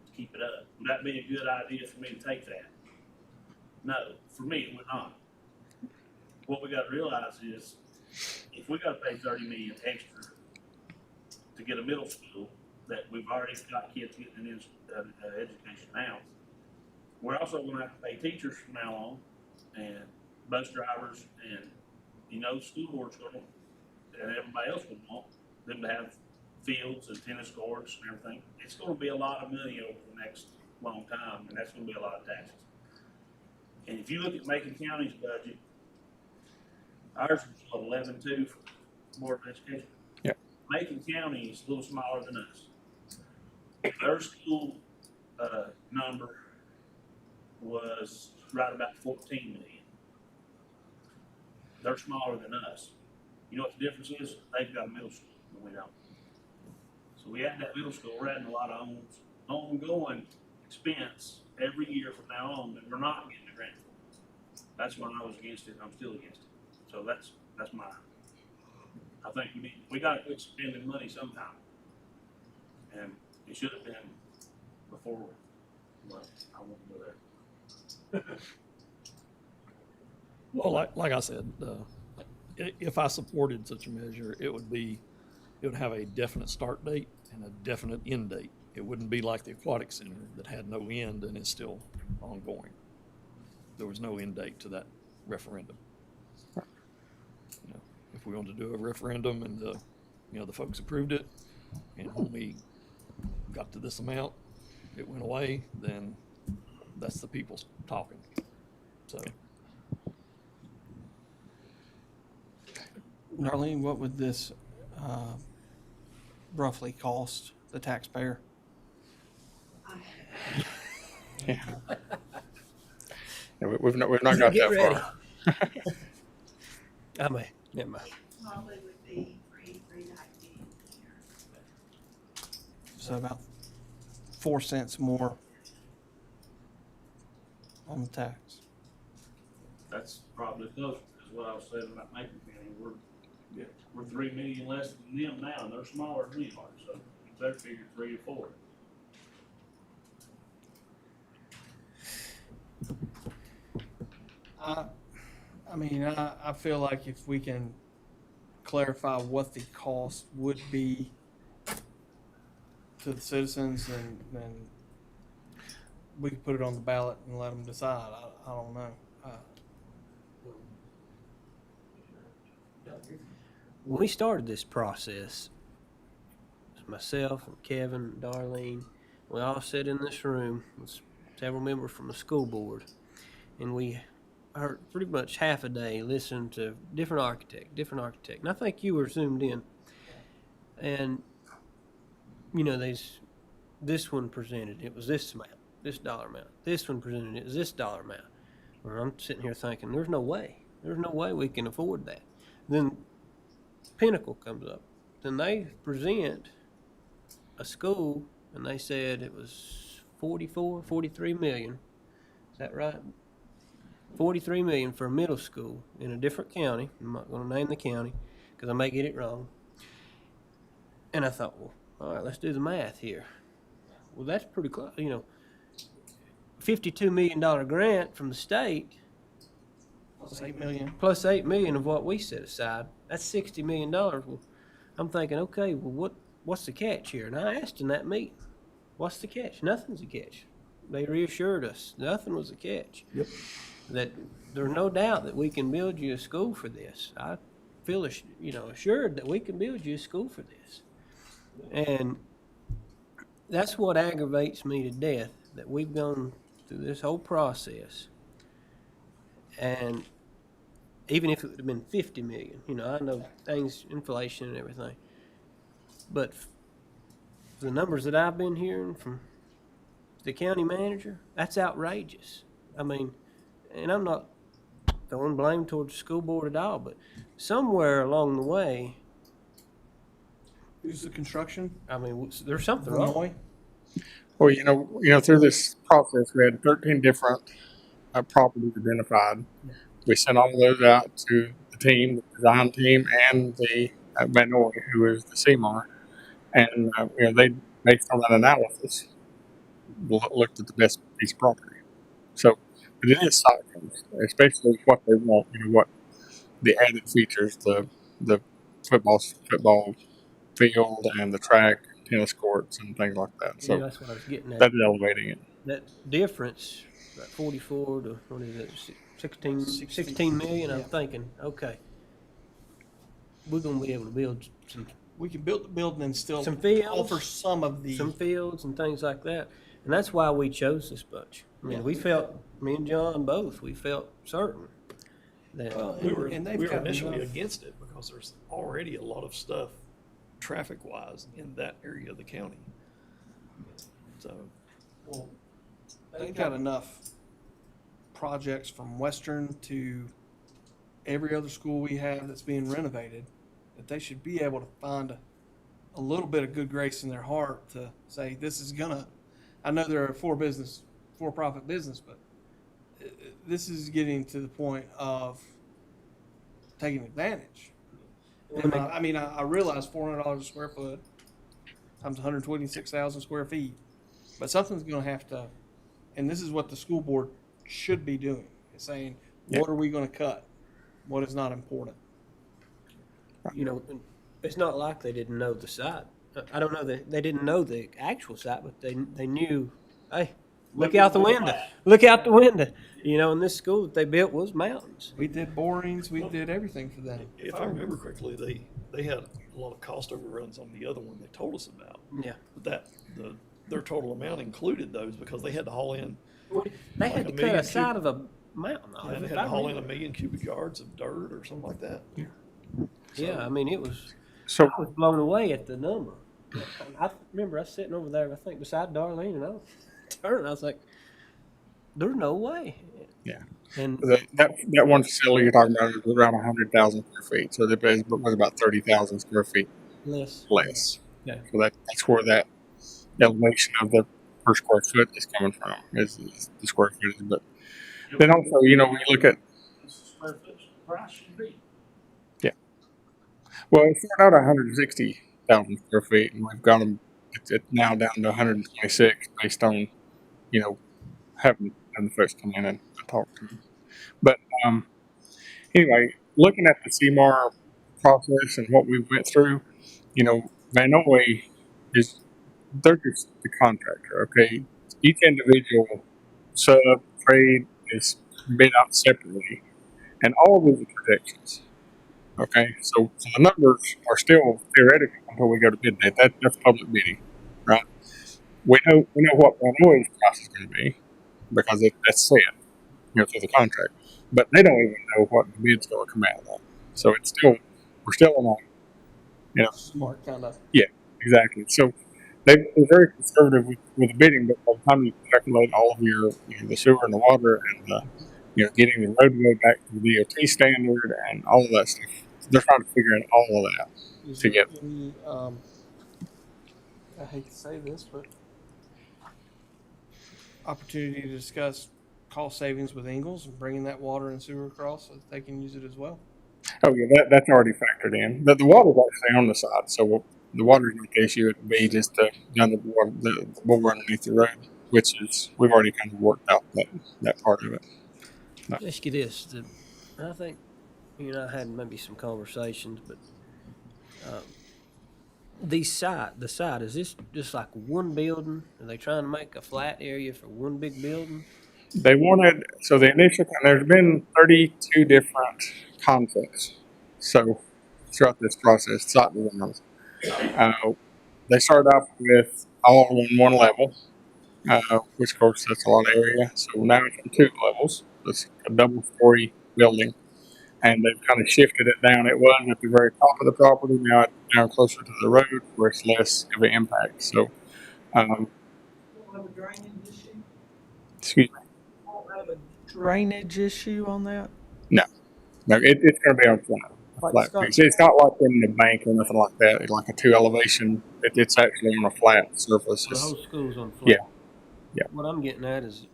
to keep it up. Would that be a good idea for me to take that? No, for me, it would not. What we got to realize is, if we got to pay $30 million extra to get a middle school that we've already got kids getting in education now, we're also going to have to pay teachers from now on, and bus drivers, and school board's going to, and everybody else would want them to have fields and tennis courts and everything. It's going to be a lot of money over the next long time, and that's going to be a lot of taxes. And if you look at Macon County's budget, ours was 11.2 for Board of Education. Yeah. Macon County is a little smaller than us. Their school number was right about 14 million. They're smaller than us. You know what the difference is? They've got a middle school, and we don't. So we add that middle school, we're adding a lot of ongoing expense every year from now on that we're not getting a grant for. That's why I was against it, and I'm still against it. So that's my, I think we got to quit spending money sometime. And it should have been before, but I won't go there. Well, like I said, if I supported such a measure, it would have a definite start date and a definite end date. It wouldn't be like the Aquatic Center that had no end and is still ongoing. There was no end date to that referendum. If we wanted to do a referendum and the folks approved it, and we got to this amount, it went away, then that's the people talking. So, Darlene, what would this roughly cost the taxpayer? Yeah. Yeah, we've not got Get that ready. far. I mean, never mind. Probably would be 3.19. So about 4 cents more on the tax. That's probably close, because what I was saying about Macon County, we're 3 million less than them now, and they're smaller than we are, so they're figured 3 or 4. I mean, I feel like if we can clarify what the cost would be to the citizens, then we could put it on the ballot and let them decide. I don't know. When we started this process, myself and Kevin, and Darlene, we all sat in this room with several members from the school board, and we heard pretty much half a day listening to different architect. And I think you were zoomed in. And, you know, this one presented, it was this amount, this dollar amount. This one presented, it was this dollar amount. Well, I'm sitting here thinking, there's no way we can afford that. Then Pinnacle comes up. Then they present a school, and they said it was 43 million. Is that right? 43 million for a middle school in a different county. I'm not going to name the county because I may get it wrong. And I thought, well, all right, let's do the math here. Well, that's pretty close. You know, $52 million grant from the state. Plus 8 million. Plus 8 million of what we set aside. That's $60 million. Well, I'm thinking, okay, well, what's the catch here? And I asked in that meeting, what's the catch? Nothing's a catch. They reassured us nothing was a catch. Yep. That there's no doubt that we can build you a school for this. I feel assured that we can build you a school for this. And that's what aggravates me to death, that we've gone through this whole process. And even if it would have been 50 million, you know, I know things, inflation and everything, but the numbers that I've been hearing from the county manager, that's outrageous. I mean, and I'm not throwing blame towards the school board at all, but somewhere along the way, Who's the construction? I mean, there's something wrong. Illinois? Well, you know, through this process, we had 13 different properties identified. We sent all of those out to the team, the design team, and the Van Noy, who is the CMAR. And, you know, they, based on that analysis, looked at the best piece of property. So, but it is size, especially what they want, you know, what the added features, the football field and the track, tennis courts and things like that. So Yeah, that's what I was getting at. that's elevating it. That difference, that 44 to, what is it, 16 million, I'm thinking, okay, we're going to be able to build some We can build the building and still Some fields. offer some of the. some fields and things like that. And that's why we chose this bunch. I mean, we felt, me and John both, we felt certain that we were and they've we were got initially enough. against it because there's already a lot of stuff traffic-wise in that area of the county. So, Well, they've got enough projects from Western to every other school we have that's being renovated that they should be able to find a little bit of good grace in their heart to say, this is gonna, I know they're a for-profit business, but this is getting to the point of taking advantage. And I realize $400 a square foot times 126,000 square feet, but something's going to have to, and this is what the school board should be doing, is saying, what are we going to cut? What is not important? you know, it's not like they didn't know the site. I don't know that they didn't know the actual site, but they knew, hey, look out the window. Look out the window. You know, and this school that they built was mountains. We did borings, we did everything for them. if I remember correctly, they had a lot of cost overruns on the other one they told us about. Yeah. But their total amount included those because they had to haul in. They had to cut a side of a mountain off. Yeah, they had to haul in 1 million cubic yards of dirt or something like that. Yeah, I mean, it was. So I was blown away at the number. I remember I was sitting over there, I think, beside Darlene, and I was turning. I was like, "There's no way." Yeah. And That one facility you're talking about was around 100,000 square feet, so it was about 30,000 square feet less. Yeah. So that's where that elevation of the per square foot is coming from, is the square footage. But then also, when you look at well, it started out at 160,000 square feet, and we've got them it's now down to 126 based on having the folks come in and talk to them. But anyway, looking at the CMAR process and what we went through, Van Noy they're just the contractor, okay? Each individual sub trade is bid out separately, and all of these are projections. Okay, so the numbers are still theoretical until we go to bid date. That's public bidding, right? We know what Van Noy's price is going to be because that's set, through the contract. But they don't even know what the bid's going to come out of that. So we're still in a, smart kind of. Yeah, exactly. So they're very conservative with the bidding, but by the time you calculate all of your, the sewer and the water and the, getting the roadway back to the DOT standard and all of that stuff, they're trying to figure out all of that together. I hate to say this, but opportunity to discuss cost savings with Ingalls and bringing that water and sewer across so that they can use it as well. Oh yeah, that's already factored in. The water's actually on the side, so the water's not the issue. It'd be just down the bore underneath the road, which is we've already kind of worked out that part of it. Let's ask you this: I think I had maybe some conversations, but the site is this just like one building? Are they trying to make a flat area for one big building? They wanted the initial. There's been 32 different concepts. So throughout this process, site designs, they started off with all on one level, which of course that's a lot of area. So now it's on 2 levels. It's a double-story building, and they've kind of shifted it down. It was at the very top of the property. Now it's down closer to the road, where it's less of an impact. So, excuse me. Drainage issue on that? No, it's going to be on flat piece. It's not like in the bank or nothing like that. It's like a 2 elevation. It's actually on a flat surface. The whole school's on flat. Yeah. What I'm getting at is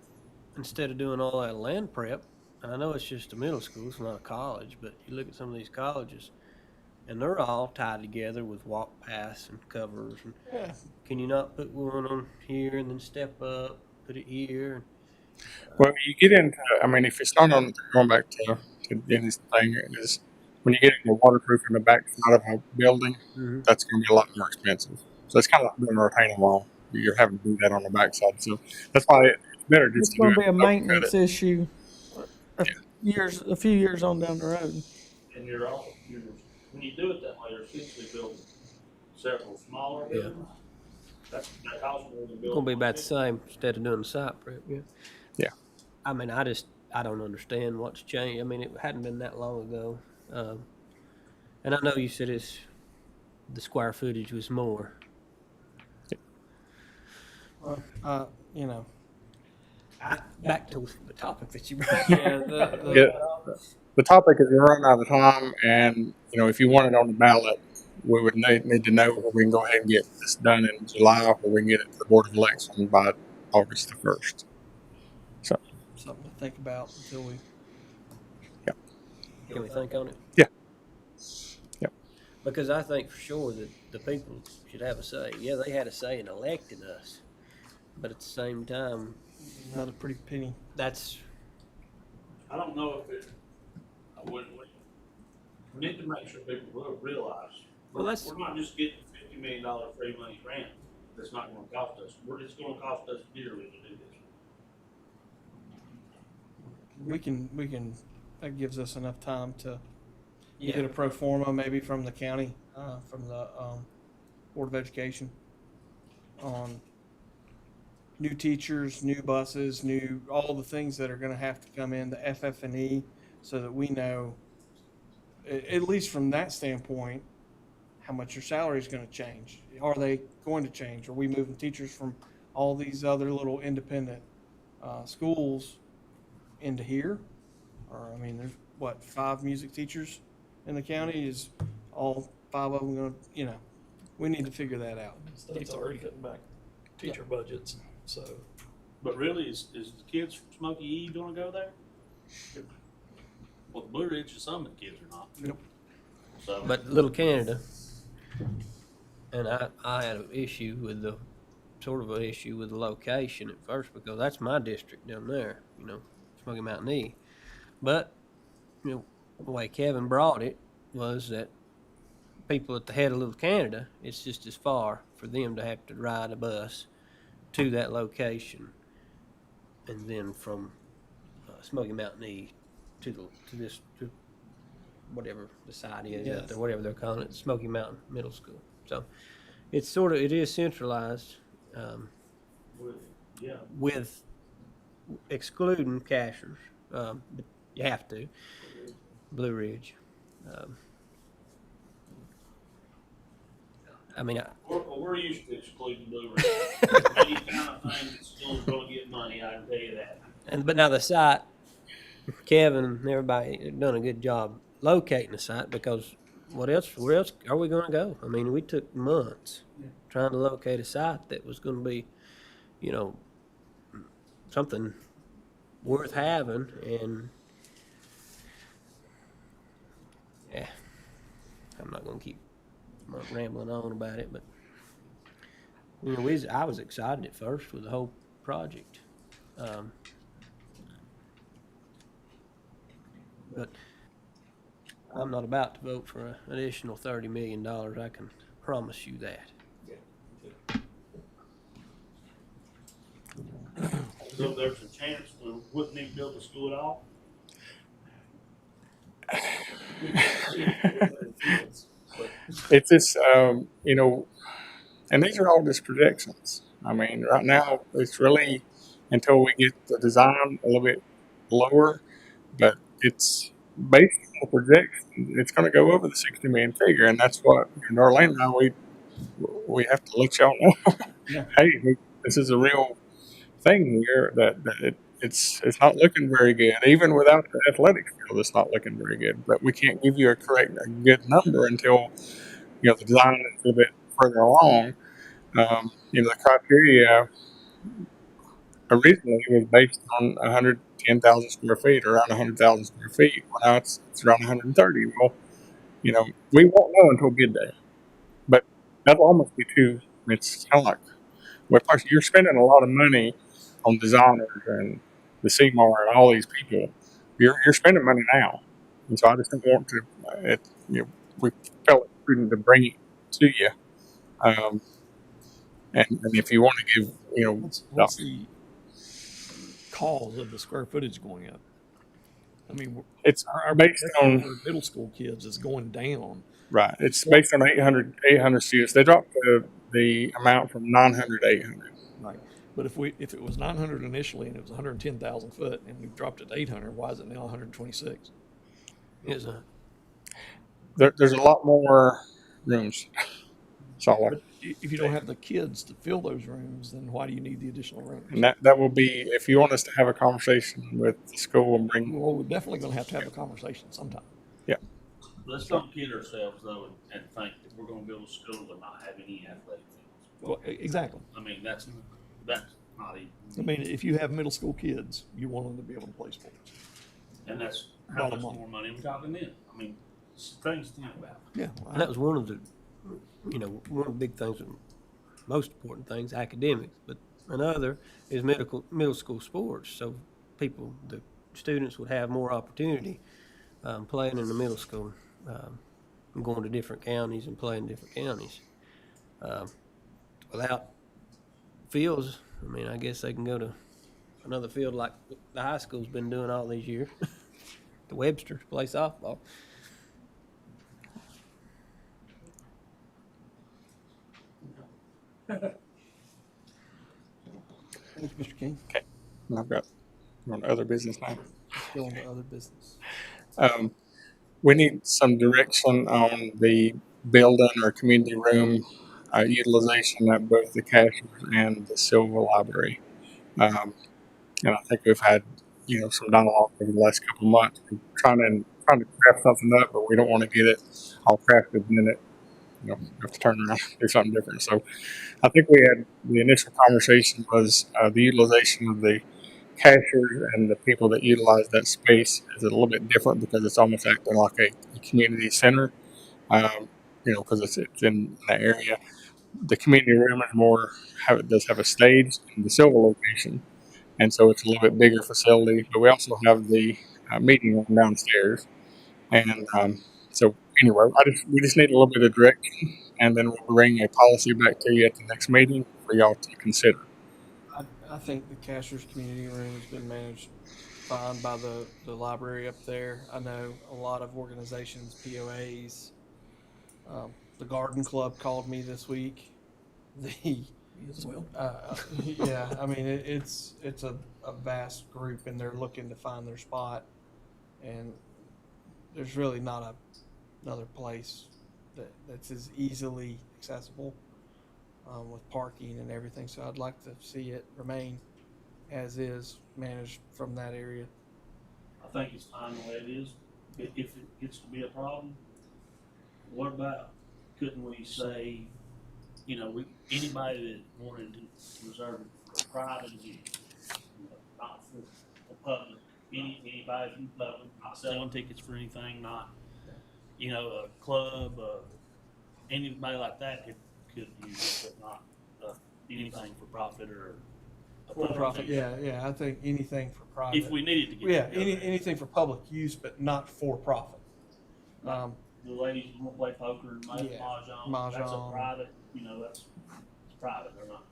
instead of doing all that land prep, and I know it's just a middle school, it's not a college, but you look at some of these colleges, and they're all tied together with walk paths and covers. And can you not put one on here and then step up, put it here? Well, you get into, if it's not on, going back to Dennis' thing, is when you get into waterproof in the back side of a building, that's going to be a lot more expensive. So it's kind of like doing a retaining wall. You're having to do that on the back side. So that's why it's better just It's going to be a maintenance issue a few years on down the road. And when you do it that way, you're essentially building several smaller buildings. That costs more than building. It's going to be about the same instead of doing the site prep. Yeah. I don't understand what's changed. It hadn't been that long ago. And I know you said the square footage was more. Well, back to the topic that you brought. The topic is we're running out of time, and if you want it on the ballot, we would need to know where we can go ahead and get this done in July, or we can get it to the Board of Elections by August the 1st. So something to think about until we. Can we think on it? Yeah. Because I think for sure that the people should have a say. Yeah, they had a say in electing us, but at the same time, not a pretty penny. I don't know if we need to make sure people will realize we're not just getting $50 million free money grant. That's not going to cost us. It's going to cost us dearly to do this. We can. That gives us enough time to You get a pro forma maybe from the county, from the Board of Education on new teachers, new buses, all the things that are going to have to come in, the FF&E, so that we know, at least from that standpoint, how much your salary is going to change. Are they going to change? Are we moving teachers from all these other little independent schools into here? Or, I mean, there's, 5 music teachers in the county? Is all 5 of them going to, we need to figure that out. The state's already cutting back teacher budgets, so. But really, is the kids from Smoky E gonna go there? Well, the Blue Ridge, some of the kids are not. Nope. So. But Little Canada, and I had an issue with the location at first, because that's my district down there, Smoky Mountain E. But, the way Kevin brought it was that people at the head of Little Canada, it's just as far for them to have to ride a bus to that location, and then from Smoky Mountain E to whatever the site is out there, whatever they're calling it, Smoky Mountain Middle School. So it is centralized, with excluding Cashers, but you have to, Blue Ridge. I mean, We're used to excluding Blue Ridge. Any kind of thing that school's gonna get money, I can tell you that. but now the site, Kevin and everybody have done a good job locating the site, because where else are we going to go? I mean, we took months trying to locate a site that was going to be, something worth having, and I'm not going to keep rambling on about it, but I was excited at first with the whole project, but I'm not about to vote for an additional $30 million. I can promise you that. So there's a chance we wouldn't even build a school at all? It's just, and these are all just projections. I mean, right now, it's really until we get the design a little bit lower, but it's based on the projection, it's going to go over the 60 million figure, and that's what, Darlene and I, we have to let y'all know. Hey, this is a real thing here that it's not looking very good. Even without the athletic field, it's not looking very good. But we can't give you a good number until the design is a little bit further along. The criteria originally was based on 110,000 square feet, around 100,000 square feet. Well, now it's around 130. Well, we won't know until bid day. But that'll almost be too. It's kind of like, plus you're spending a lot of money on designers and the CMAR and all these people. You're spending money now, and so I just don't want to. We felt it prudent to bring it to you, and if you want to give, what's the cause of the square footage going up? I mean, it's based on middle school kids is going down. Right. It's based on 800 students. They dropped the amount from 900 to 800. Right. But if it was 900 initially and it was 110,000 foot and we've dropped it to 800, why is it now 126? Is it? There's a lot more rooms. But if you don't have the kids to fill those rooms, then why do you need the additional rooms? And that will be, if you want us to have a conversation with the school and bring. Well, we're definitely going to have a conversation sometime. Yeah. Let's not kid ourselves though and think that we're going to build a school and not have any athletic fields. Well, exactly. I mean, that's not even. I mean, if you have middle school kids, you want them to be able to play sports. And that's how much more money we're talking then. I mean, it's things to think about. Yeah. And that was one of the, one of the big things, most important things, academics. But another is middle school sports. So the students would have more opportunity playing in the middle school, and going to different counties and playing different counties. Without fields, I mean, I guess they can go to another field like the high school's been doing all these years. The Webster play softball. Thank you, Mr. King. Okay. And I've got on other business now. Let's go on to other business. We need some direction on the building or community room utilization at both the Cashers and the Silver Library. And I think we've had, some dialogue over the last couple of months. We're trying to craft something up, but we don't want to get it all crafted and then we have to turn around and do something different. So I think we had the initial conversation was the utilization of the Cashers and the people that utilize that space is a little bit different because it's almost acting like a community center, because it's in that area. The community room is more, does have a stage in the Silver location, and so it's a little bit bigger facility. But we also have the meeting room downstairs, and so anyway, we just need a little bit of direction, and then we'll bring a policy back to you at the next meeting for y'all to consider. I think the Cashers community room has been managed fine by the library up there. I know a lot of organizations, POAs, the Garden Club called me this week. Yeah, I mean it's a vast group and they're looking to find their spot, and there's really not another place that's as easily accessible. With parking and everything, so I'd like to see it remain as is, managed from that area. I think it's fine the way it is. If it gets to be a problem, what about, couldn't we say, anybody that wanted to reserve it for private use, not for the public, anybody from the public, not selling tickets for anything, not, a club, anybody like that could use it, but not anything for profit or For profit, yeah, I think anything for profit. If we needed to get anything for public use, but not for profit. The ladies who want to play poker and mahjong, that's a private, that's private. They're not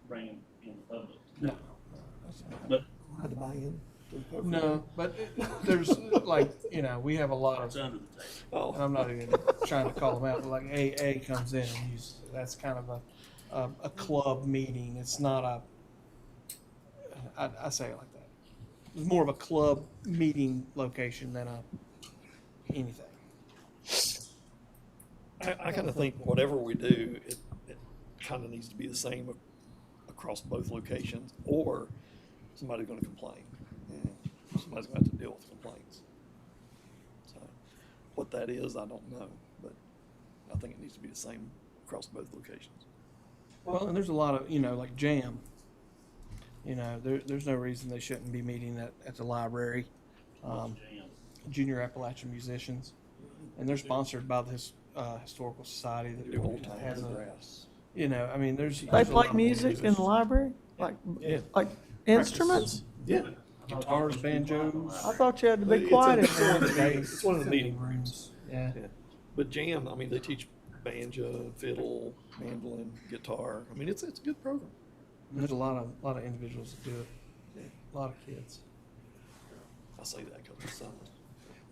bringing in the public. No. But had to buy in. No, but there's we have a lot of. It's under the table. I'm not even trying to call them out, but like AA comes in and uses. That's kind of a club meeting. It's not I say it like that. It's more of a club meeting location than anything. I kind of think whatever we do, it kind of needs to be the same across both locations, or somebody's going to complain. And somebody's going to have to deal with complaints. So what that is, I don't know, but I think it needs to be the same across both locations. Well, and there's a lot of, like JAM. There's no reason they shouldn't be meeting at the library. Junior Appalachian Musicians. And they're sponsored by this historical society that has grass. There's. They play music in the library? Like instruments? Yeah. Guitars, banjos. I thought you had to be quiet in there. It's one of the meeting rooms. Yeah. But JAM, they teach banjo, fiddle, mandolin, guitar. It's a good program. There's a lot of individuals that do it. Yeah. A lot of kids. I say that because it's summer.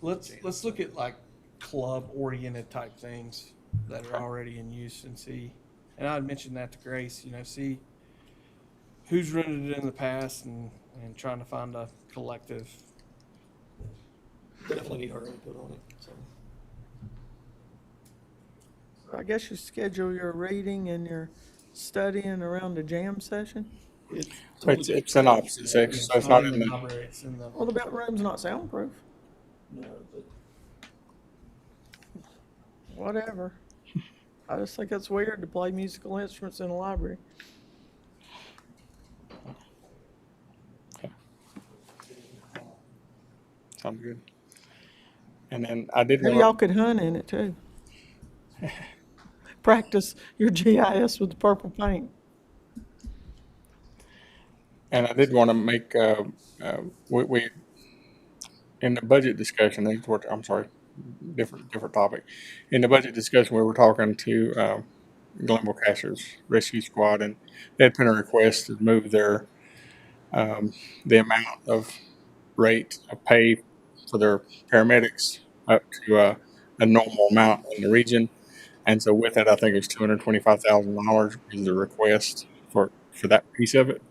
Let's look at like club oriented type things that are already in use and see. And I'd mentioned that to Grace. See who's rented it in the past and trying to find a collective. Definitely need her input on it. So. I guess you schedule your reading and your studying around the jam session? It's an opposite section, so it's not in the. Well, the bedroom's not soundproof. No, but. Whatever. I just think it's weird to play musical instruments in a library. Sounds good. And then I did. Maybe y'all could hunt in it too. Practice your GIS with the purple paint. And I did want to make we in the budget discussion. I'm sorry, different topic. In the budget discussion, we were talking to Glenville Cashers Rescue Squad, and they had put a request to move their the amount of rate of pay for their paramedics up to a normal amount in the region. And so with that, I think it's $225,000 is the request for that piece of it.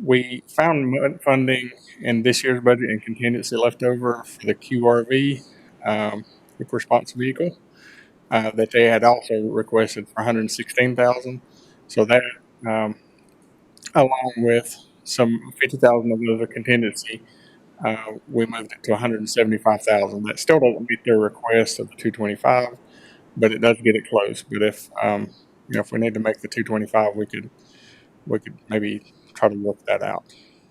We found funding in this year's budget and contingency left over for the QRV, quick response vehicle, that they had also requested for $116,000. So that, along with some $50,000 of those are contingency, we moved it to $175,000. That still doesn't meet their request of the 225, but it does get it close. But if if we need to make the 225, we could maybe try to work that out.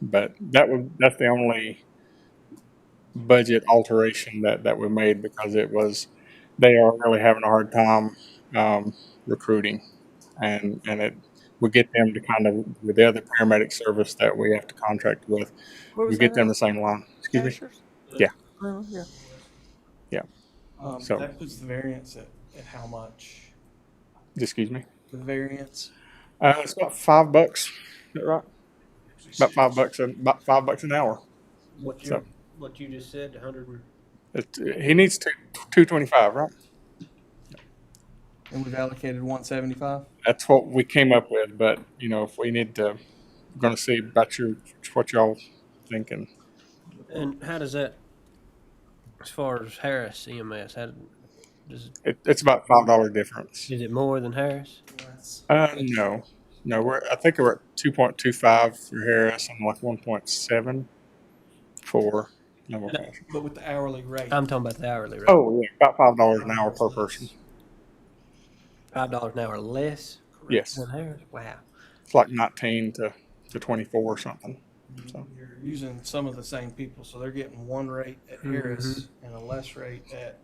But that's the only budget alteration that we made, because they are really having a hard time recruiting, and it we get them to kind of, with the other paramedic service that we have to contract with, we get them the same line. Excuse me? Yeah. Yeah. Yeah. So, that puts the variance at how much? excuse me? The variance? It's about $5. Is that right? About $5 an hour. What So you just said, 100. he needs 225, right? And we've allocated 175? That's what we came up with. But if we need to, we're going to see about what y'all thinking. And how does that, as far as Harris EMS, does It's about $5 difference. is it more than Harris? No. I think we're at 2.25 for Harris and like 1.7 for Noble Fashion. But with the hourly rate. I'm talking about the hourly rate. Oh yeah, about $5 an hour per person. $5 an hour less Yes, than Harris? Wow. it's like 19 to 24 or something. So You're using some of the same people, so they're getting one rate at Harris and a less rate at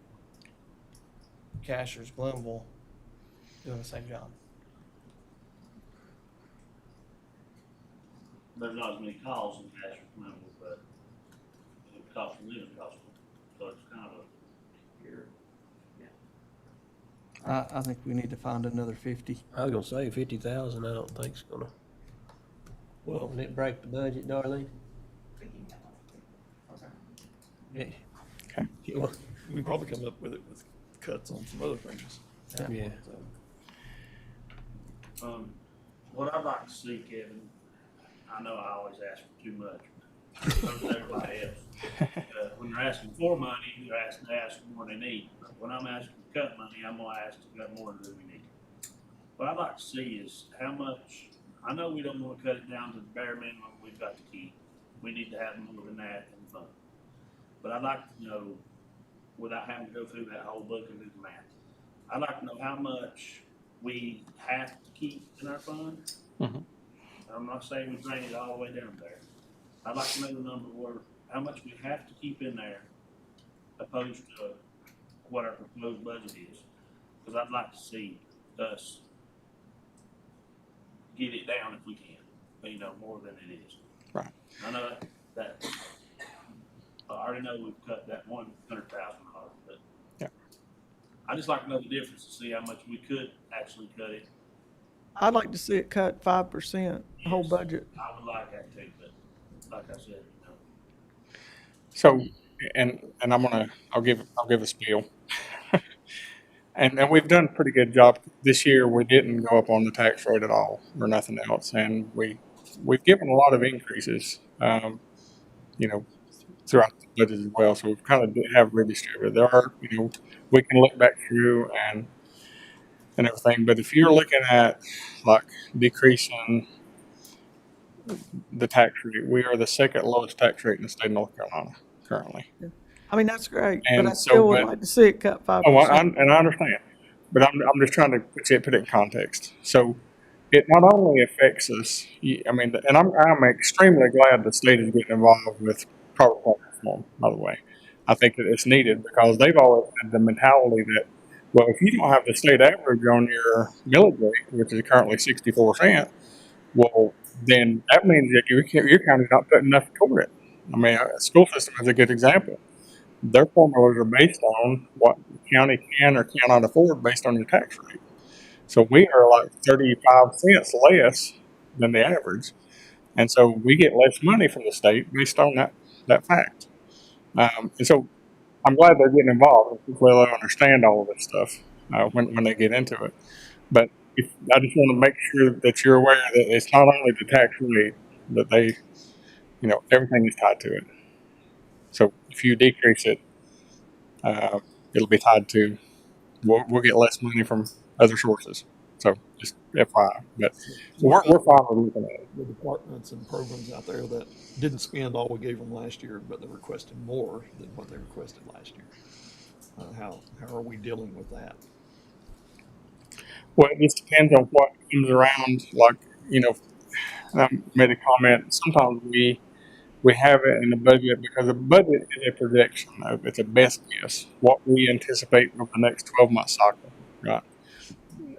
Cashers Glenville doing the same job. There's not as many calls in Cashers Glenville, but the cost of living costs, so it's kind of I think we need to find another 50. I was gonna say 50,000. I don't think it's gonna. Well, did it break the budget, Darlene? Yeah. okay. Well, we probably come up with it with cuts on some other things. Yeah. what I'd like to see, Kevin, I know I always ask for too much. So does everybody else. When you're asking for money, you're asking to ask for more than they need. But when I'm asking to cut money, I'm gonna ask to cut more than we need. What I'd like to see is how much, I know we don't wanna cut it down to the bare minimum we've got to keep. We need to have more than that in the fund. But I'd like to know, without having to go through that whole book and do the math, I'd like to know how much we have to keep in our fund. Mhm. I'm not saying we bring it all the way down there. I'd like to know the number where, how much we have to keep in there opposed to what our proposed budget is. Cause I'd like to see us get it down if we can, you know, more than it is. Right. I know that, I already know we've cut that $100,000, but yeah. I just like to know the difference to see how much we could actually cut it. I'd like to see it cut 5%, the whole budget. I would like that too, but like I said, you know. So, and I'll give a spiel. And we've done a pretty good job this year. We didn't go up on the tax rate at all or nothing else. And we've given a lot of increases, you know, throughout the budget as well. So we've kind of have redistributed. There are, you know, we can look back through and everything. But if you're looking at like decreasing the tax rate, we are the second lowest tax rate in the state of North Carolina currently. I mean, that's great, And but I still would but- like to see it cut 5%. Oh, I understand, but I'm just trying to put it in context. So it not only affects us. I mean, and I'm extremely glad the state is getting involved with private property reform. By the way, I think that it's needed because they've always had the mentality that, well, if you don't have the state average on your millage rate, which is currently 64%, well, then that means that your county's not putting enough toward it. I mean, a school system is a good example. Their formulas are based on what the county can or cannot afford based on your tax rate. So we are like 35 cents less than the average. And so we get less money from the state based on that fact. And so I'm glad they're getting involved. Well, I understand all of this stuff. when they get into it. But I just want to make sure that you're aware that it's not only the tax rate, that they, everything is tied to it. So if you decrease it, it'll be tied to, we'll get less money from other sources. So just FYI, but we're fine with looking at it. The departments and programs out there that didn't spend all we gave them last year, but they're requesting more than what they requested last year. How are we dealing with that? Well, it just depends on what comes around. Like, I made a comment. Sometimes we have it in the budget because the budget is a projection. It's a best guess, what we anticipate over the next 12-month cycle, right?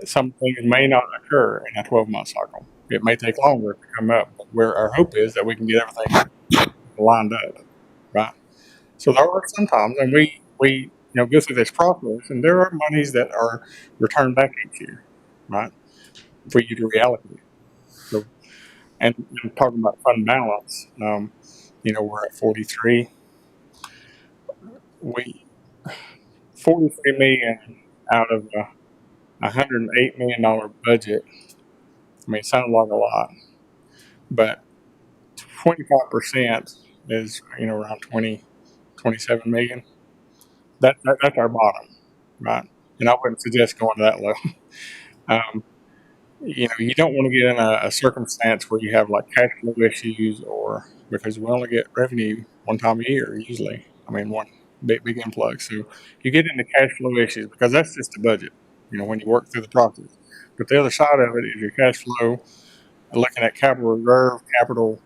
Some things may not occur in a 12-month cycle. It may take longer to come up, but where our hope is that we can get everything lined up, right? So there are some times, and we go through this process, and there are monies that are returned back each year, right, for you to reallocate. So, and talking about fund balance, we're at 43. 43 million out of a $108 million budget. I mean, it sounds like a lot, but 25% is around 27 million. That's our bottom, right? And I wouldn't suggest going to that low. You don't want to get in a circumstance where you have like cash flow issues, or because we only get revenue one time a year usually. I mean, one big influx. So you get into cash flow issues because that's just the budget. When you work through the process. But the other side of it is your cash flow, looking at capital reserve, capital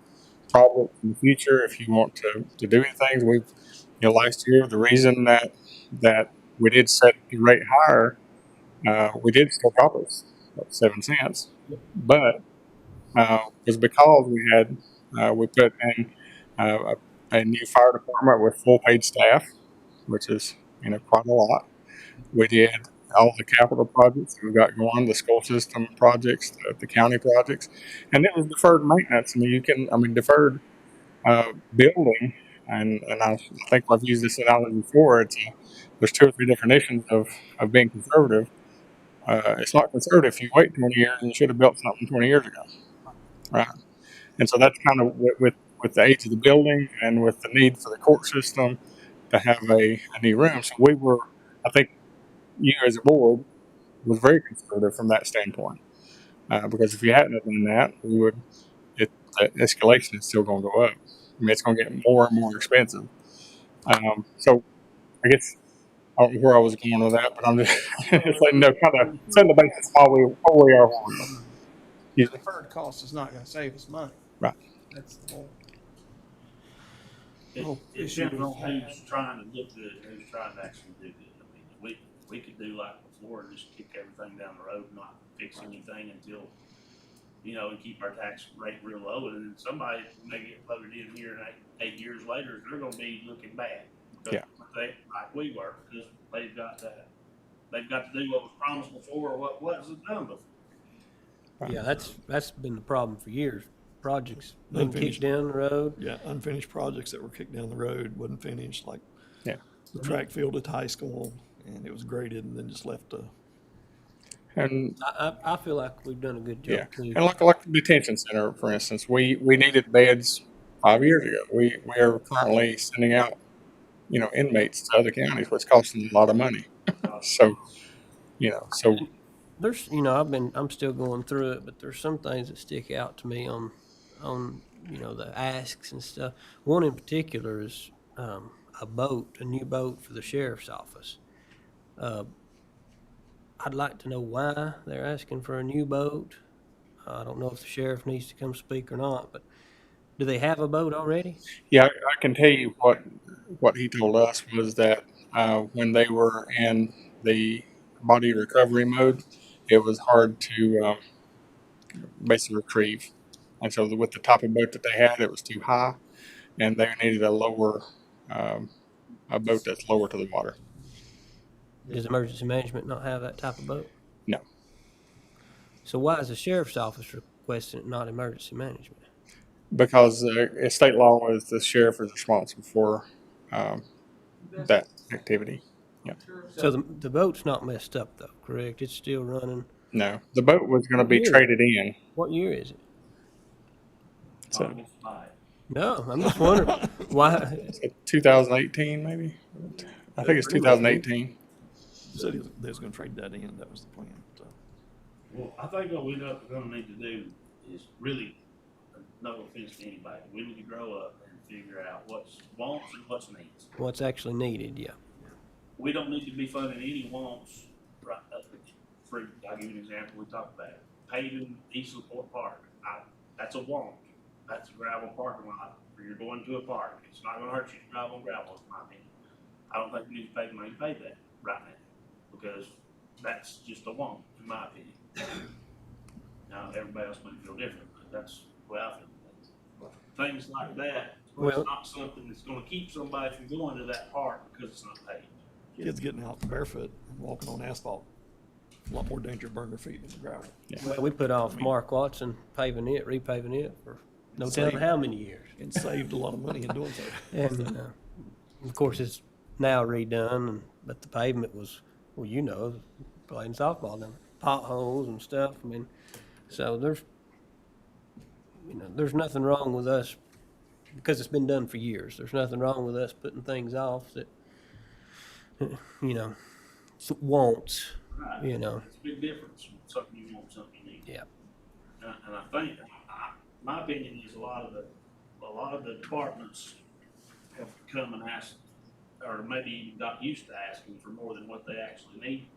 projects in the future. If you want to do anything, last year the reason that we did set the rate higher, we did still drop it 7 cents, but was because we put in a new fire department with full paid staff, which is quite a lot. We did all the capital projects we've got going, the school system projects, the county projects, and it was deferred maintenance. Deferred building, and I think I've used this analogy before. There's 2 or 3 definitions of being conservative. It's not conservative if you wait 20 years and you should have built something 20 years ago, right? And so that's kind of with the age of the building and with the need for the court system to have a new room. So I think you as a board was very conservative from that standpoint, because if you hadn't have done that, the escalation is still going to go up. I mean, it's going to get more and more expensive. So I guess I don't know where I was going with that, but I'm just letting kind of setting the basis how we are. The deferred cost is not going to save us money. Right. That's the whole. It depends on who's trying to look good, who's trying to actually do good. I mean, we could do like before and just kick everything down the road, not fix anything until, and keep our tax rate real low. And then somebody may get voted in here and 8 years later, they're going to be looking bad. Yeah. Like we were, because they've got to do what was promised before or what wasn't done before. Yeah, that's been the problem for years. Projects been Unfinished. kicked down the road. Yeah, unfinished projects that were kicked down the road, wasn't finished, like Yeah. the track field at high school, and it was graded and then just left And I feel like we've done a good job yeah, too. and like the detention center, for instance, we needed beds 5 years ago. We are currently sending out, inmates to other counties, which costs them a lot of money. So There's, I'm still going through it, but there's some things that stick out to me on the asks and stuff. One in particular is a new boat for the sheriff's office. I'd like to know why they're asking for a new boat. I don't know if the sheriff needs to come speak or not, but do they have a boat already? yeah, I can tell you what he told us was that when they were in the body recovery mode, it was hard to basically retrieve. And so with the type of boat that they had, it was too high, and they needed a boat that's lower to the water. Does emergency management not have that type of boat? No. So why is the sheriff's office requesting it, not emergency management? Because state law is the sheriff is responsible for that activity. Yep. So the boat's not messed up though, correct? It's still running. No, the boat was going to be Yeah. traded in. What year is it? So No, I'm just wondering why. it's 2018, maybe. I think it's 2018. Said they was gonna trade that in, that was the plan, so. Well, I think what we're gonna need to do is really, no offense to anybody, we need to grow up and figure out what's wants and what's needs. What's actually needed? Yeah. We don't need to be funding any wants, right, for, I'll give you an example, we talked about it. Paving East Laporte Park, that's a want, that's a gravel parking lot, where you're going to a park, it's not gonna hurt you to drive on gravel, in my opinion. I don't think we need to pay money to pay that right now, because that's just a want, in my opinion. Now, everybody else might feel different, but that's the way I feel. Things like that, where Well- it's not something that's gonna keep somebody from going to that park because it's not paid. Kids getting out barefoot and walking on asphalt, a lot more danger to burn their feet than the gravel. Well, we put off Mark Watson repaving it for no telling Saved- how many years. And saved a lot of money in doing so. And of course, it's now redone, but the pavement was, well, you know, playing softball, them potholes and stuff. I mean, so there's nothing wrong with us because it's been done for years. There's nothing wrong with us putting things off that, wants, Right. you know. It's a big difference, something you want, something you need. Yeah. And I think, my opinion is a lot of the departments have come and asked, or maybe even got used to asking for more than what they actually need.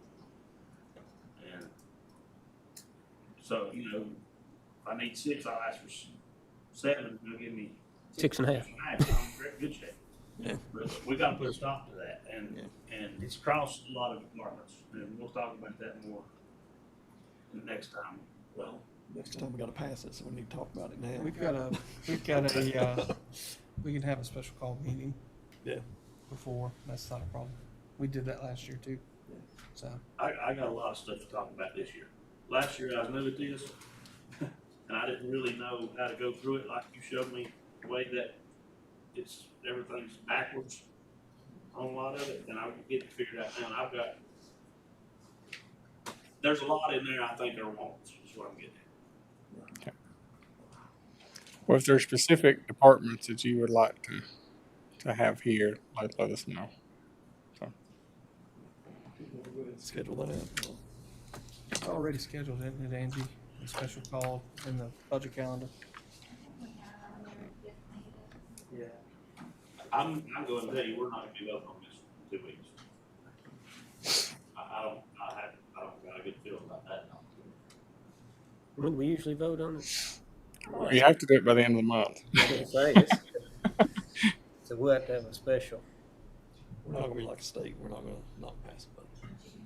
And so, if I need 6, I'll ask for 7, they'll give me 6.5. I'm in good shape. Yeah. But we gotta put a stop to that, and it's across a lot of departments, and we'll talk about that more next time. Well, Next time we gotta pass it, so we need to talk about it now. we can have a special call meeting. Yeah. Before, that's not a problem. We did that last year too. So. I got a lot of stuff to talk about this year. Last year I was new at this, and I didn't really know how to go through it like you showed me, the way that everything's backwards on a lot of it, and I'm getting it figured out now. And there's a lot in there I think are wants, is what I'm getting at. Well, if there are specific departments that you would like to have here, let us know. So. Schedule that out. It's already scheduled, isn't it, Angie? A special call in the budget calendar. Yeah. I'm going to tell you, we're not gonna be voting on this in 2 weeks. I don't got a good feeling about that. When do we usually vote on it? You have to do it by the end of the month. I was gonna say, so we'll have to have a special. We're not gonna be like a state, we're not gonna not pass it.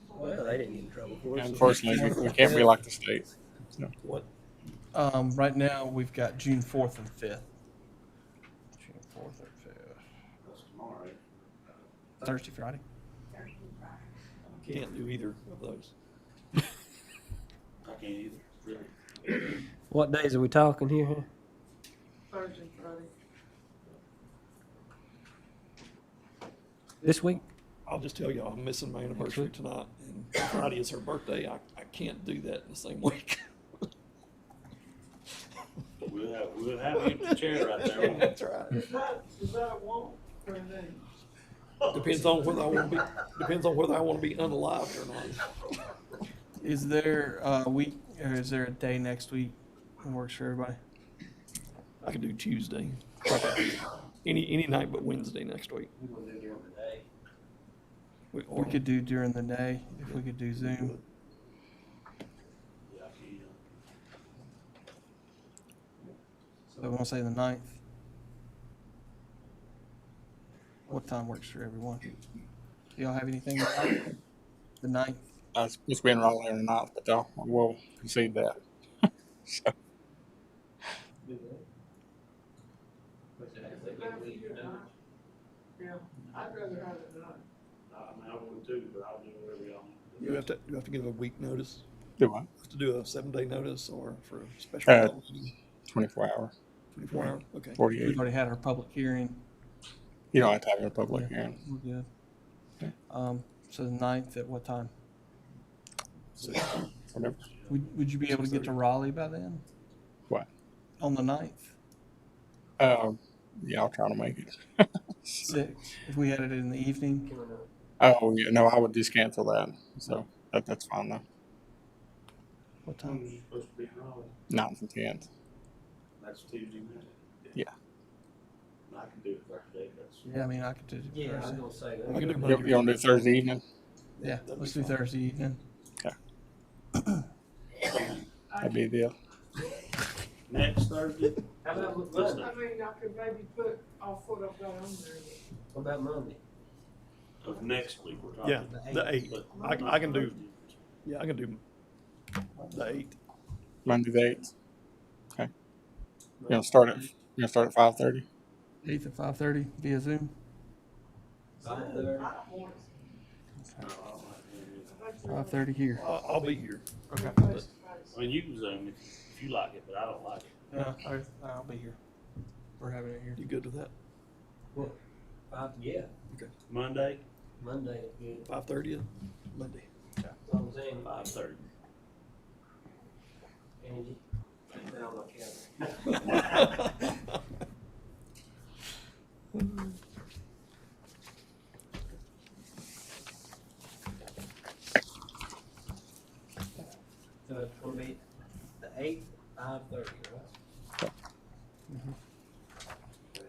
Well, they didn't get in trouble for it. so- Unfortunately, we can't be like the state. So. What? Right now, we've got June 4th and 5th. June 4th and 5th. That's tomorrow, right? Thursday, Friday. Can't do either of those. I can't either, really. What days are we talking here? Thursday, Friday. This week? I'll just tell y'all, I'm missing my anniversary tonight, and Friday is her birthday. I can't do that in the same week. We'll have you in the chair right there. won't we? That's right. Is that a want or a need? Depends on whether I want to be unalived or not. Is there a week, or is there a day next week that works for everybody? I could do Tuesday. Any night but Wednesday next week. We could do during the day, if we could do Zoom. So I want to say the 9th. What time works for everyone? Do y'all have anything? The 9th? I was supposed to be in Raleigh or not, but we'll concede that. So. Yeah, I'd rather have it done. I would too, but I'll do whatever y'all want. You have to give a week notice. Do what? Have to do a 7-day notice or for a special. 24 hour. 24 hour. Okay. 48. We've already had our public hearing. You don't have to have a public hearing. We're good. So the 9th at what time? Whatever. Would you be able to get to Raleigh by then? What? On the 9th? Yeah, I'll try to make it. 6, if we had it in the evening? Oh, yeah, no, I would just cancel that. So that's fine though. What time? Who's supposed to be in Raleigh? 9th and 10th. That's Tuesday night. Yeah. I can do it Thursday. That's Yeah, I mean, I could do Yeah, I was Thursday. gonna say We can do that. Monday. You want to do Thursday evening? Yeah, let's do Thursday evening. That'd be a deal. next Thursday. How about with This Monday? I mean, I could maybe put off what I've got on there. What about Monday? Of next week we're talking. Yeah, the 8th. I can do, yeah, I can do the 8th. Monday the 8th. Okay. You gonna start at 5:30? 8th at 5:30 via Zoom? 5:30? 5:30 here. I'll be here. Okay. I mean, you can Zoom if you like it, but I don't like it. Yeah, I'll be here. We're having it here. You good with that? What? Yeah, Monday, Monday, yeah. 5:30 Monday. That's what I'm saying. 5:30. Angie, put that on my calendar. So it's gonna be the 8th, 5:30, right?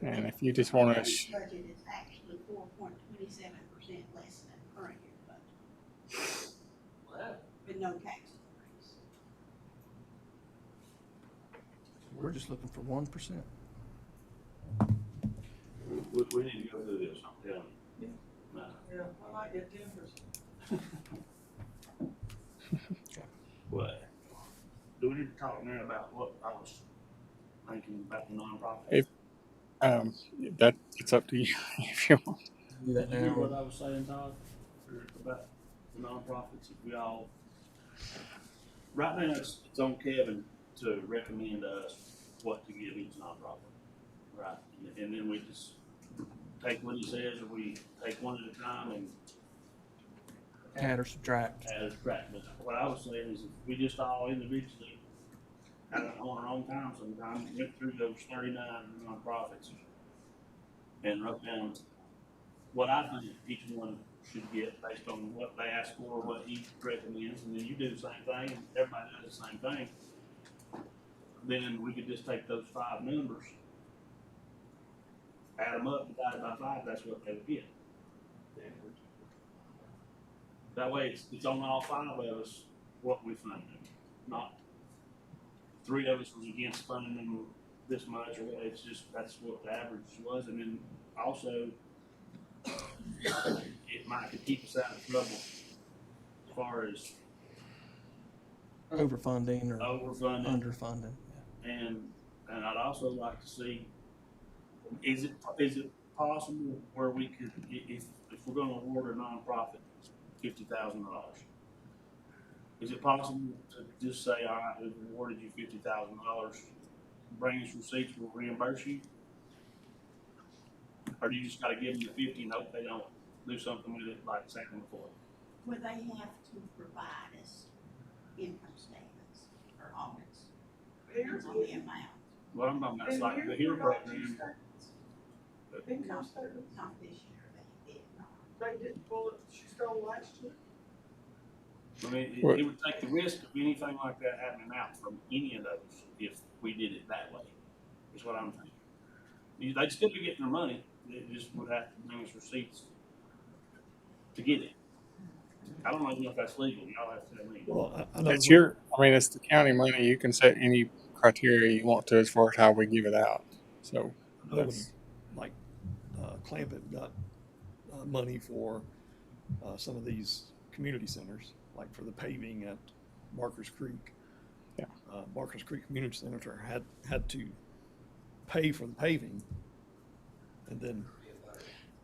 And if you just want to, Budget is actually 4.27% less than current year budget, Wow. with no tax increase. We're just looking for 1%. We need to go through this, I'm telling you. No. Yeah, I might get 10%. What? Do we need to talk now about what I was thinking about the nonprofit? that it's up to you if you want. Do that Did you hear now. what I was saying, Todd? About the nonprofits, if we all, right now, it's on Kevin to recommend to us what to give each nonprofit, right? And then we just take what he says, or we take one at a time and Add or subtract. add or subtract. But what I was saying is if we just all individually, on our own time sometimes, went through those 39 nonprofits and wrote down what I think each one should get based on what they ask for, what he recommends, and then you do the same thing, and everybody does the same thing. Then we could just take those 5 numbers, add them up, divide it by 5, that's what they would get. That way, it's on all 5 of us what we fund them, not 3 of us was against funding them this much, or it's just, that's what the average was, and then also, it might could keep us out of trouble as far as Overfunding or overfunding. underfunding. And I'd also like to see, is it possible where we could, if we're gonna award a nonprofit $50,000, is it possible to just say, all right, we've awarded you $50,000, bring us receipts, we'll reimburse you? Or do you just gotta give them the 50 and hope they don't do something with it like it's happened before? Well, they have to provide us income statements or audits. Depends on the amount. What I'm talking about is like the HERE program. Income statements, Not this year, they did not. they didn't pull it, she stole last year. I mean, it would take the risk of anything like that happening out from any of those if we did it that way, is what I'm thinking. They'd still be getting their money, they just would have to bring us receipts to get it. I don't even know if that's legal, y'all have to tell me. Well, I know It's it's the county money. You can set any criteria you want to as far as how we give it out. So I know when, that's, like, Clampett got money for some of these community centers, like for the paving at Barker's Creek. Yeah. Barker's Creek Community Center had to pay for the paving, and then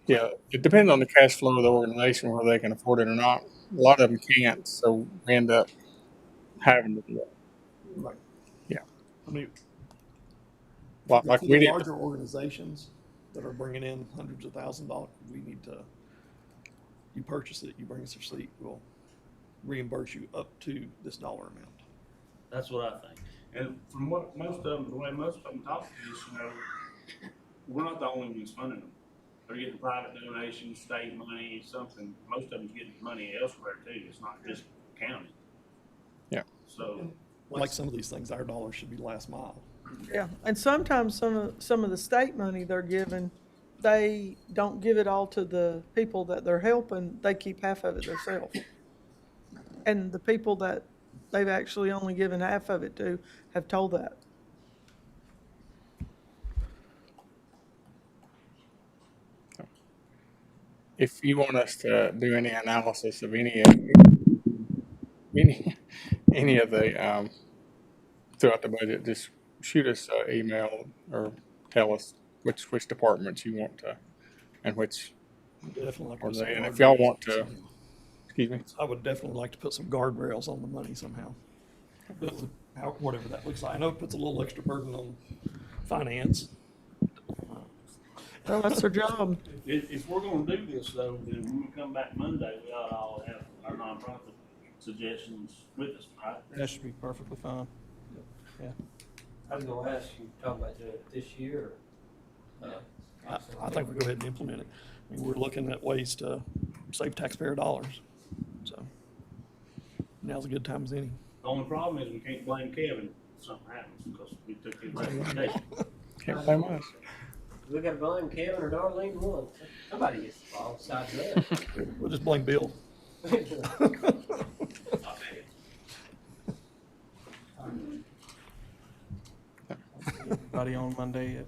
yeah, it depends on the cash flow of the organization, whether they can afford it or not. A lot of them can't, so we end up having to do it. right. Yeah. I mean, Like for we the did. larger organizations that are bringing in hundreds of $1,000s, we need to you purchase it, you bring us a receipt, we'll reimburse you up to this dollar amount. That's what I think. And from what most of them, the way most of them talk to us, you know, we're not the only ones funding them. They're getting private donations, state money, something. Most of them's getting money elsewhere too. It's not just county. Yeah. So, Like some of these things, our dollars should be last mile. Yeah, and sometimes some of the state money they're giving, they don't give it all to the people that they're helping. They keep half of it themselves. And the people that they've actually only given half of it to have told that. If you want us to do any analysis of any of the throughout the budget, just shoot us an email or tell us which departments you want to, and which, Definitely like to or put some they, and if y'all guardrails want to, somehow. excuse me. I would definitely like to put some guardrails on the money somehow. Whatever that looks like. I know it puts a little extra burden on finance. Well, that's their job. If we're gonna do this though, then when we come back Monday, we ought to all have our nonprofit suggestions with us, right? That should be perfectly fine. Yeah. I was gonna ask you, talking about doing it this year. I think we go ahead and implement it. I mean, we're looking at ways to save taxpayer dollars. So now's a good time as any. The only problem is we can't blame Kevin if something happens because we took his recommendation. Can't blame us. We gotta blame Kevin or Darlene one. Somebody gets the ball besides us. We'll just blame Bill. Everybody on Monday at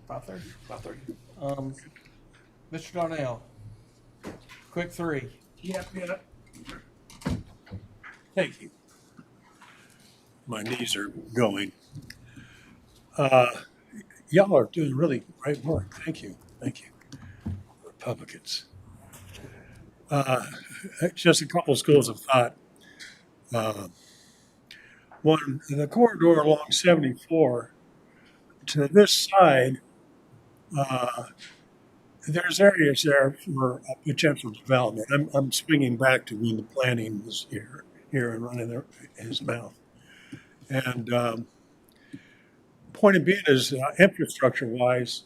5:30? 5:30. Mr. Darnell, quick three. Yeah. Thank you. My knees are going. Y'all are doing really great work. Thank you. Thank you. Republicans. Just a couple of schools of thought. One, the corridor along 74, to this side, there's areas there for potential development. I'm swinging back to when the planning was here and running his mouth. And point of being is infrastructure-wise,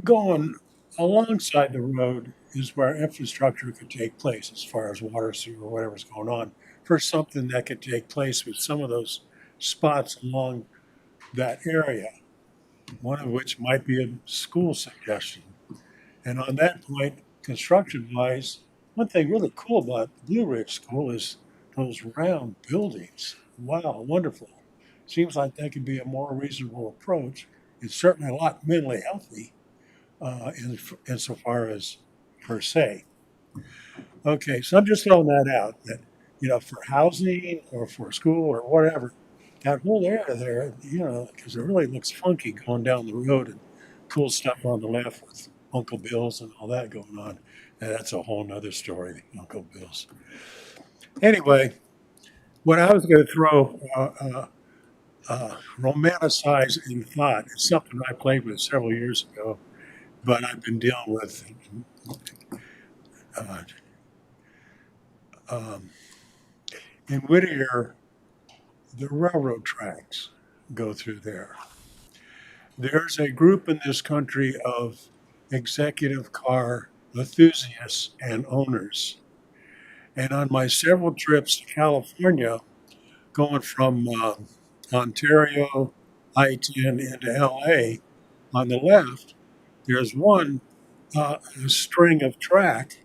going alongside the road is where infrastructure could take place as far as water, sewer, whatever's going on, for something that could take place with some of those spots along that area, one of which might be a school suggestion. And on that point, construction-wise, one thing really cool about the Blue Ridge School is those round buildings. Wow, wonderful. Seems like that could be a more reasonable approach. It's certainly a lot mentally healthy insofar as per se. Okay, so I'm just throwing that out, that, you know, for housing or for school or whatever, that whole area there, you know, because it really looks funky going down the road and cool stuff on the left with Uncle Bill's and all that going on. And that's a whole nother story, Uncle Bill's. Anyway, what I was going to throw, romanticize in thought, is something I played with several years ago, but I've been dealing with in Whittier, the railroad tracks go through there. There's a group in this country of executive car enthusiasts and owners. And on my several trips to California, going from Ontario, I-10 into LA, on the left, there's one a string of track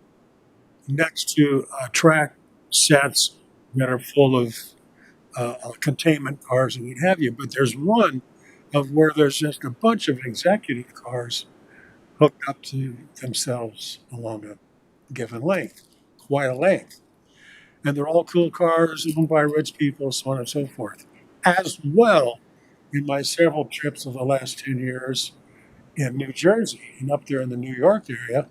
next to track sets that are full of containment cars and what have you. But there's one of where there's just a bunch of executive cars hooked up to themselves along a given length, quite a length. And they're all cool cars owned by rich people, so on and so forth. As well, in my several trips of the last 10 years in New Jersey and up there in the New York area,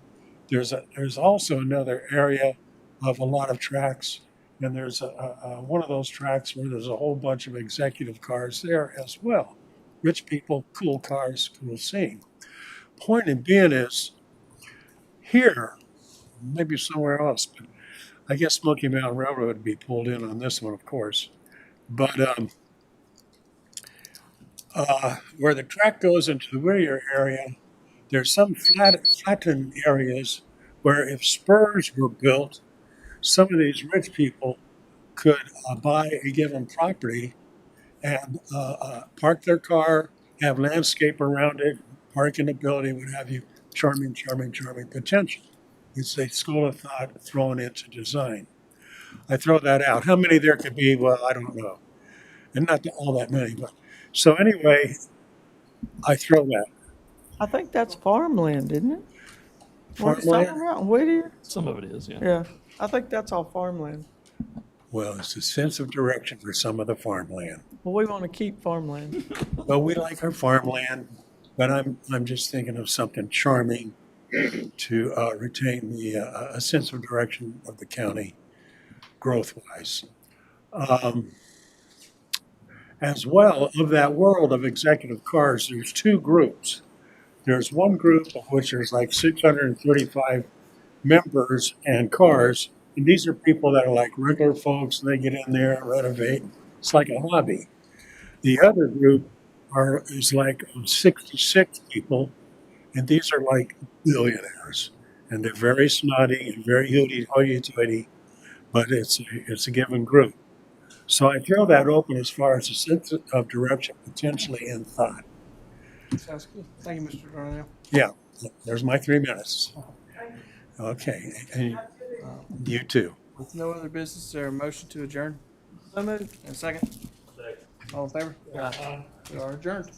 there's also another area of a lot of tracks. And there's one of those tracks where there's a whole bunch of executive cars there as well. Rich people, cool cars, cool seeing. Point in being is, here, maybe somewhere else. But I guess Smoky Mountain Railroad would be pulled in on this one, of course. But where the track goes into the Whittier area, there's some flattened areas where if spurs were built, some of these rich people could buy a given property and park their car, have landscape around it, park in the building, what have you, charming potential. It's a school of thought thrown into design. I throw that out. How many there could be? Well, I don't know. And not all that many, but so anyway, I throw that. I think that's farmland, isn't it? What's Farmland? something around Whittier? Some of it is, yeah. Yeah, I think that's all farmland. Well, it's a sense of direction for some of the farmland. Well, we want to keep farmland. Well, we like our farmland, but I'm just thinking of something charming to retain the a sense of direction of the county, growth-wise. As well, of that world of executive cars, there's two groups. There's one group of which there's like 635 members and cars, and these are people that are like regular folks, and they get in there and renovate. It's like a hobby. The other group is like 66 people, and these are like billionaires, and they're very snotty and very hoity-toity, but it's a given group. So I throw that open as far as a sense of direction, potentially in thought. Sounds good. Thank you, Mr. Darnell. Yeah, there's my 3 minutes. Okay, and you too. With no other business, is there a motion to adjourn? So moved. And a second? All in favor? We are adjourned.